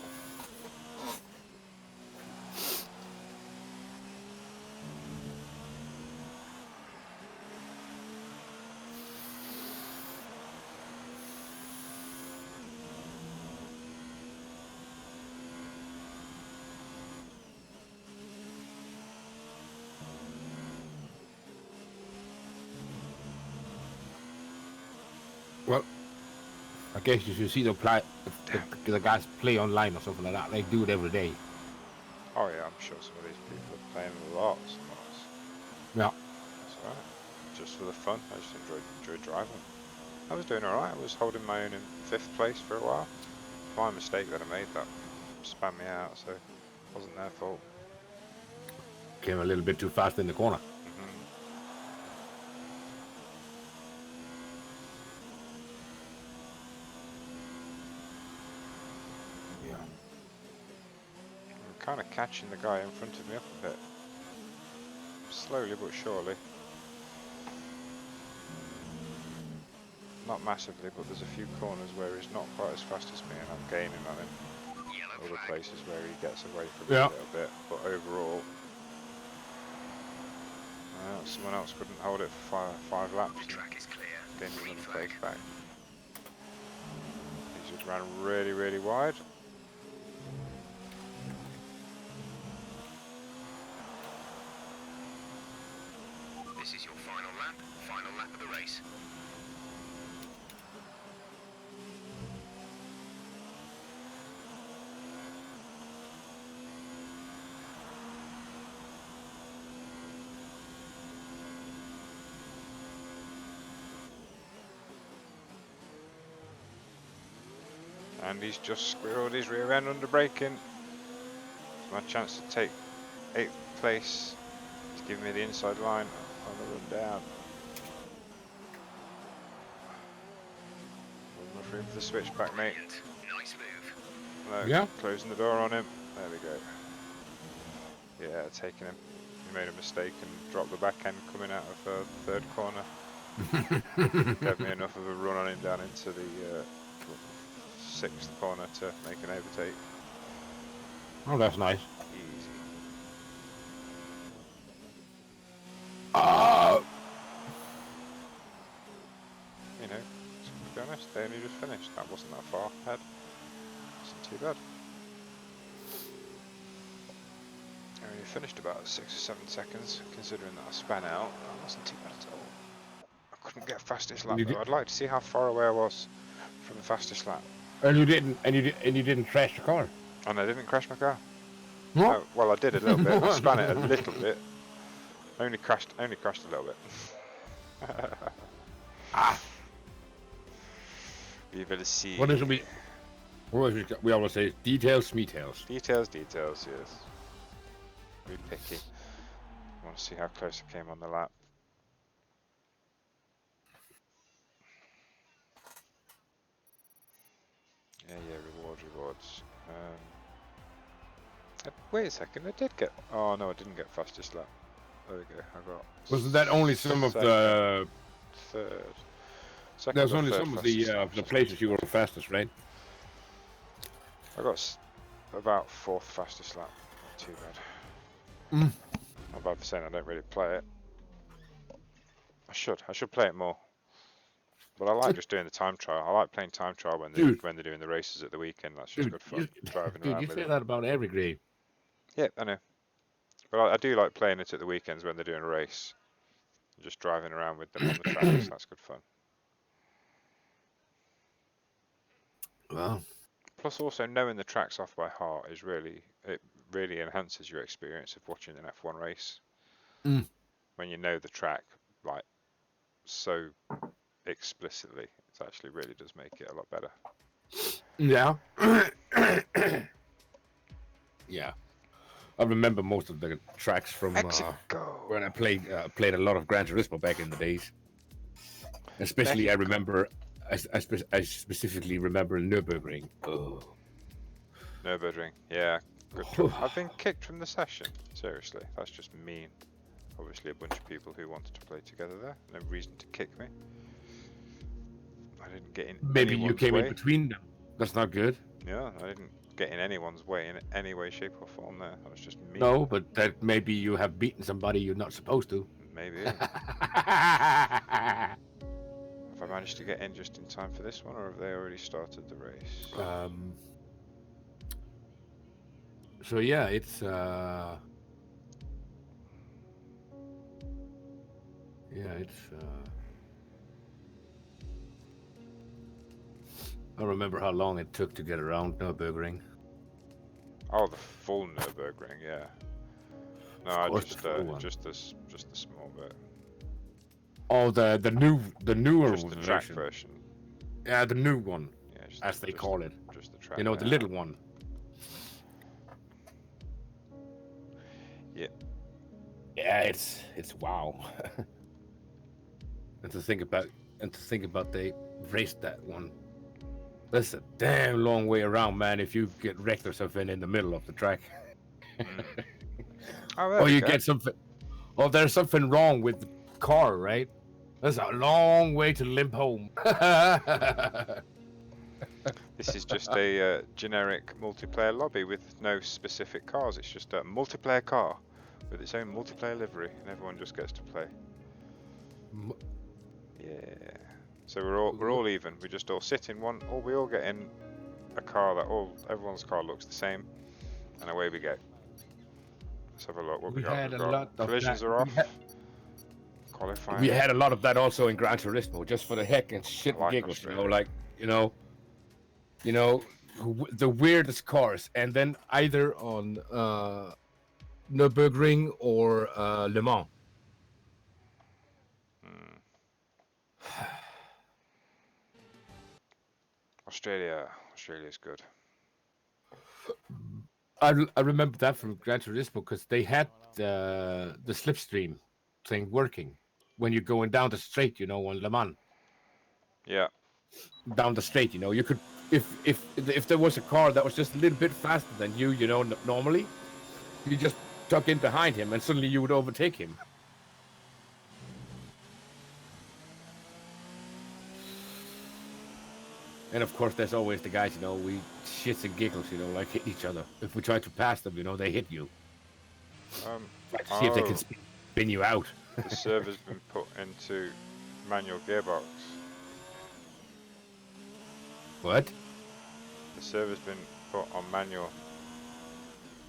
Well, I guess you should see the guys play online or something like that. They do it every day.
Oh yeah, I'm sure some of these people are playing lots and lots.
Yeah.
That's alright. Just for the fun. I just enjoy driving. I was doing alright. I was holding my own in 5th place for a while. My mistake that I made that spun me out, so it wasn't their fault.
Came a little bit too fast in the corner. Yeah.
I'm kind of catching the guy in front of me up a bit. Slowly but surely. Not massively, but there's a few corners where he's not quite as fast as me and I'm gaining on him. Other places where he gets away from me a little bit, but overall, someone else couldn't hold it for five laps.
The track is clear.
Gained
Green
another
flag.
place back. He just ran really, really wide.
This is your final lap of the race.
And he's just squirreled his rear end under braking. It's my chance to take 8th place. He's giving me the inside line on the run down. Enough room for the switchback, mate.
Brilliant. Nice move.
No,
Yeah.
Closing the door on him. There we go. Yeah, taking him. He made a mistake and dropped the back end coming out of the 3rd corner. Gave me enough of a run on him down into the 6th corner to make an overtake.
Oh, that's nice.
Easy. You know, to be honest, they only just finished. That wasn't that far ahead. Wasn't too bad. I only finished about 6 or 7 seconds, considering that I span out. That wasn't too bad at all. I couldn't get fastest lap though. I'd like to see how far away I was from the fastest lap.
And you didn't crash the car.
And I didn't crash my car.
No.
No, well, I did a little bit. I span it a little bit. Only crashed a little bit. We will see.
What is it we always say? Details, details.
Details, yes. Be picky. I want to see how close I came on the lap. Yeah, rewards. Wait a second, I did get. Oh no, I didn't get fastest lap. There we go. I got.
Wasn't that only some of the?
Third. Second
There's
or
only
third
some of
fastest
the
lap.
places you were fastest, right?
I got about 4th fastest lap. Not too bad. Not bad for saying I don't really play it. I should play it more. But I like just doing the time trial. I like playing time trial when they're doing the races at the weekend. That's just good fun. Driving
Dude,
around
you
with
say
them.
that about every game.
Yeah, I know. But I do like playing it at the weekends when they're doing a race. Just driving around with them on the tracks. That's good fun.
Well,
Plus, also knowing the tracks off by heart is really enhances your experience of watching an F1 race. When you know the track like so explicitly, it actually really does make it a lot better.
yeah. Yeah. I remember most of the tracks from when I played a lot of Gran Turismo back in the days. Especially, I remember, I specifically remember Nürburgring. Oh.
Nürburgring, yeah, good job. I've been kicked from the session. Seriously, that's just mean. Obviously, a bunch of people who wanted to play together there. No reason to kick me. I didn't get in
Maybe
anyone's
you came
way.
in between them. That's not good.
Yeah, I didn't get in anyone's way in any way, shape, or form there. That was just mean.
No, but that maybe you have beaten somebody you're not supposed to.
Maybe. Have I managed to get in just in time for this one, or have they already started the race?
So yeah, it's I don't remember how long it took to get around Nürburgring.
Oh, the full Nürburgring, yeah. No, just the small bit.
Oh, the newer
just the track version.
Yeah, the new one,
yeah,
as they call it.
Just the track.
You know, the little one.
Yeah.
Yeah, it's wow. and to think about they raced that one. That's a damn long way around, man. If you get wrecked or something in the middle of the track,
or
you get something. Oh, there's something wrong with the car, right? That's a long way to limp home.
This is just a generic multiplayer lobby with no specific cars. It's just a multiplayer car with its own multiplayer livery, and everyone just gets to play. Yeah. So we're all even. We just all sit in one, or we all get in a car that everyone's car looks the same, and away we go. Let's have a look. What we got?
Had a lot of
collisions
that.
are off. Qualifying.
We had a lot of that also in Gran Turismo, just for the heck and shit and giggles.
Australia.
The weirdest cars, and then either on Nürburgring or Le Mans.
Australia's good.
I remember that from Gran Turismo because they had the slipstream thing working when you're going down the straight, on Le Mans.
Yeah.
Down the straight, you could if there was a car that was just a little bit faster than you, normally, you just tuck in behind him and suddenly you would overtake him. And of course, there's always the guys, we shits and giggles, like hit each other. If we try to pass them, they hit you. Like to see if they can spin you out.
The server's been put into manual gearbox.
What?
The server's been put on manual.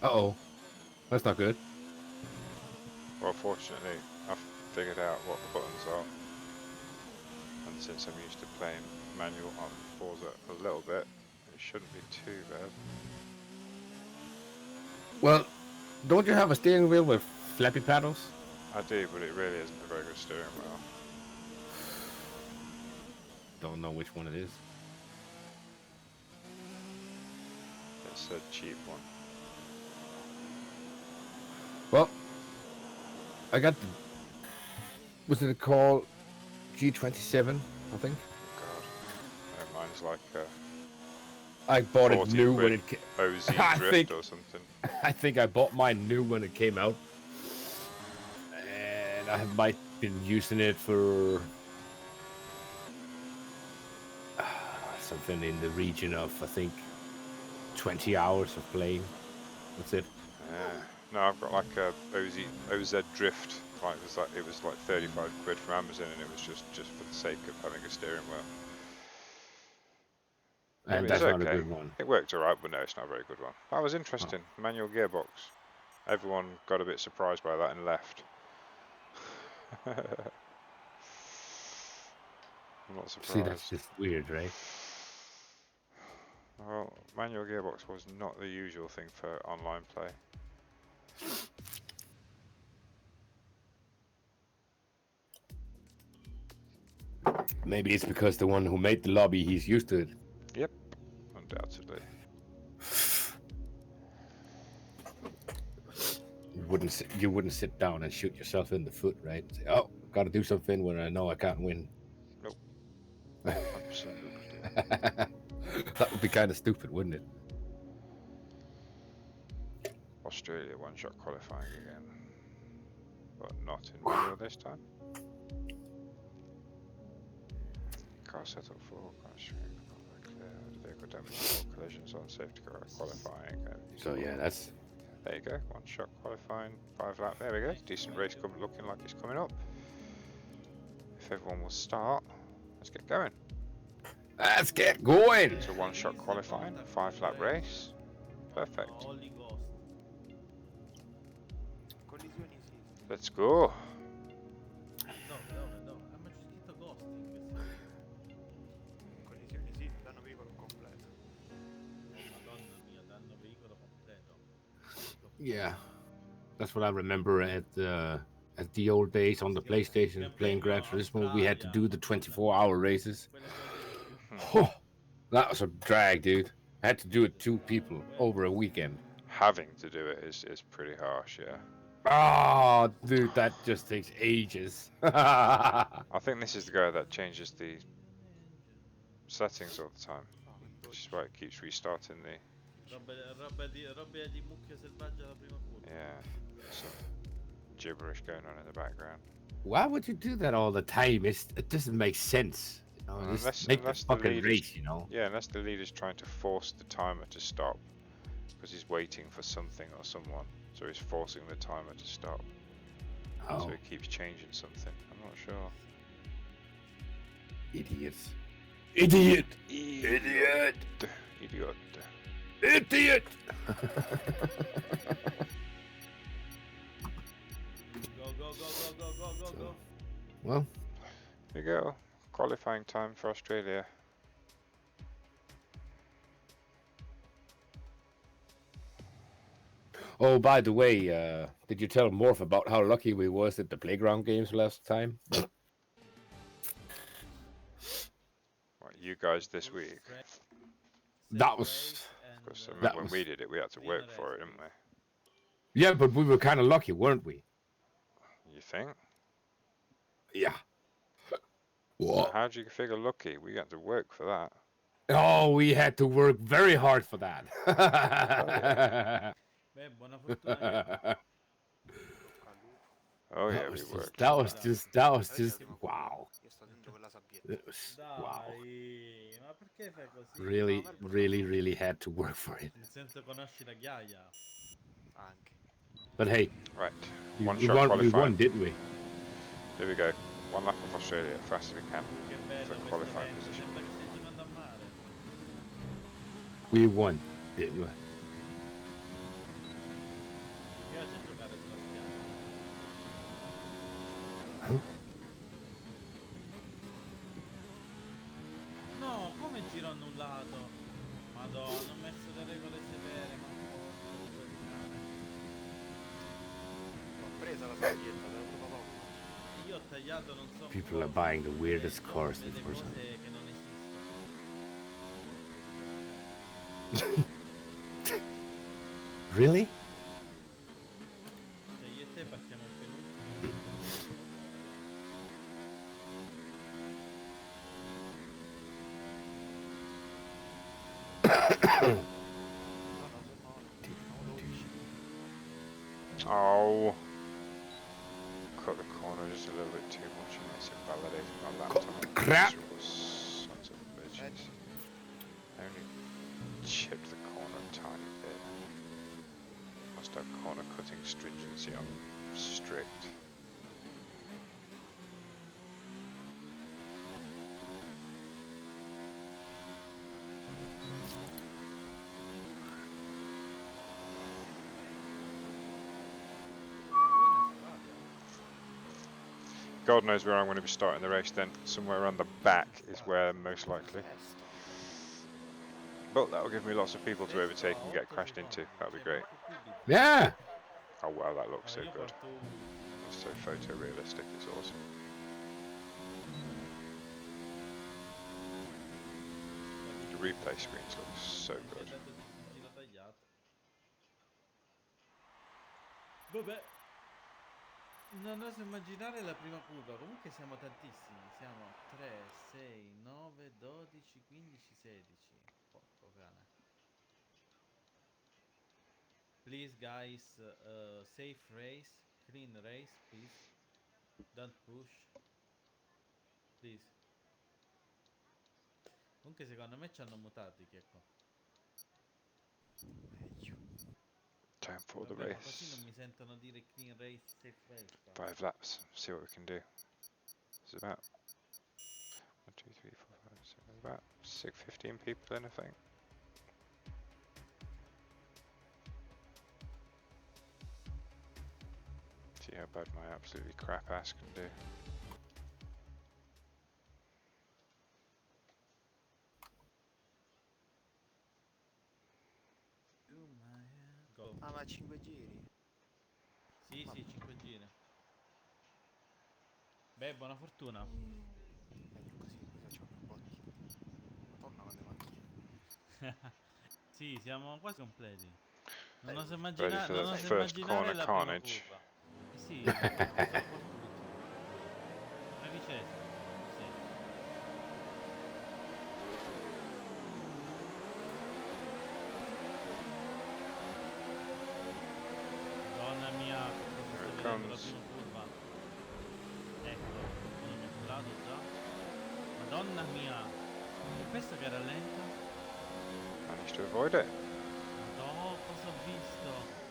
Uh-oh. That's not good.
Well, fortunately, I've figured out what the buttons are. And since I'm used to playing manual on Forza a little bit, it shouldn't be too bad.
Well, don't you have a steering wheel with flappy paddles?
I do, but it really isn't a very good steering wheel.
Don't know which one it is.
It's a cheap one.
Well, I got the... Was it called G27, I think?
God. Mine's like
I bought it new when it came.
OZ Drift or something.
I think I bought mine new when it came out. And I might have been using it for something in the region of, I think, 20 hours of playing. That's it.
Yeah. No, I've got like a OZ Drift. It was like 35 quid from Amazon, and it was just for the sake of having a steering wheel. I
And
mean,
that's
it's
not a
okay.
good one.
It worked alright, but no, it's not a very good one. That was interesting. Manual gearbox. Everyone got a bit surprised by that and left. I'm not
See, that's
surprised.
just weird, right?
Well, manual gearbox was not the usual thing for online play.
Maybe it's because the one who made the lobby, he's used to it.
Yep, undoubtedly.
You wouldn't sit down and shoot yourself in the foot, right? Say, oh, got to do something when I know I can't win.
Nope. Absolutely.
That would be kind of stupid, wouldn't it?
Australia one-shot qualifying again, but not in manual this time. Car setup for vehicle damage or collisions on safety car qualifying.
So yeah, that's
There you go, one-shot qualifying, 5 lap. There we go. Decent race looking like it's coming up. If everyone will start, let's get going.
let's get going.
It's a one-shot qualifying, 5 lap race. Perfect. Let's go.
No, ma c'è scritto ghosting.
Collisioni sì, danno veicolo completo.
Madonna mia, danno veicolo completo.
Yeah, that's what I remember at the old days on the PlayStation playing Gran Turismo. We had to do the 24-hour races. Oh, that was a drag, dude. I had to do it 2 people over a weekend.
Having to do it is pretty harsh, yeah.
Oh, dude, that just takes ages.
I think this is the guy that changes the settings all the time, which is why it keeps restarting the...
Roba di mucchia selvaggia alla prima curva.
Yeah, some gibberish going on in the background.
Why would you do that all the time? It doesn't make sense. You know, just make the fucking race, you know?
Yeah, unless the leader's trying to force the timer to stop, because he's waiting for something or someone, so he's forcing the timer to stop.
Oh,
So it keeps changing something. I'm not sure.
idiots. Idiot!
Idiot! Idiot!
Idiot!
Go.
Well,
Here we go. Qualifying time for Australia.
oh, by the way, did you tell Morph about how lucky we was at the playground games last time?
What, you guys this week?
That was...
Because I
That
remember when
was-
we did it, we had to work for it, didn't we?
Yeah, but we were kind of lucky, weren't we?
You think?
Yeah.
So
What?
how do you figure lucky? We had to work for that.
Oh, we had to work very hard for that.
Beh, buona fortuna.
Oh yeah,
That
we
was
worked.
that was just wow.
Io sto dentro quella sabbietta.
It was wow.
Dai, ma perché fai così?
Really had to work for it.
Nel senso conosci la ghiaia.
Anche.
But hey,
Right.
we
One-shot
won,
qualifying.
didn't we?
Here we go. 1 lap of Australia, fast as we can.
Che bello
For
questo
qualifying
vento,
position.
sembra che stai giocando a mare.
We won, didn't we?
Mi piace giocare sulla spiaggia. No, come giro annullato? Madonna, ho messo le regole severe, ma
L'ho presa la sabbietta, te l'ho poco.
io ho tagliato non so
People are
cosa,
buying the weirdest
delle
cars in
delle
Forza.
cose che non esistono.
Really?
Cioè io e te partiamo penultimi.
Oh. Cut the corner just a little bit too much and it's invalidating my lap
Cut
time.
the crap.
Sons of bitches. I only chipped the corner. tiny bit. Must have corner cutting stringency on strict. God knows where I'm going to be starting the race then. Somewhere around the back is where most likely.
Sesto.
But that'll give me lots of people to
Sesto
overtake
a
and get
8
crashed into.
secondi,
That'll be
cioè
great.
manco più di 10.
Yeah.
Oh wow, that looks so
Io
good.
porto 11.
It's so photorealistic, it's awesome. The replay screens look so
Mi si è
good.
dato di giro tagliato. Vabbè. Non oso immaginare la prima curva. Comunque siamo tantissimi. Siamo 3, 6, 9, 12, 15, 16. Porco cane. Please guys, safe race, clean race, please. Don't push. Please. Comunque secondo me ci hanno mutato che qua.
Meglio.
Time for the
Vabbè, ma così non
race.
mi sentono dire clean race, safe race. Qua.
5 laps, see what we can do. It's about 1, 2, 3, 4, 5, 6, about 15 people in, I think. See how bad my absolutely crap ass can do.
Go.
Ah, ma 5 giri.
Sì, sì, 5 giri. Beh, buona fortuna.
Meglio così, mi facciamo più botti. Madonna quante macchine.
Sì, siamo quasi completi. Non oso,
Ready for
non
that
oso
first
immaginare
corner
la prima
carnage.
curva. Eh sì, sono fortuito. 13esimo. Sì. Madonna mia, cosa
Here
sto
it
vedendo la
comes.
prima curva. Ecco, uno mi ha curato già. Madonna mia. E questo che rallenta?
Managed to avoid it.
Madonna, cosa ho visto?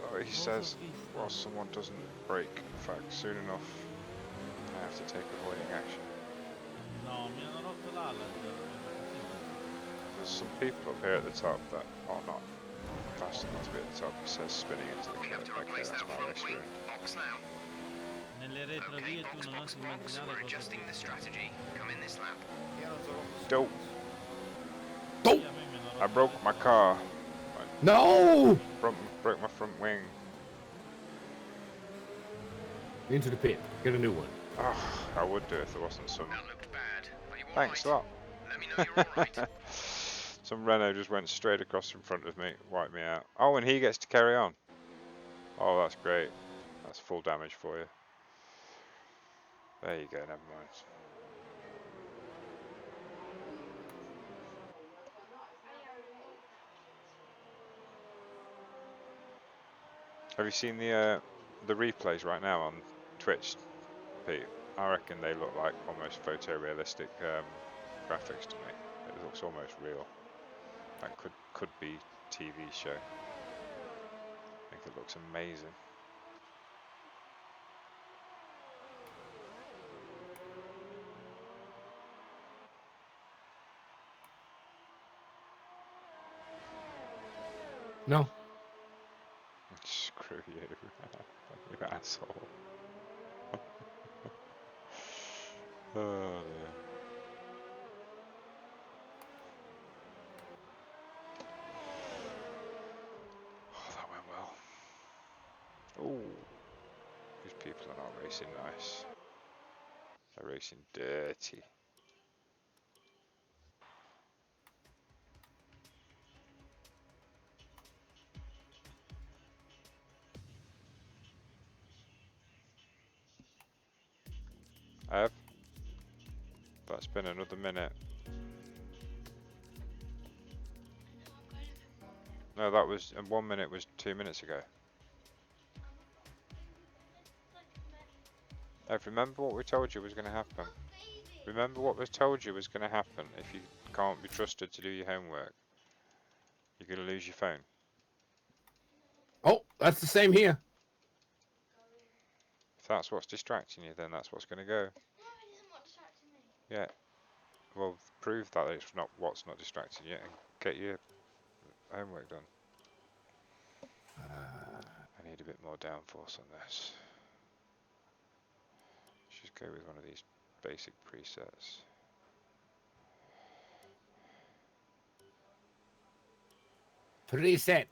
Oh, he
Cosa ho
says,
visto?
well, someone doesn't brake fast soon enough, I have to take avoiding action.
No, mi hanno rotto l'ala già.
There's some people up here at the top that are not fast enough to be at the top. It says spinning into the
We have
curb.
to
Okay,
replace
that's
that
my
front
race
wing.
ruin.
Box now.
Nelle
Okay,
retrovie tu
box,
non
box,
osi
box.
immaginare
We're
cosa ho
adjusting the
visto.
strategy. Come in this lap.
Io non so come
Dope.
Sì, a me mi hanno rotto
I
le
broke my
retrovie.
car.
No!
Broke my front wing.
Into the pit. Get a new one.
Oh, I would do if there wasn't some.
That looked bad. Are you
Thanks a
alright?
lot.
Let me know you're alright.
Some Renault just went straight across in front of me, wiped me out. Oh, and he gets to carry on. Oh, that's great. That's full damage for you. There you go, never mind. Have you seen the replays right now on Twitch, Pete? I reckon they look like almost photorealistic graphics to me. It looks almost real. That could be TV show. I think it looks amazing.
No.
Screw you, you asshole. Oh dear. Oh, that went well. Oh, these people are not racing nice. They're racing dirty. Ev, that's been another minute. No, that was, and 1 minute was 2 minutes ago. Ev, remember what we told you was going to happen. Remember what was told you was going to happen if you can't be trusted to do your homework. You're gonna lose your phone.
Oh, that's the same here.
If that's what's distracting you, then that's what's gonna go.
No, it isn't what distracted me.
Yeah. Well, prove that it's not what's not distracting you and get your homework done. I need a bit more downforce on this. Just go with one of these basic presets.
Preset.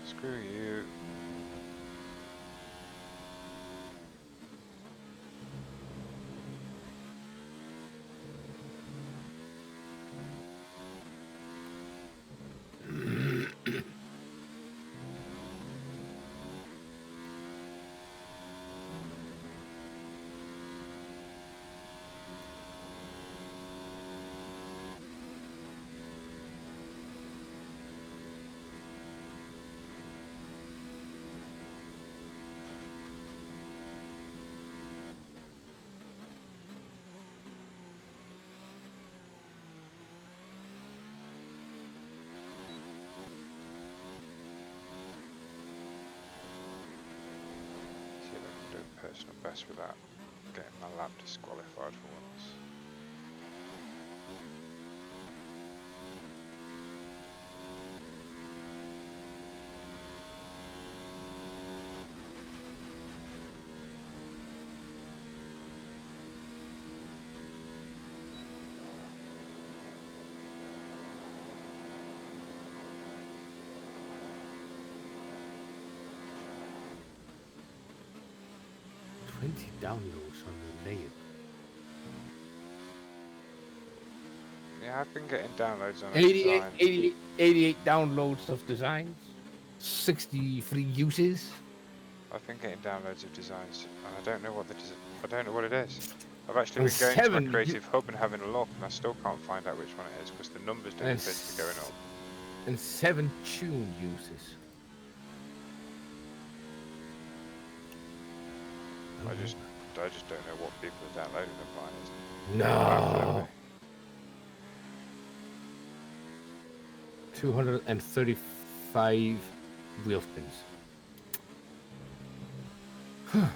Screw you. See if I can do a personal best without getting my lap disqualified for once.
Downloads on the layer.
Yeah, I've been getting downloads on a
88,
design.
88 downloads of designs. 60 free uses.
I've been getting downloads of designs, and I don't know what I don't know what it is. I've actually
And
been going to
7
my creative hub and having a look, and I still can't find out which one it is because the numbers don't
And
appear to be going up.
And 7 tune uses.
I just don't know what people are downloading and buying.
No. 235 wheel spins.
You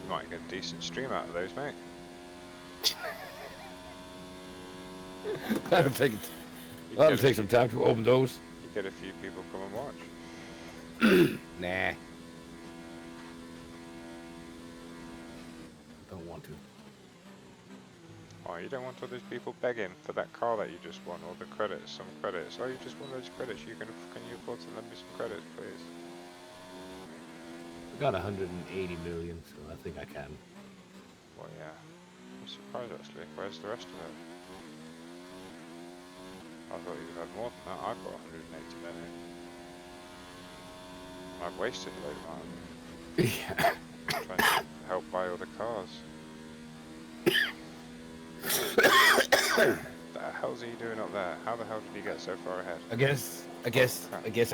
might get a decent stream out of those, mate.
That'll take some time to open those.
You get a few people come and watch.
Nah. Don't want to.
Oh, you don't want all those people begging for that car that you just won, or the credits, some credits. Oh, you just won those credits. Can you afford to lend me some credits, please?
I got 180 million, so I think I can.
Well, yeah. I'm surprised actually. Where's the rest of it? I thought you'd have more than that. I've got 180 million. I've wasted a load of mine.
Yeah.
Trying to help buy all the cars. The hell's he doing up there? How the hell did he get so far ahead?
I guess I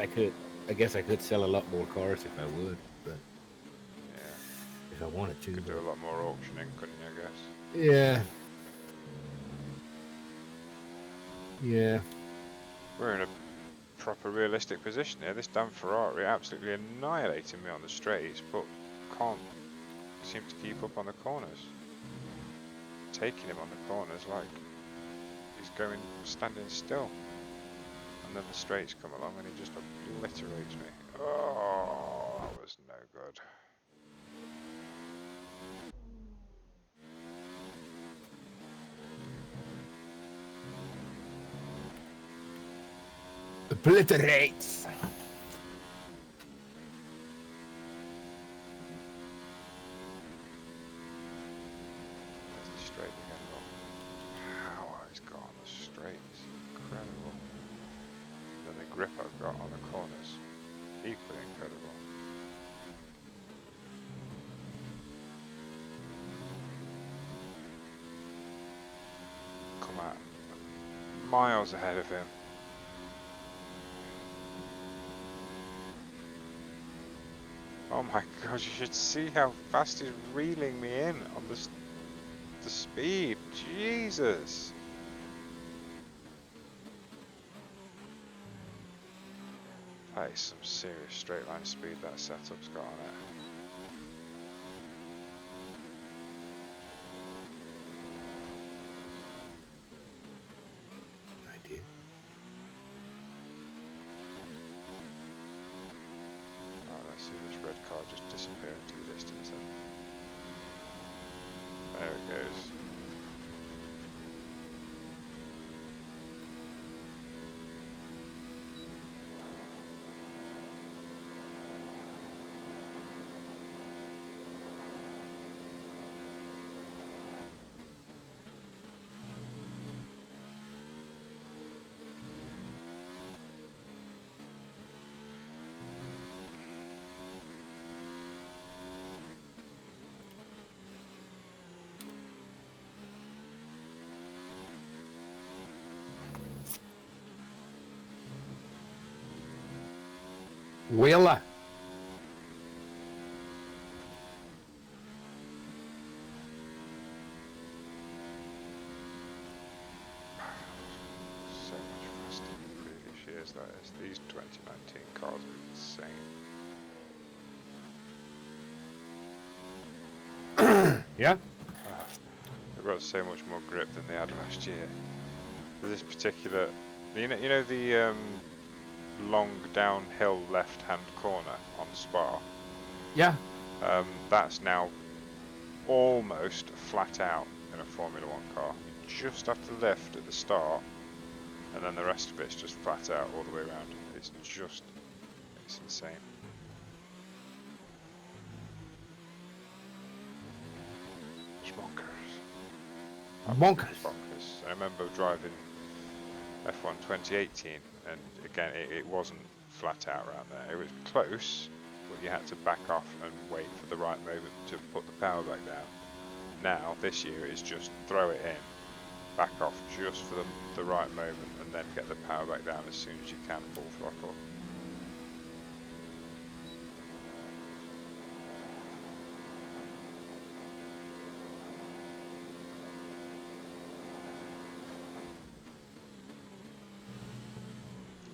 could. I guess I could sell a lot more cars if I would, but
Yeah.
if I wanted to.
Could do
But
a lot more auctioning, couldn't you, I guess?
yeah. Yeah.
We're in a proper realistic position here. This damn Ferrari absolutely annihilating me on the straights, but can't seem to keep up on the corners. Taking him on the corners like he's standing still. And then the straights come along and he just obliterates me. Oh, that was no good.
Obliterates.
There's the straight again. Look how he's got on the straights. Incredible. And then the grip I've got on the corners. Equally incredible. Come out miles ahead of him. Oh my god, you should see how fast he's reeling me in on the speed. Jesus. That is some serious straight line speed that setup's got on it.
Idea.
Oh, let's see this red car just disappear into the distance then. There it goes.
Willa.
So much faster than previous years, that is. These 2019 cars are insane.
Yeah.
They've got so much more grip than they had last year. This particular, you know the long downhill left-hand corner on Spa.
Yeah.
That's now almost flat out in a Formula One car. You just have to lift at the start, and then the rest of it's just flat out all the way around. It's insane. It's bonkers.
Bonkers.
Bonkers. I remember driving F1 2018, and again, it wasn't flat out around there. It was close, but you had to back off and wait for the right moment to put the power back down. Now, this year, it's just throw it in, back off just for the right moment, and then get the power back down as soon as you can, full throttle.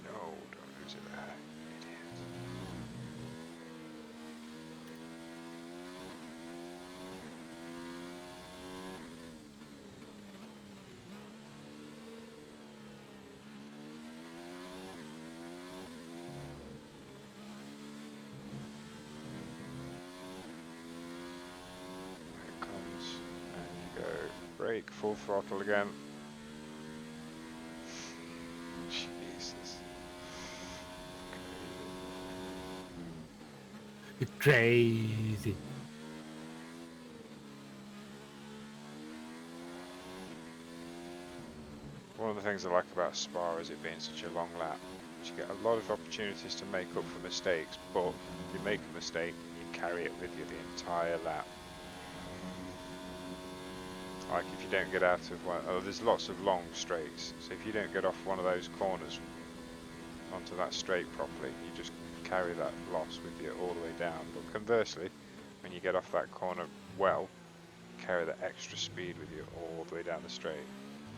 No, don't lose it there, idiot. Brake, full throttle again. Jesus.
You're crazy.
One of the things I like about Spa is it being such a long lap. You get a lot of opportunities to make up for mistakes, but if you make a mistake, you carry it with you the entire lap. Like if you don't get out of one, there's lots of long straights, so if you don't get off one of those corners onto that straight properly, you just carry that loss with you all the way down. But conversely, when you get off that corner well, carry that extra speed with you all the way down the straight.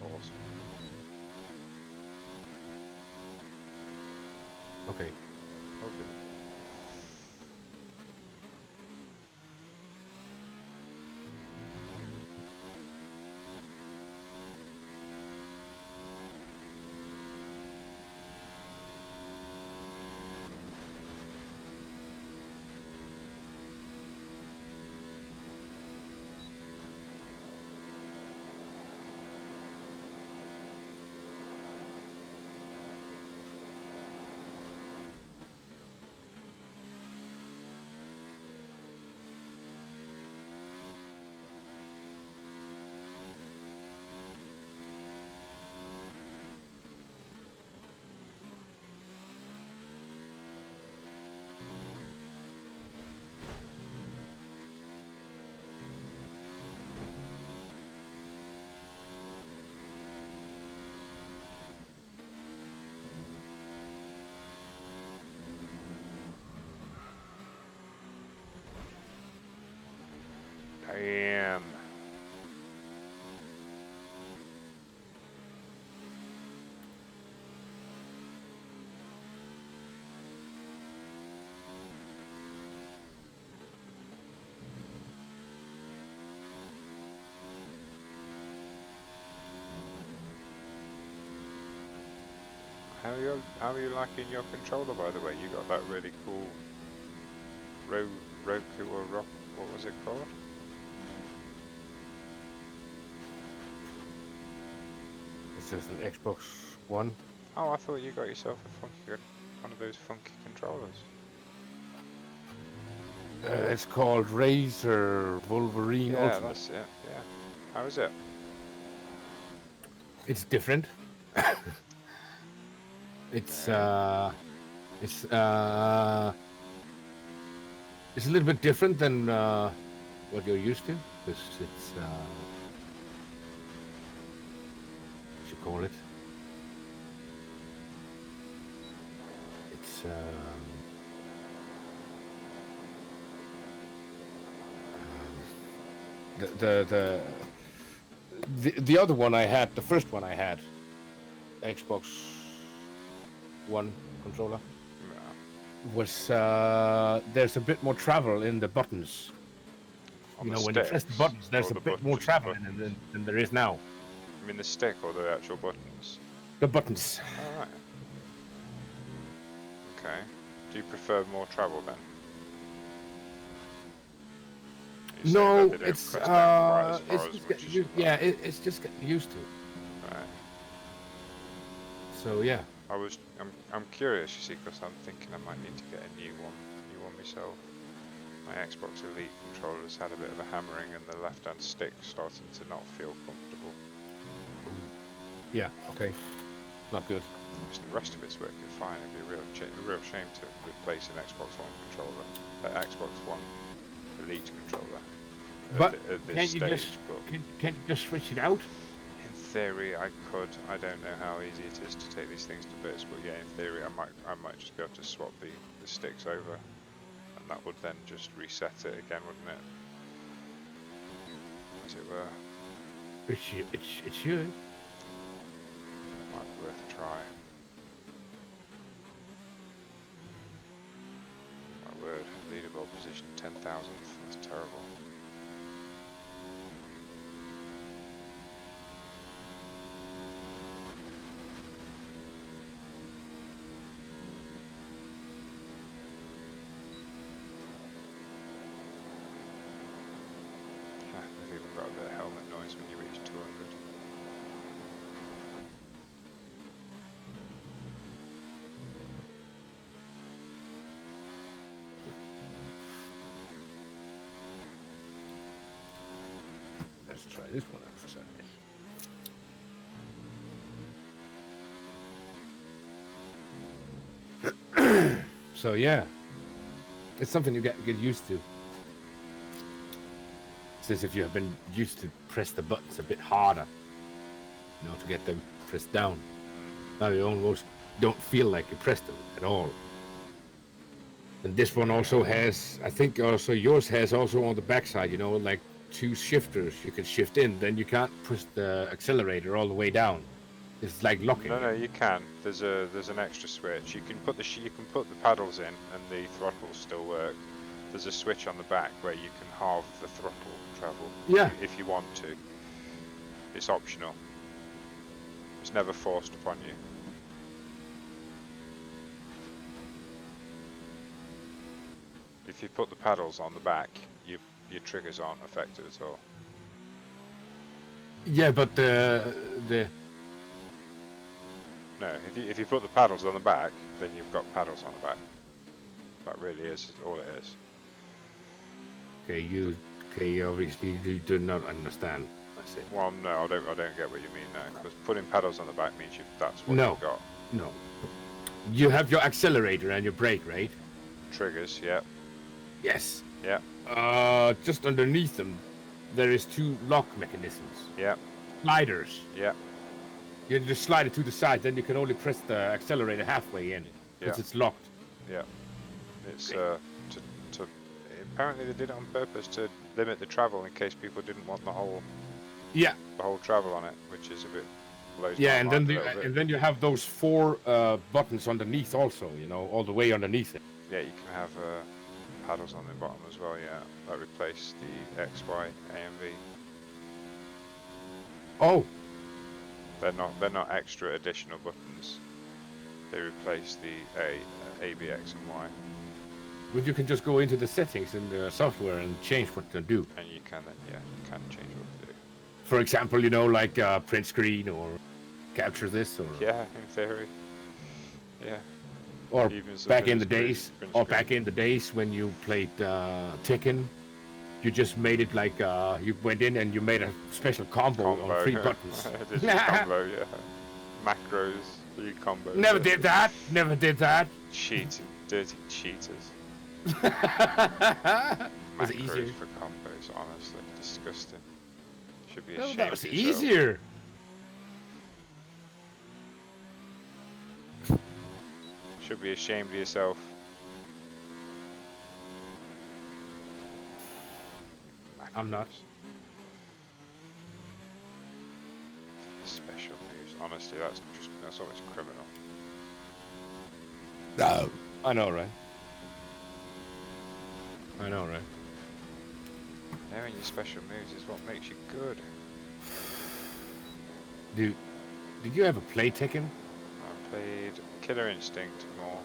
Awesome.
Okay.
Okay. Damn. How are you liking your controller, by the way? You got that really cool Roku or Rock, what was it called?
It's just an Xbox One.
Oh, I thought you got yourself one of those funky controllers.
It's called Razer Wolverine
Yeah,
Ultimate.
that's it. Yeah. How is it?
It's different. It's it's a little bit different than what you're used to, because it's what you call it. It's the other one I had, the first one I had, Xbox One controller, was there's a bit more travel in the buttons.
On
You
the
know, when you press the
sticks,
buttons, there's
or
a
the
bit more
buttons,
travel in it than there is now.
I mean the stick or the actual buttons?
The buttons.
Alright. Okay. Do you prefer more travel then? You're saying
No,
that they don't
it's
press down quite as far
it's
as
just
much as you'd like.
yeah, it's just getting used to.
Right.
So yeah.
I'm curious, you see, because I'm thinking I might need to get a new one myself. My Xbox Elite controller's had a bit of a hammering, and the left-hand stick starting to not feel comfortable.
Yeah. Okay. Not good.
The rest of it's working fine. It'd be a real shame to replace an Xbox One controller, Xbox One Elite controller.
But
at this
can't you
stage,
just
but
can't you just switch it out?
in theory, I could. I don't know how easy it is to take these things to bits, but yeah, in theory, I might just be able to swap the sticks over, and that would then just reset it again, wouldn't it? As it were.
It should.
Might be worth a try. My word, leaderboard position 10,000th. That's terrible. They've even got a bit of helmet noise when you reach 200.
Let's try this one out for a second. So yeah, it's something you get used to. It's as if you have been used to press the buttons a bit harder, you know, to get them pressed down. Now you almost don't feel like you pressed them at all. And this one also has, I think also yours has also on the backside, you know, like 2 shifters. You can shift in, then you can't push the accelerator all the way down. It's like locking
No,
it.
you can. There's an extra switch. You can put the paddles in, and the throttles still work. There's a switch on the back where you can halve the throttle travel.
Yeah.
If you want to. It's optional. It's never forced upon you. If you put the paddles on the back, your triggers aren't affected at all.
Yeah, but the
No, if you put the paddles on the back, then you've got paddles on the back. That really is all it is.
okay, obviously you do not understand. That's it.
Well, no, I don't get what you mean now. Because putting paddles on the back means that's what
No.
you've got.
No. You have your accelerator and your brake, right?
Triggers, yeah,
Yes.
yeah,
Just underneath them, there is 2 lock mechanisms.
yeah,
Sliders.
yeah,
You just slide it to the side, then you can only press the accelerator halfway in, because
Yeah.
it's locked.
yeah. It's to apparently they did it on purpose to limit the travel in case people didn't want the whole
Yeah.
travel on it, which is a bit blows
Yeah,
my
and
mind
then
a little bit.
and then you have those 4 buttons underneath also, you know, all the way underneath it.
Yeah, you can have paddles on the bottom as well. Yeah, that replace the X, Y, A, and V.
Oh,
They're not extra additional buttons. They replace the A, B, X, and Y,
but you can just go into the settings in the software and change what to do.
and you can change what to do.
For example, you know, like print screen or capture this, or
Yeah, in theory. Yeah.
or
Even
back
something
in the
as crazy
days,
as print
or
screen.
back in the days when you played Tekken, you just made it like you went in and you made a special combo on 3 buttons.
This is combo, yeah. Macros, 3 combos.
Never
yeah.
did that. Never did that.
Cheating, dirty cheaters.
Was
Macros
it easier?
for combos, honestly, disgusting. Should be
No,
ashamed
that was
of yourself.
easier.
Should be ashamed of yourself.
I'm not.
Special moves, honestly, that's almost criminal.
No. I know, right? I know, right?
Knowing your special moves is what makes you good.
Dude, did you ever play Tekken?
I played Killer Instinct more.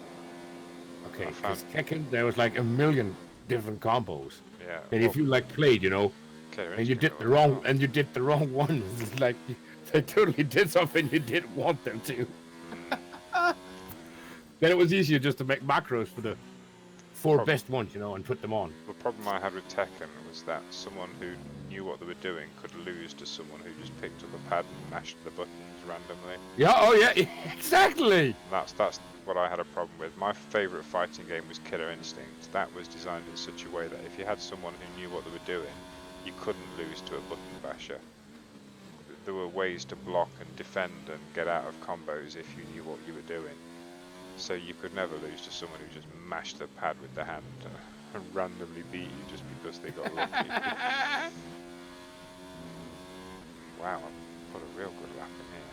Okay,
I
because
found-
Tekken, there was like a million different combos.
Yeah.
And if you like played, you know,
Killer
and you
Instinct
did the
was
wrong,
fun.
and you did the wrong one, it's like they totally did something you didn't want them to. Then it was easier just to make macros for the 4
Prob-
best ones, you know, and put them on.
The problem I had with Tekken was that someone who knew what they were doing could lose to someone who just picked up the pad and mashed the buttons randomly.
Yeah, oh yeah, exactly.
That's what I had a problem with. My favourite fighting game was Killer Instinct. That was designed in such a way that if you had someone who knew what they were doing, you couldn't lose to a button basher. There were ways to block and defend and get out of combos if you knew what you were doing. So you could never lose to someone who just mashed the pad with the hand and randomly beat you just because they got lucky. Wow, I put a real good lap in here.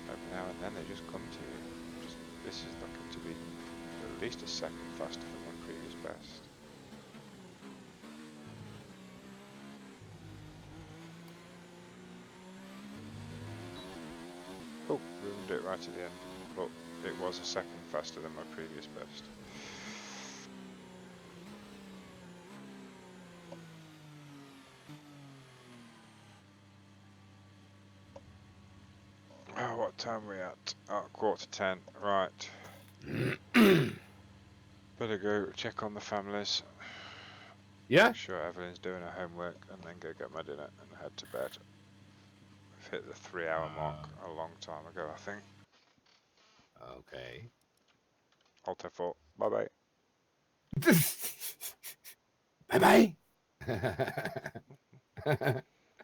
Every now and then they just come to you. This is looking to be at least a second faster than my previous best. Oh, ruined it right at the end, but it was a second faster than my previous best. Oh, what time are we at? Oh, 9:45. Right. Better go check on the families.
Yeah.
Make sure Evelyn's doing her homework, and then go get my dinner and head to bed. We've hit the 3-hour mark a long time ago, I think.
Okay.
Alt F4. Bye bye.
Bye bye.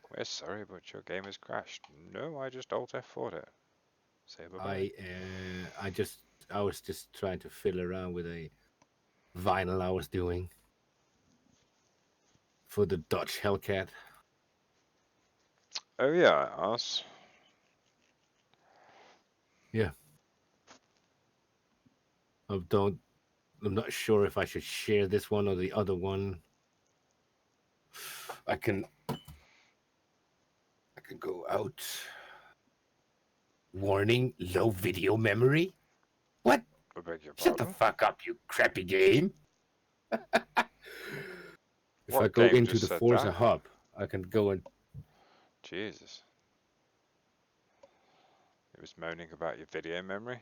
We're sorry, but your game has crashed. No, I just Alt F4'd it. Say bye-bye.
I was just trying to fiddle around with a vinyl I was doing for the Dutch Hellcat.
Oh yeah, us.
Yeah. I'm not sure if I should share this one or the other one. I can go out. Warning, low video memory. What?
I beg your
Shut the
pardon.
fuck up, you crappy game. If I
What
go
game
into
just
the
said
Forza
that?
hub, I can go and
Jesus. It was moaning about your video memory.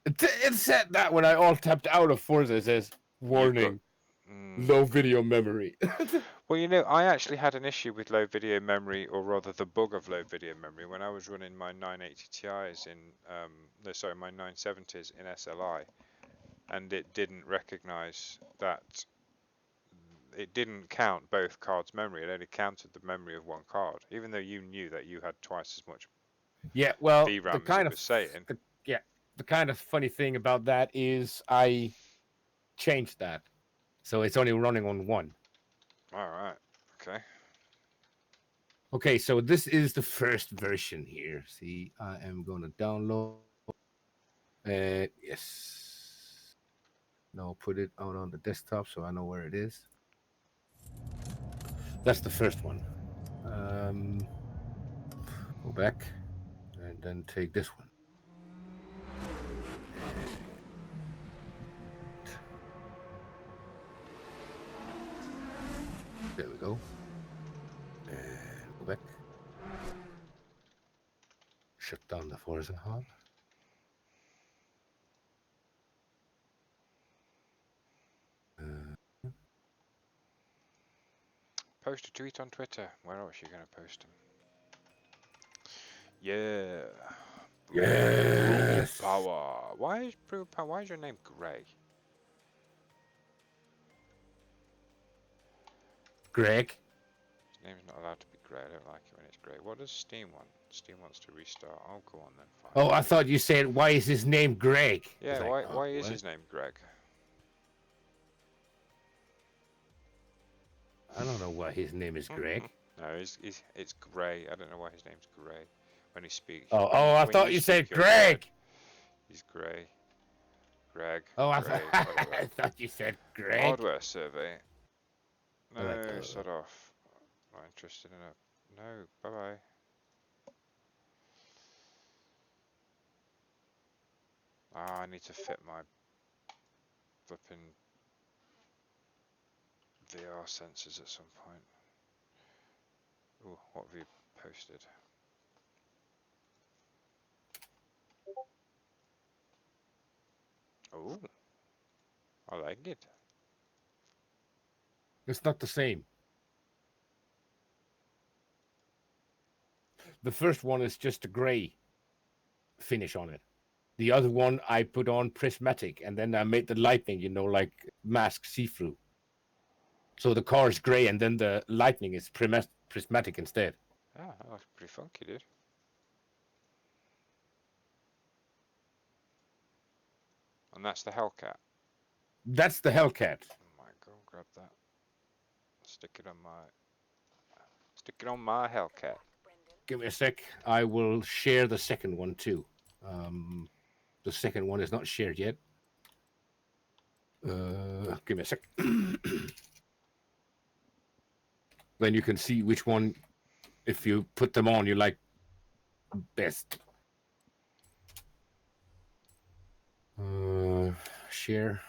it said that when I all tapped out of Forza. It says
You've got.
warning, low video memory.
Well, you know, I actually had an issue with low video memory, or rather the bug of low video memory, when I was running my 980 Ti's in, my 970s in SLI, and it didn't recognize that it didn't count both cards' memory. It only counted the memory of one card, even though you knew that you had twice as much
Yeah, well,
VRAM as it was saying.
the kind of funny thing about that is I changed that, so it's only running on one.
All right. Okay.
Okay, so this is the first version here. See, I am gonna download. Yes. No, put it out on the desktop so I know where it is. That's the first one. Go back and then take this one. There we go. And go back. Shut down the Forza hub.
Post a tweet on Twitter. Where else are you going to post them? Yeah.
Yes.
Power. Why is Brew Power? Why is your name Grey?
Greg.
His name's not allowed to be Grey. I don't like it when it's Grey. What does Steam want? Steam wants to restart. Oh, go on then. Fine.
Oh, I thought you said, why is his name Greg?
Yeah.
Like,
Why is
what?
his name Greg?
I don't know why his name is Greg.
No, it's Grey. I don't know why his name's Grey. When he speaks.
Oh,
when
I
when
thought you said
speak, you're red.
Greg.
He's Grey. Greg.
Oh, I
Grey,
thought,
whatever.
I thought you said Greg.
Hardware survey. No,
Alright,
shut off. Not interested in it. No, bye bye. Ah, I need to fit my flipping VR sensors at some point. Ooh, what have you posted? Oh, I like it.
It's not the same. The first one is just a gray finish on it. The other one I put on prismatic, and then I made the lightning, like mask see-through. So the car is gray, and then the lightning is prismatic instead.
Ah, that looks pretty funky, dude. And that's the Hellcat.
That's the Hellcat.
Oh my god, grab that. Stick it on my Hellcat.
Give me a sec. I will share the second one too. The second one is not shared yet. Give me a sec. Then you can see which one, if you put them on, you like best. Share.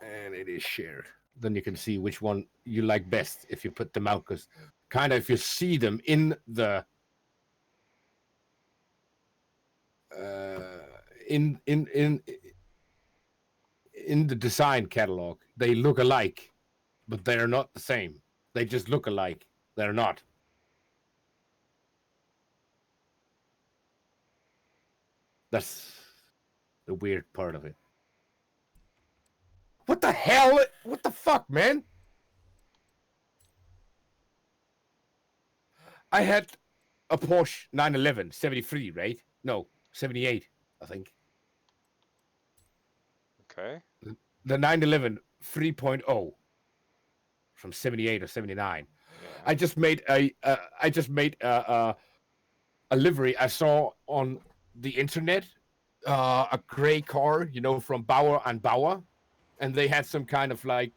And it is shared. Then you can see which one you like best if you put them out, because kind of if you see them in the in the design catalog, they look alike, but they're not the same. They just look alike. They're not. That's the weird part of it. What the hell? What the fuck, man? I had a Porsche 911 73, right? No, 78, I think.
Okay.
The 911 3.0 from 78 or 79.
Yeah.
I just made a livery I saw on the internet, a gray car, you know, from Bauer and Bauer, and they had some kind of like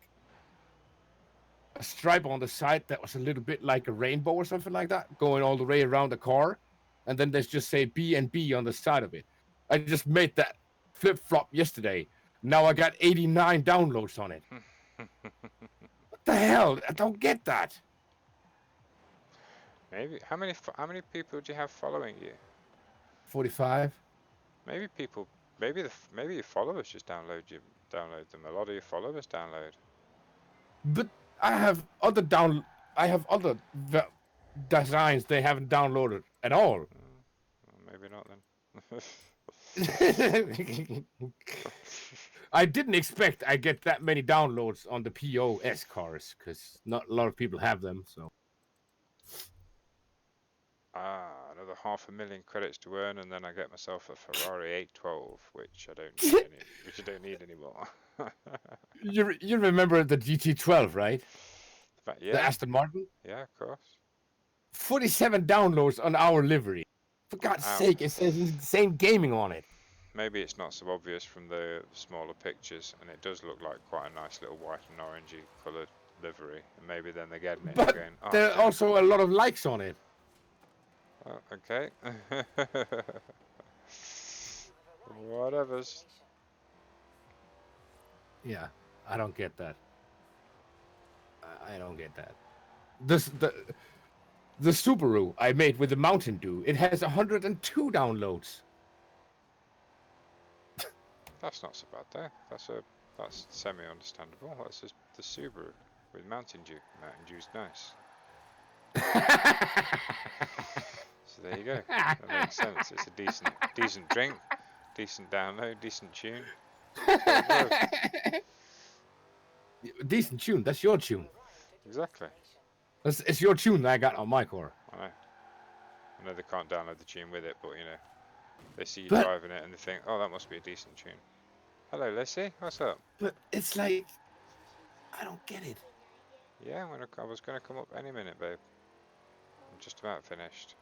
a stripe on the side that was a little bit like a rainbow or something like that, going all the way around the car, and then there's just say B and B on the side of it. I just made that flip flop yesterday. Now I got 89 downloads on it. What the hell? I don't get that.
Maybe how many people do you have following you?
45.
Maybe people, maybe your followers just download them. A lot of your followers download.
But I have other designs they haven't downloaded at all.
Well, maybe not then.
I didn't expect I get that many downloads on the POS cars because not a lot of people have them. So
Another 500,000 credits to earn, and then I get myself a Ferrari 812, which I don't need which I don't need anymore.
you remember the GT12, right?
But
The
yeah,
Aston Martin.
yeah, of course.
47 downloads on our livery. For God's
Ow.
sake, it says insane gaming on it.
Maybe it's not so obvious from the smaller pictures, and it does look like quite a nice little white and orangey coloured livery. And maybe then they're getting it and
But
going, oh,
there are
shit.
also a lot of likes on it.
Oh, okay. Whatever's.
Yeah, I don't get that. I don't get that. The Subaru I made with the Mountain Dew, it has 102 downloads.
That's not so bad there. That's semi-understandable. That's just the Subaru with Mountain Dew. Mountain Dew's nice. So there you go. That makes sense. It's a decent drink, decent download, decent tune.
Decent tune. That's your tune.
Exactly.
It's your tune that I got on my car.
I know they can't download the tune with it, but you know, they see you
But-
driving it and they think, oh, that must be a decent tune. Hello, Lissy. What's up?
But it's like, I don't get it.
Yeah, I was gonna come up any minute, babe. I'm just about finished.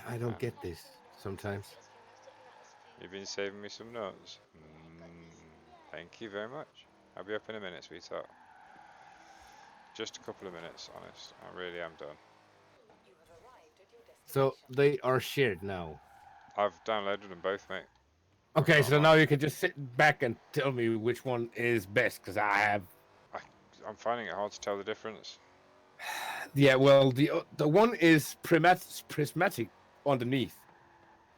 I don't get this sometimes.
You've been saving me some notes. Thank you very much. I'll be up in a minute, sweetheart. Just a couple of minutes, honest. I really am done.
So they are shared now.
I've downloaded them both, mate.
Okay,
got
so
mine.
now you can just sit back and tell me which one is best, because
I'm finding it hard to tell the difference.
Yeah, well, the one is prismatic underneath,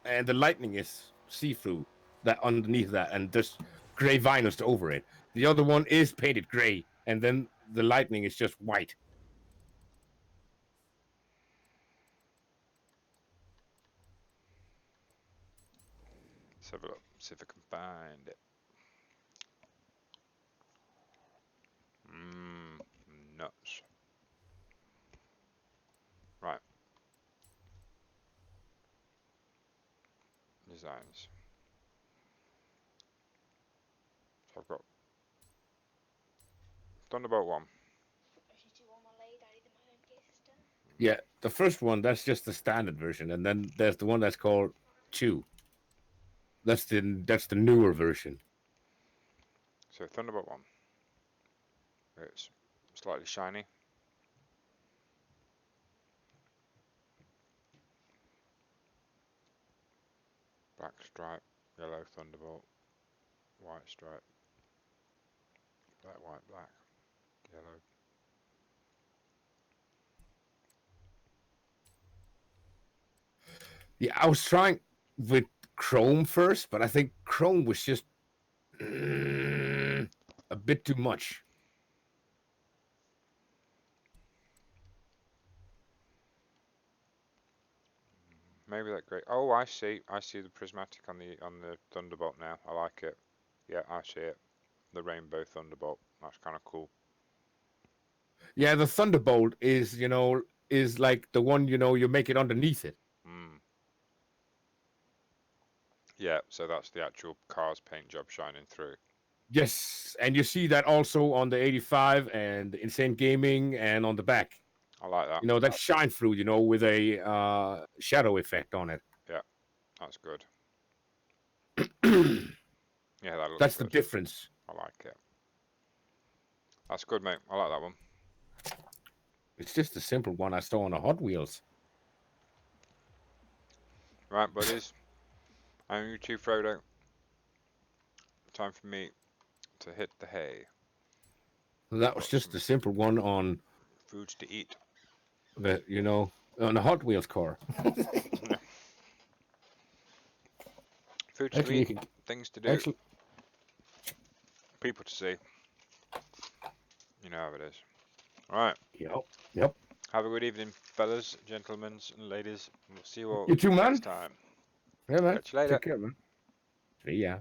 and the lightning is see-through that underneath that, and there's gray vinyls over it. The other one is painted gray, and then the lightning is just white.
Let's have a look. See if I can find it. Nuts. Right. Designs. So I've got Thunderbolt 1.
Yeah, the first one, that's just the standard version, and then there's the one that's called 2. That's the newer version.
So Thunderbolt 1. It's slightly shiny. Black stripe, yellow Thunderbolt, white stripe, black, white, black, yellow.
Yeah, I was trying with Chrome first, but I think Chrome was just a bit too much.
Maybe that great. Oh, I see. I see the prismatic on the Thunderbolt now. I like it. Yeah, I see it. The rainbow Thunderbolt. That's kind of cool.
Yeah, the Thunderbolt is, is like the one, you make it underneath it.
Mm. Yeah, so that's the actual car's paint job shining through.
Yes, and you see that also on the 85 and the Insane Gaming and on the back.
I like that.
That shine through, with a shadow effect on it.
Yeah, that's good. Yeah, that looks
That's the
good.
difference.
I like it. That's good, mate. I like that one.
It's just a simple one I saw on a Hot Wheels.
Right, buddies. I'm you too, Frodo. Time for me to hit the hay.
That was
Got
just
some
a simple one on
foods to eat.
the, on a Hot Wheels car.
Foods to
Actually, you
eat,
can
things to do,
actually.
people to see. You know how it is. Alright.
Yep.
Have a good evening, fellas, gentlemen, and ladies. We'll see you all
You too, man.
next time.
Yeah, man.
Catch you later.
Take care, man. See ya.